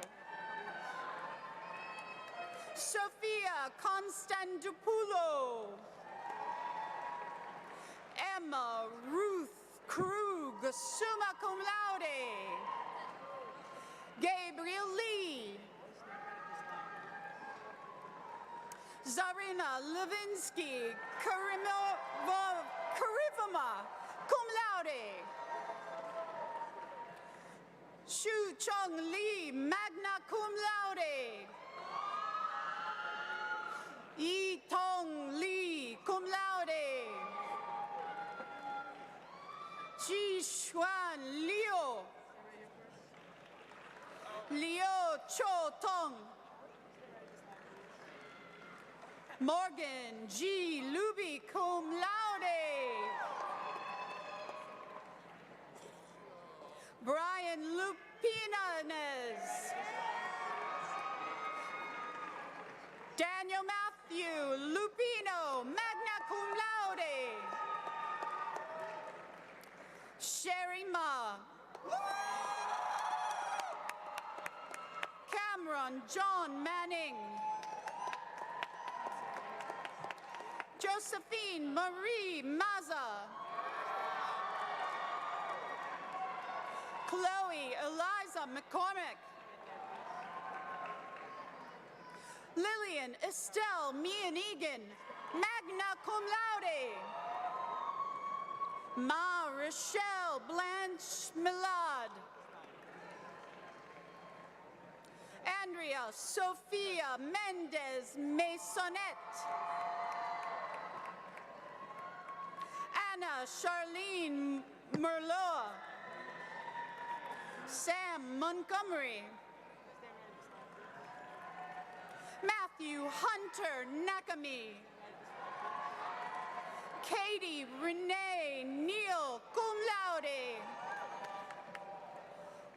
Sophia Constantopoulou. Emma Ruth Krug, summa cum laude. Gabriel Lee. Zarina Levinsky, Karivama, cum laude. Shu Chung Lee, magna cum laude. Yi Tong Lee, cum laude. Ji Xuan Liu. Liu Cho Tong. Morgan G. Luby, cum laude. Brian Lupinanez. Daniel Matthew Lupino, magna cum laude. Sherry Ma. Cameron John Manning. Josephine Marie Maza. Chloe Eliza McCormick. Lillian Estelle Meehan Egan, magna cum laude. Ma Rochelle Blanche Millard. Andrea Sophia Mendez Maisonette. Anna Charlene Merlot. Sam Montgomery. Matthew Hunter Nakami. Katie Renee Neal, cum laude.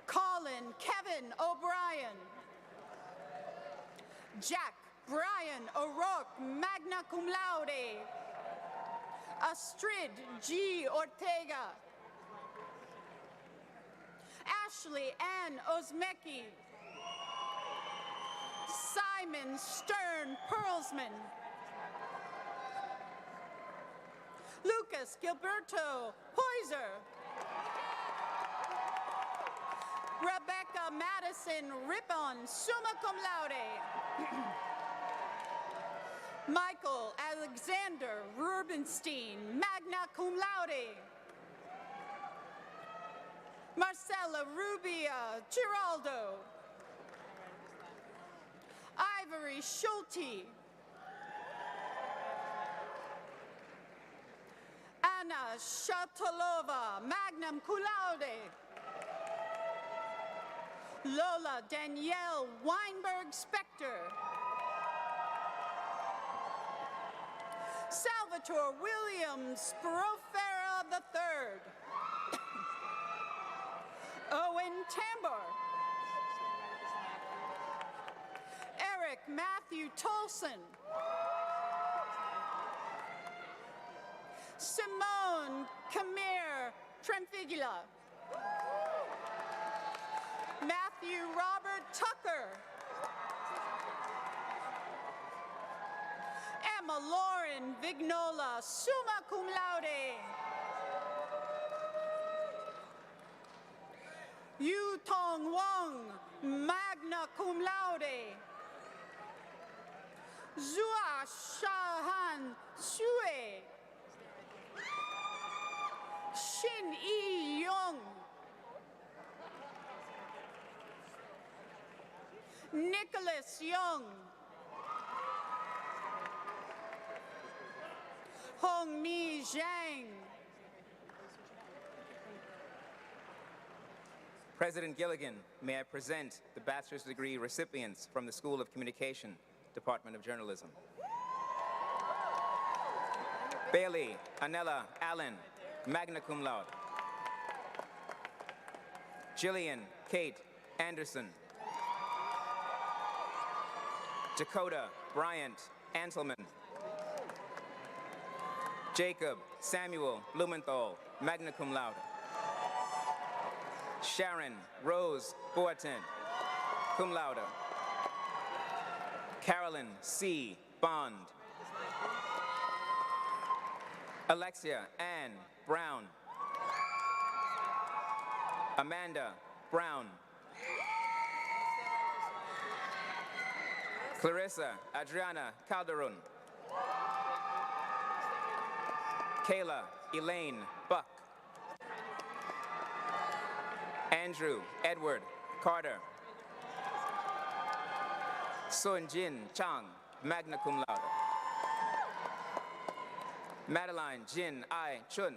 Colin Kevin O'Brien. Jack Brian O'Rourke, magna cum laude. Astrid G. Ortega. Ashley Ann Osmecki. Simon Stern Perlsman. Lucas Gilberto Poiser. Rebecca Madison Rippon, summa cum laude. Michael Alexander Rubenstein, magna cum laude. Marcella Rubia Giraldo. Ivory Schulte. Anna Shatalova, magna cum laude. Lola Danielle Weinberg Spector. Salvatore Williams Profera III. Owen Tambor. Eric Matthew Tolson. Simone Camille Tremfigula. Matthew Robert Tucker. Emma Lauren Vignola, summa cum laude. Yu Tong Wong, magna cum laude. Zua Shahan Sue. Shin Yi Young. Nicholas Young. Hong Mi Zhang. President Gilligan, may I present the bachelor's degree recipients from the School of Communication, Department of Journalism. Bailey Anella Allen, magna cum laude. Jillian Kate Anderson. Dakota Bryant Anselman. Jacob Samuel Blumenthal, magna cum laude. Sharon Rose Boateng, cum laude. Carolyn C. Bond. Alexia Ann Brown. Amanda Brown. Clarissa Adriana Calderon. Kayla Elaine Buck. Andrew Edward Carter. Sun Jin Chang, magna cum laude. Madeline Jin Ai Chun.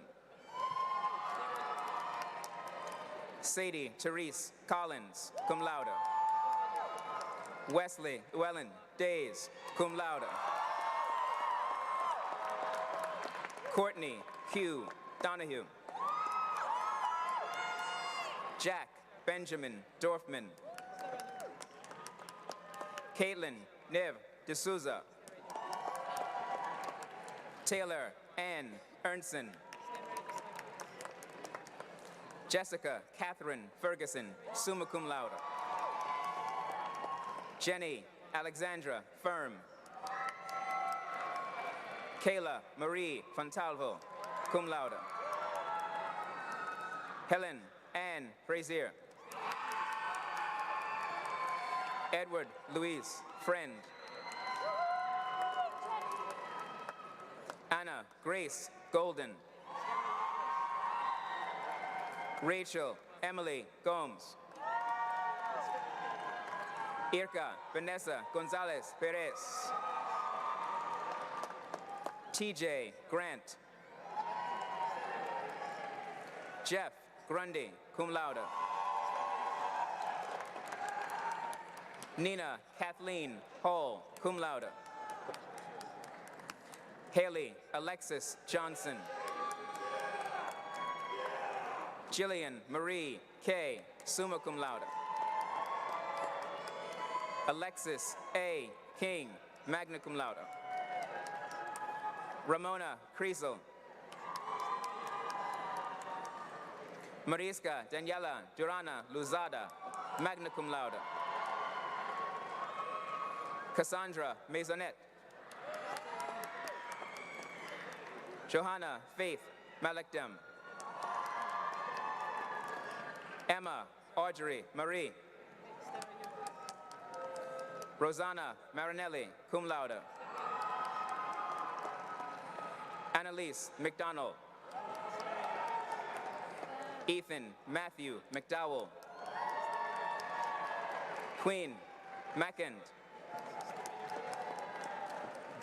Sadie Therese Collins, cum laude. Wesley Llewellyn Days, cum laude. Courtney Hugh Donahue. Jack Benjamin Dorfman. Caitlin Nev D'Souza. Taylor Ann Ernson. Jessica Catherine Ferguson, summa cum laude. Jenny Alexandra Firm. Kayla Marie Fontalvo, cum laude. Helen Ann Frazier. Edward Louise Friend. Anna Grace Golden. Rachel Emily Gomes. Irka Vanessa Gonzalez Perez. TJ Grant. Jeff Grundy, cum laude. Nina Kathleen Hall, cum laude. Haley Alexis Johnson. Jillian Marie K, summa cum laude. Alexis A. King, magna cum laude. Ramona Kriesel. Mariska Daniela Durana Luzada, magna cum laude. Cassandra Maisonette. Johanna Faith Malekdem. Emma Audrey Marie. Rosanna Marinelli, cum laude. Annalise McDonald. Ethan Matthew McDowell. Queen Mackend.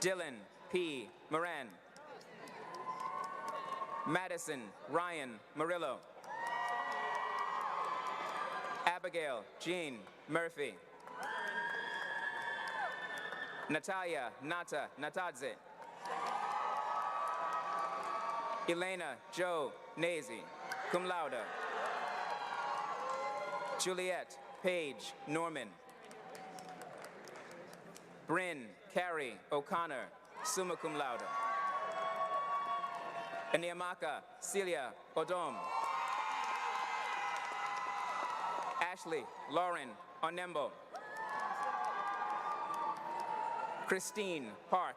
Dylan P. Moran. Madison Ryan Murillo. Abigail Jean Murphy. Natalia Nata Natadze. Elena Joe Nazy, cum laude. Juliet Page Norman. Bryn Carrie O'Connor, summa cum laude. Aniamaka Celia Odom. Ashley Lauren Onembo. Christine Park.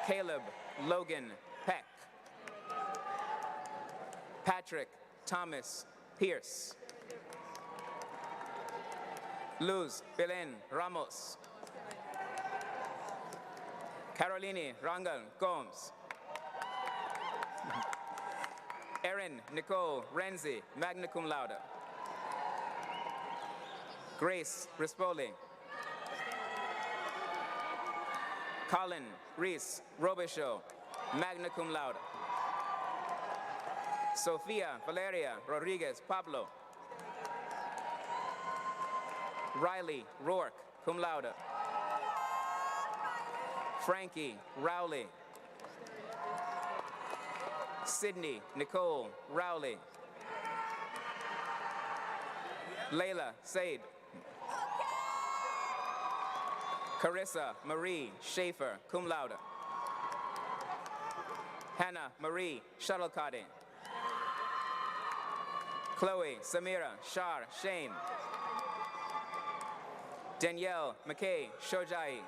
Caleb Logan Peck. Patrick Thomas Pierce. Luz Belen Ramos. Caroline Rangel Gomes. Erin Nicole Renzi, magna cum laude. Grace Rispoli. Colin Reese Robichaud, magna cum laude. Sofia Valeria Rodriguez Pablo. Riley Rourke, cum laude. Frankie Rowley. Sydney Nicole Rowley. Layla Said. Carissa Marie Schaefer, cum laude. Hannah Marie Shuttlecotty. Chloe Samira Shar Shane. Danielle McKay Shojai.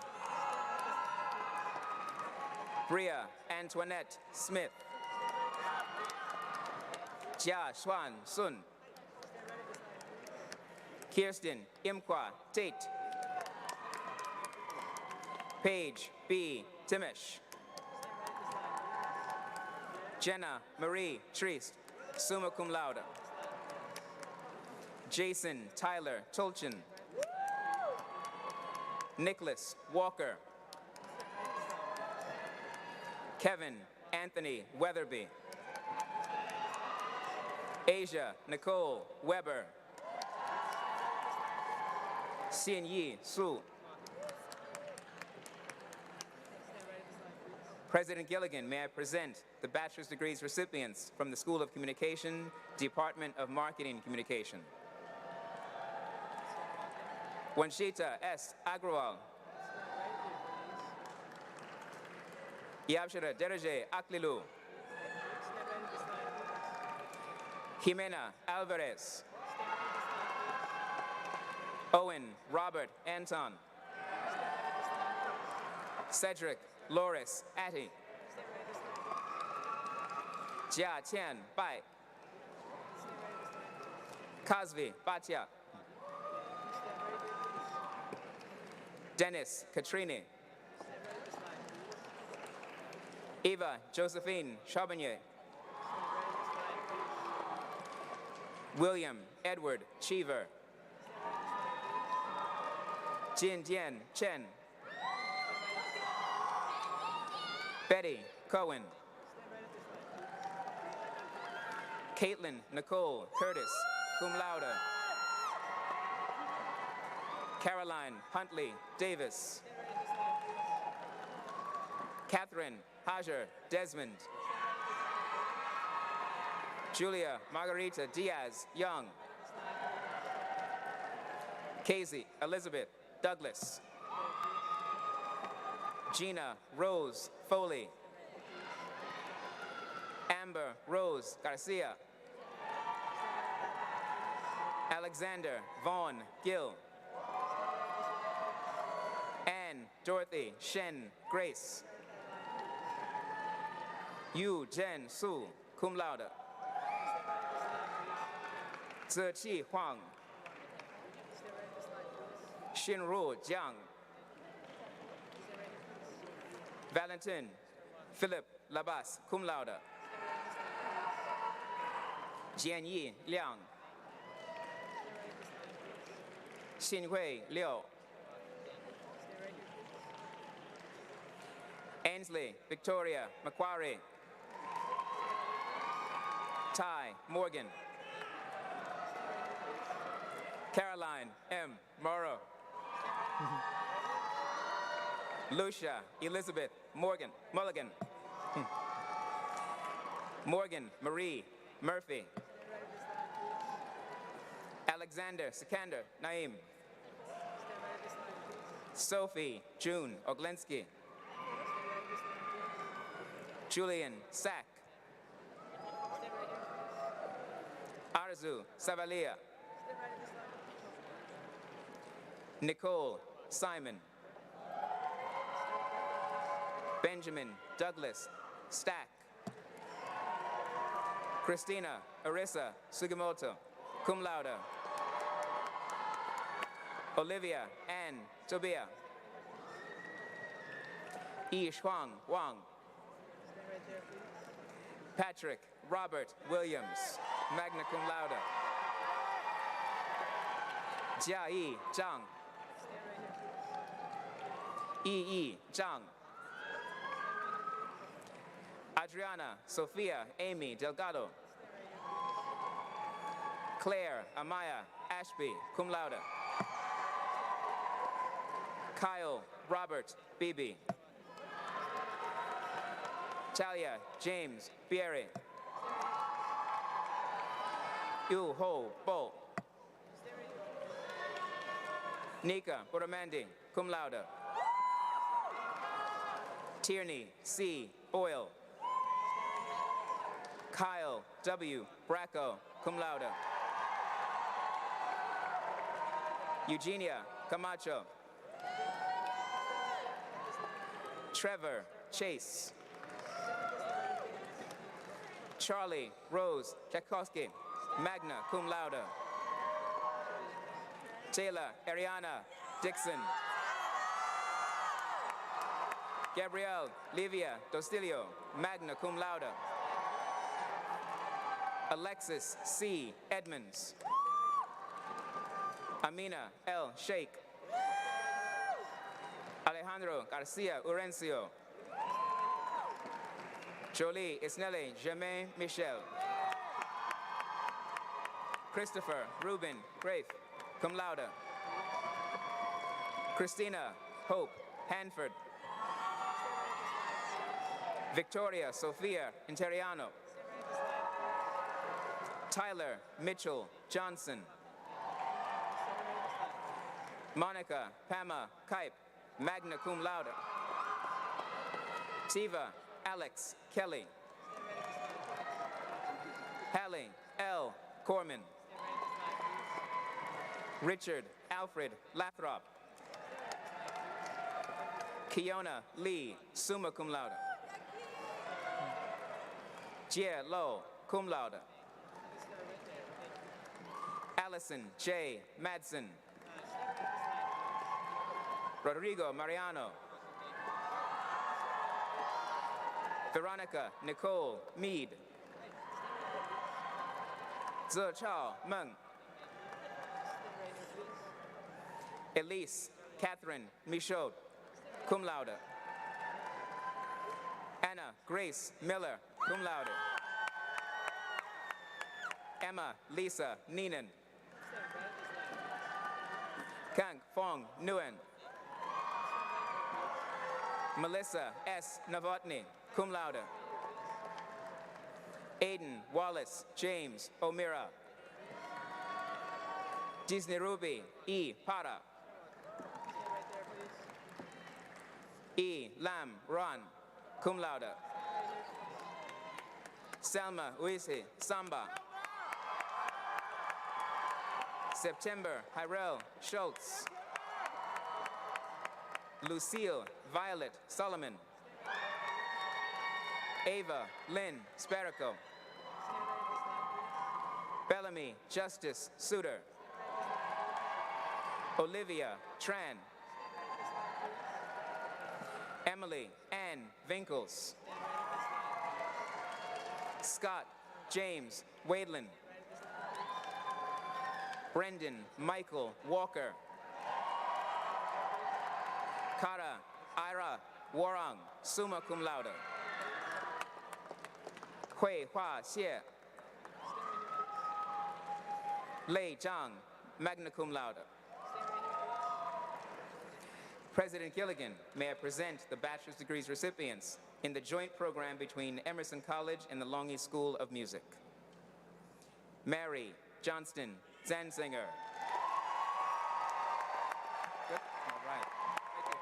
Bria Antoinette Smith. Jia Xuan Sun. Kirsten Imqua Tate. Paige B. Timish. Jenna Marie Triest, summa cum laude. Jason Tyler Tolchin. Nicholas Walker. Kevin Anthony Weatherby. Asia Nicole Weber. Xin Yi Su. President Gilligan, may I present the bachelor's degrees recipients from the School of Communication, Department of Marketing Communication. Wanshita S. Agrawal. Yabshira Deraje Aklilu. Jimena Alvarez. Owen Robert Anton. Cedric Loris Atty. Jia Tian Bai. Kazvi Batya. Dennis Katrini. Eva Josephine Charbonnier. William Edward Cheever. Jin Dian Chen. Betty Cohen. Caitlin Nicole Curtis, cum laude. Caroline Huntley Davis. Catherine Hajer Desmond. Julia Margarita Diaz Young. Casey Elizabeth Douglas. Gina Rose Foley. Amber Rose Garcia. Alexander Vaughn Gill. Anne Dorothy Shen Grace. Yu Zhen Su, cum laude. Ziqi Huang. Xinru Jiang. Valentin Philip Labas, cum laude. Jianyi Liang. Xinhui Liu. Ainsley Victoria Macquarie. Ty Morgan. Caroline M. Morrow. Lucia Elizabeth Mulligan. Morgan Marie Murphy. Alexander Sikander Naim. Sophie June Oglinski. Julian Sack. Arzu Savalia. Nicole Simon. Benjamin Douglas Stack. Christina Arisa Sugimoto, cum laude. Olivia Ann Tobia. Yi Shuang Wang. Patrick Robert Williams, magna cum laude. Jia Yi Zhang. Yi Zhang. Adriana Sophia Amy Delgado. Claire Amaya Ashby, cum laude. Kyle Robert Beebe. Talia James Bierry. Yu Ho Bo. Nika Boramandi, cum laude. Tierney C. Boyle. Kyle W. Bracco, cum laude. Eugenia Camacho. Trevor Chase. Charlie Rose Tchaikovsky, magna cum laude. Taylor Ariana Dixon. Gabrielle Livia Dostilio, magna cum laude. Alexis C. Edmonds. Amina L. Sheikh. Alejandro Garcia Urencio. Jolie Isnelli Germain Michel. Christopher Ruben Grafe, cum laude. Christina Hope Hanford. Victoria Sophia Interiano. Tyler Mitchell Johnson. Monica Pama Kipe, magna cum laude. Tiva Alex Kelly. Hallie L. Corman. Richard Alfred Lathrop. Kiona Lee, summa cum laude. Jie Lo, cum laude. Allison J. Madsen. Rodrigo Mariano. Veronica Nicole Mead. Zhe Chao Meng. Elise Catherine Michaud, cum laude. Anna Grace Miller, cum laude. Emma Lisa Neenan. Kang Fong Nguyen. Melissa S. Novotny, cum laude. Aiden Wallace James O'Meara. Disney Ruby E. Para. E. Lam Ron, cum laude. Selma Uisi Samba. September Hyrel Schultz. Lucille Violet Solomon. Ava Lynn Sparico. Bellamy Justice Suter. Olivia Tran. Emily Ann Winkles. Scott James Wadeland. Brendan Michael Walker. Kara Ira Warang, summa cum laude. Hui Hua Xie. Lei Zhang, magna cum laude. President Gilligan, may I present the bachelor's degrees recipients in the joint program between Emerson College and the Longy School of Music. Mary Johnston Zanzinger. Good. All right. Thank you.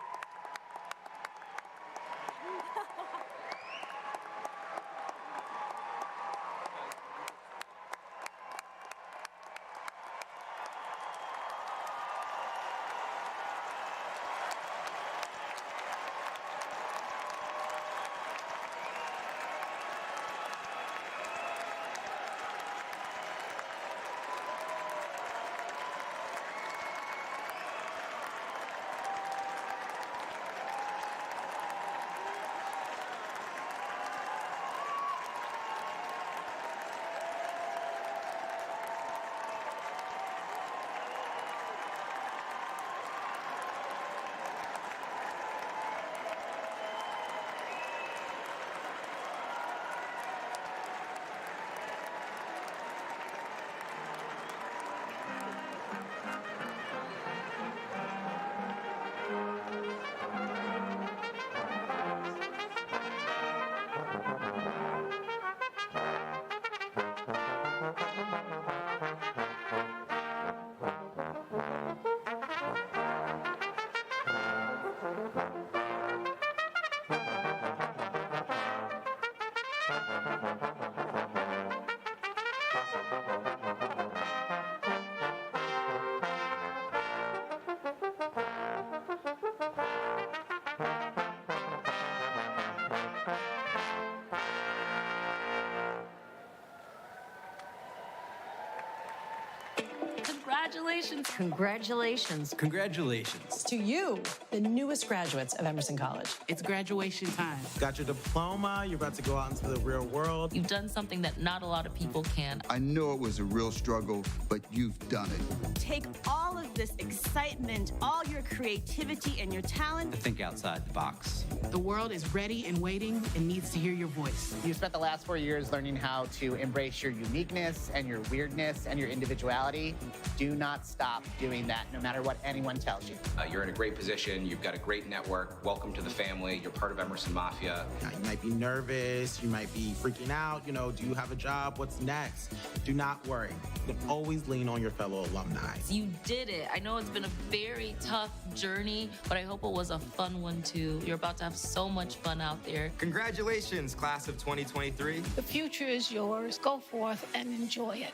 Congratulations. Congratulations. Congratulations. To you, the newest graduates of Emerson College. It's graduation time. Got your diploma, you're about to go out into the real world. You've done something that not a lot of people can. I know it was a real struggle, but you've done it. Take all of this excitement, all your creativity and your talent. Think outside the box. The world is ready and waiting and needs to hear your voice. You spent the last 4 years learning how to embrace your uniqueness and your weirdness and your individuality. Do not stop doing that, no matter what anyone tells you. You're in a great position. You've got a great network. Welcome to the family. You're part of Emerson Mafia. You might be nervous. You might be freaking out. You know, do you have a job? What's next? Do not worry. You can always lean on your fellow alumni. You did it. I know it's been a very tough journey, but I hope it was a fun one too. You're about to have so much fun out there. Congratulations, class of 2023. The future is yours. Go forth and enjoy it.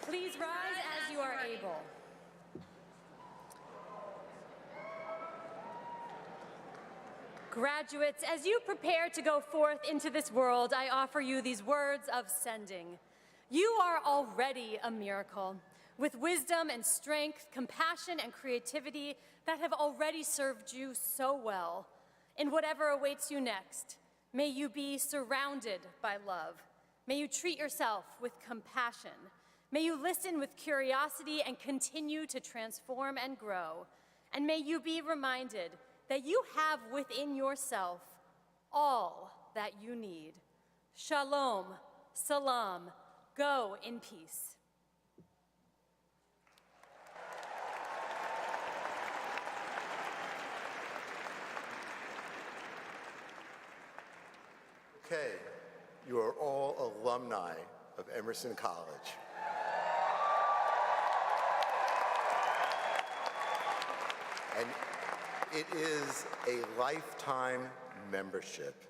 Please rise as you are able. Graduates, as you prepare to go forth into this world, I offer you these words of sending. You are already a miracle, with wisdom and strength, compassion and creativity that have already served you so well. In whatever awaits you next, may you be surrounded by love. May you treat yourself with compassion. May you listen with curiosity and continue to transform and grow. And may you be reminded that you have within yourself all that you need. Shalom, salam, go in peace. Okay, you are all alumni of Emerson College. And it is a lifetime membership,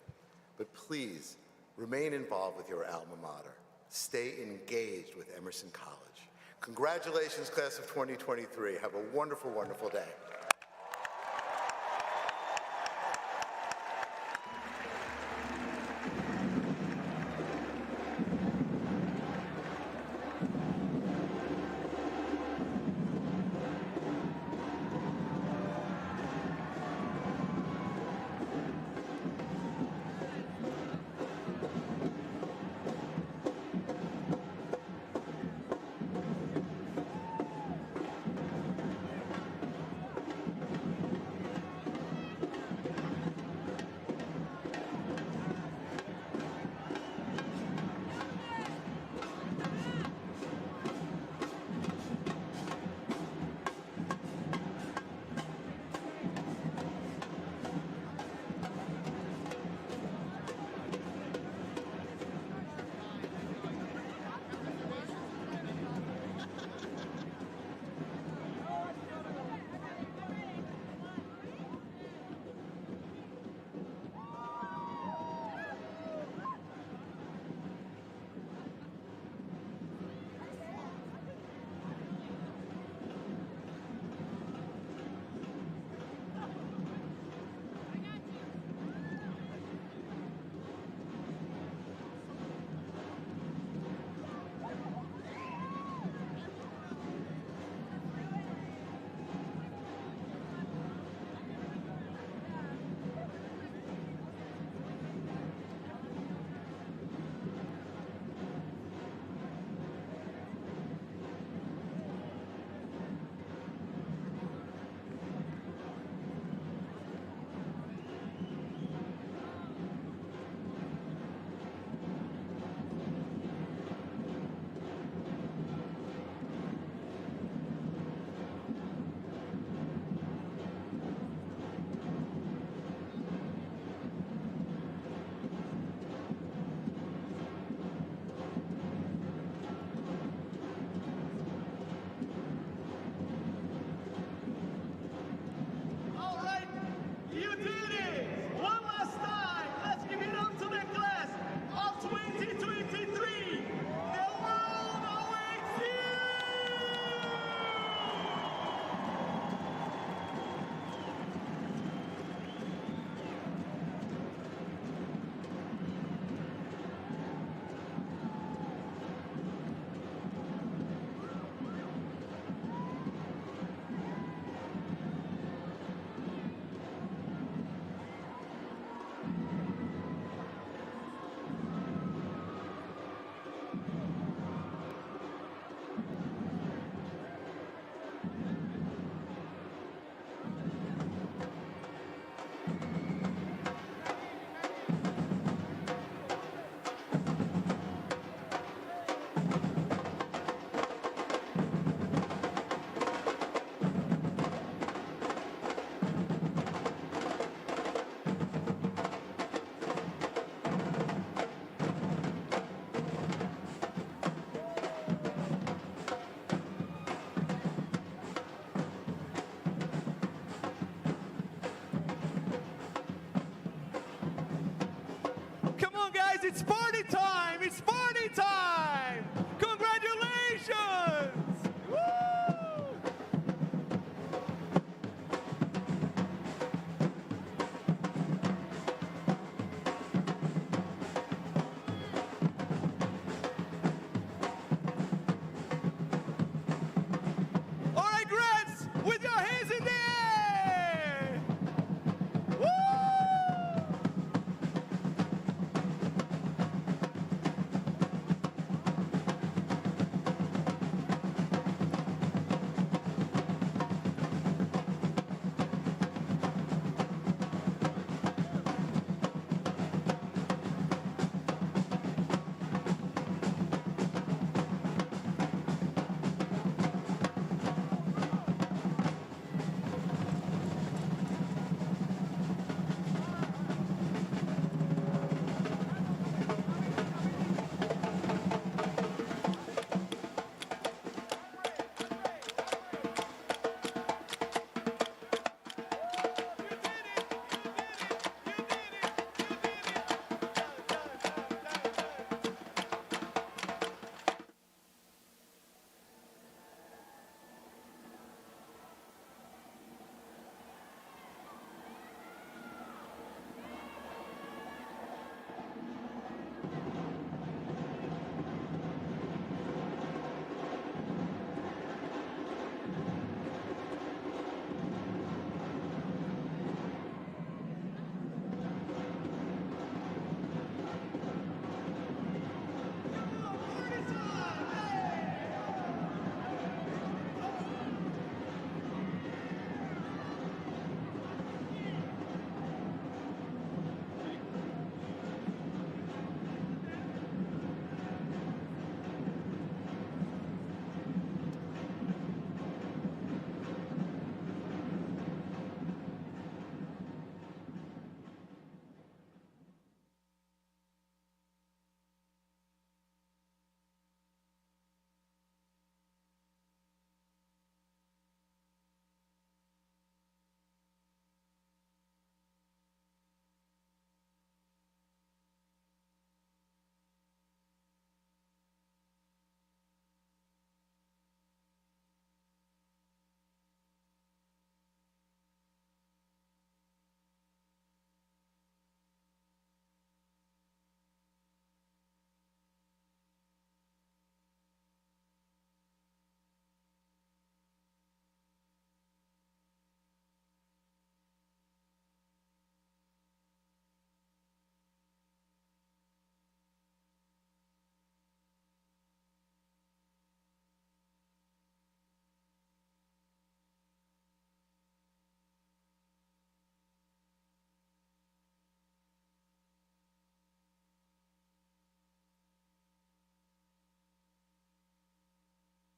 but please remain involved with your alma mater. Stay engaged with Emerson College. Congratulations, class of 2023. Have a wonderful, wonderful day.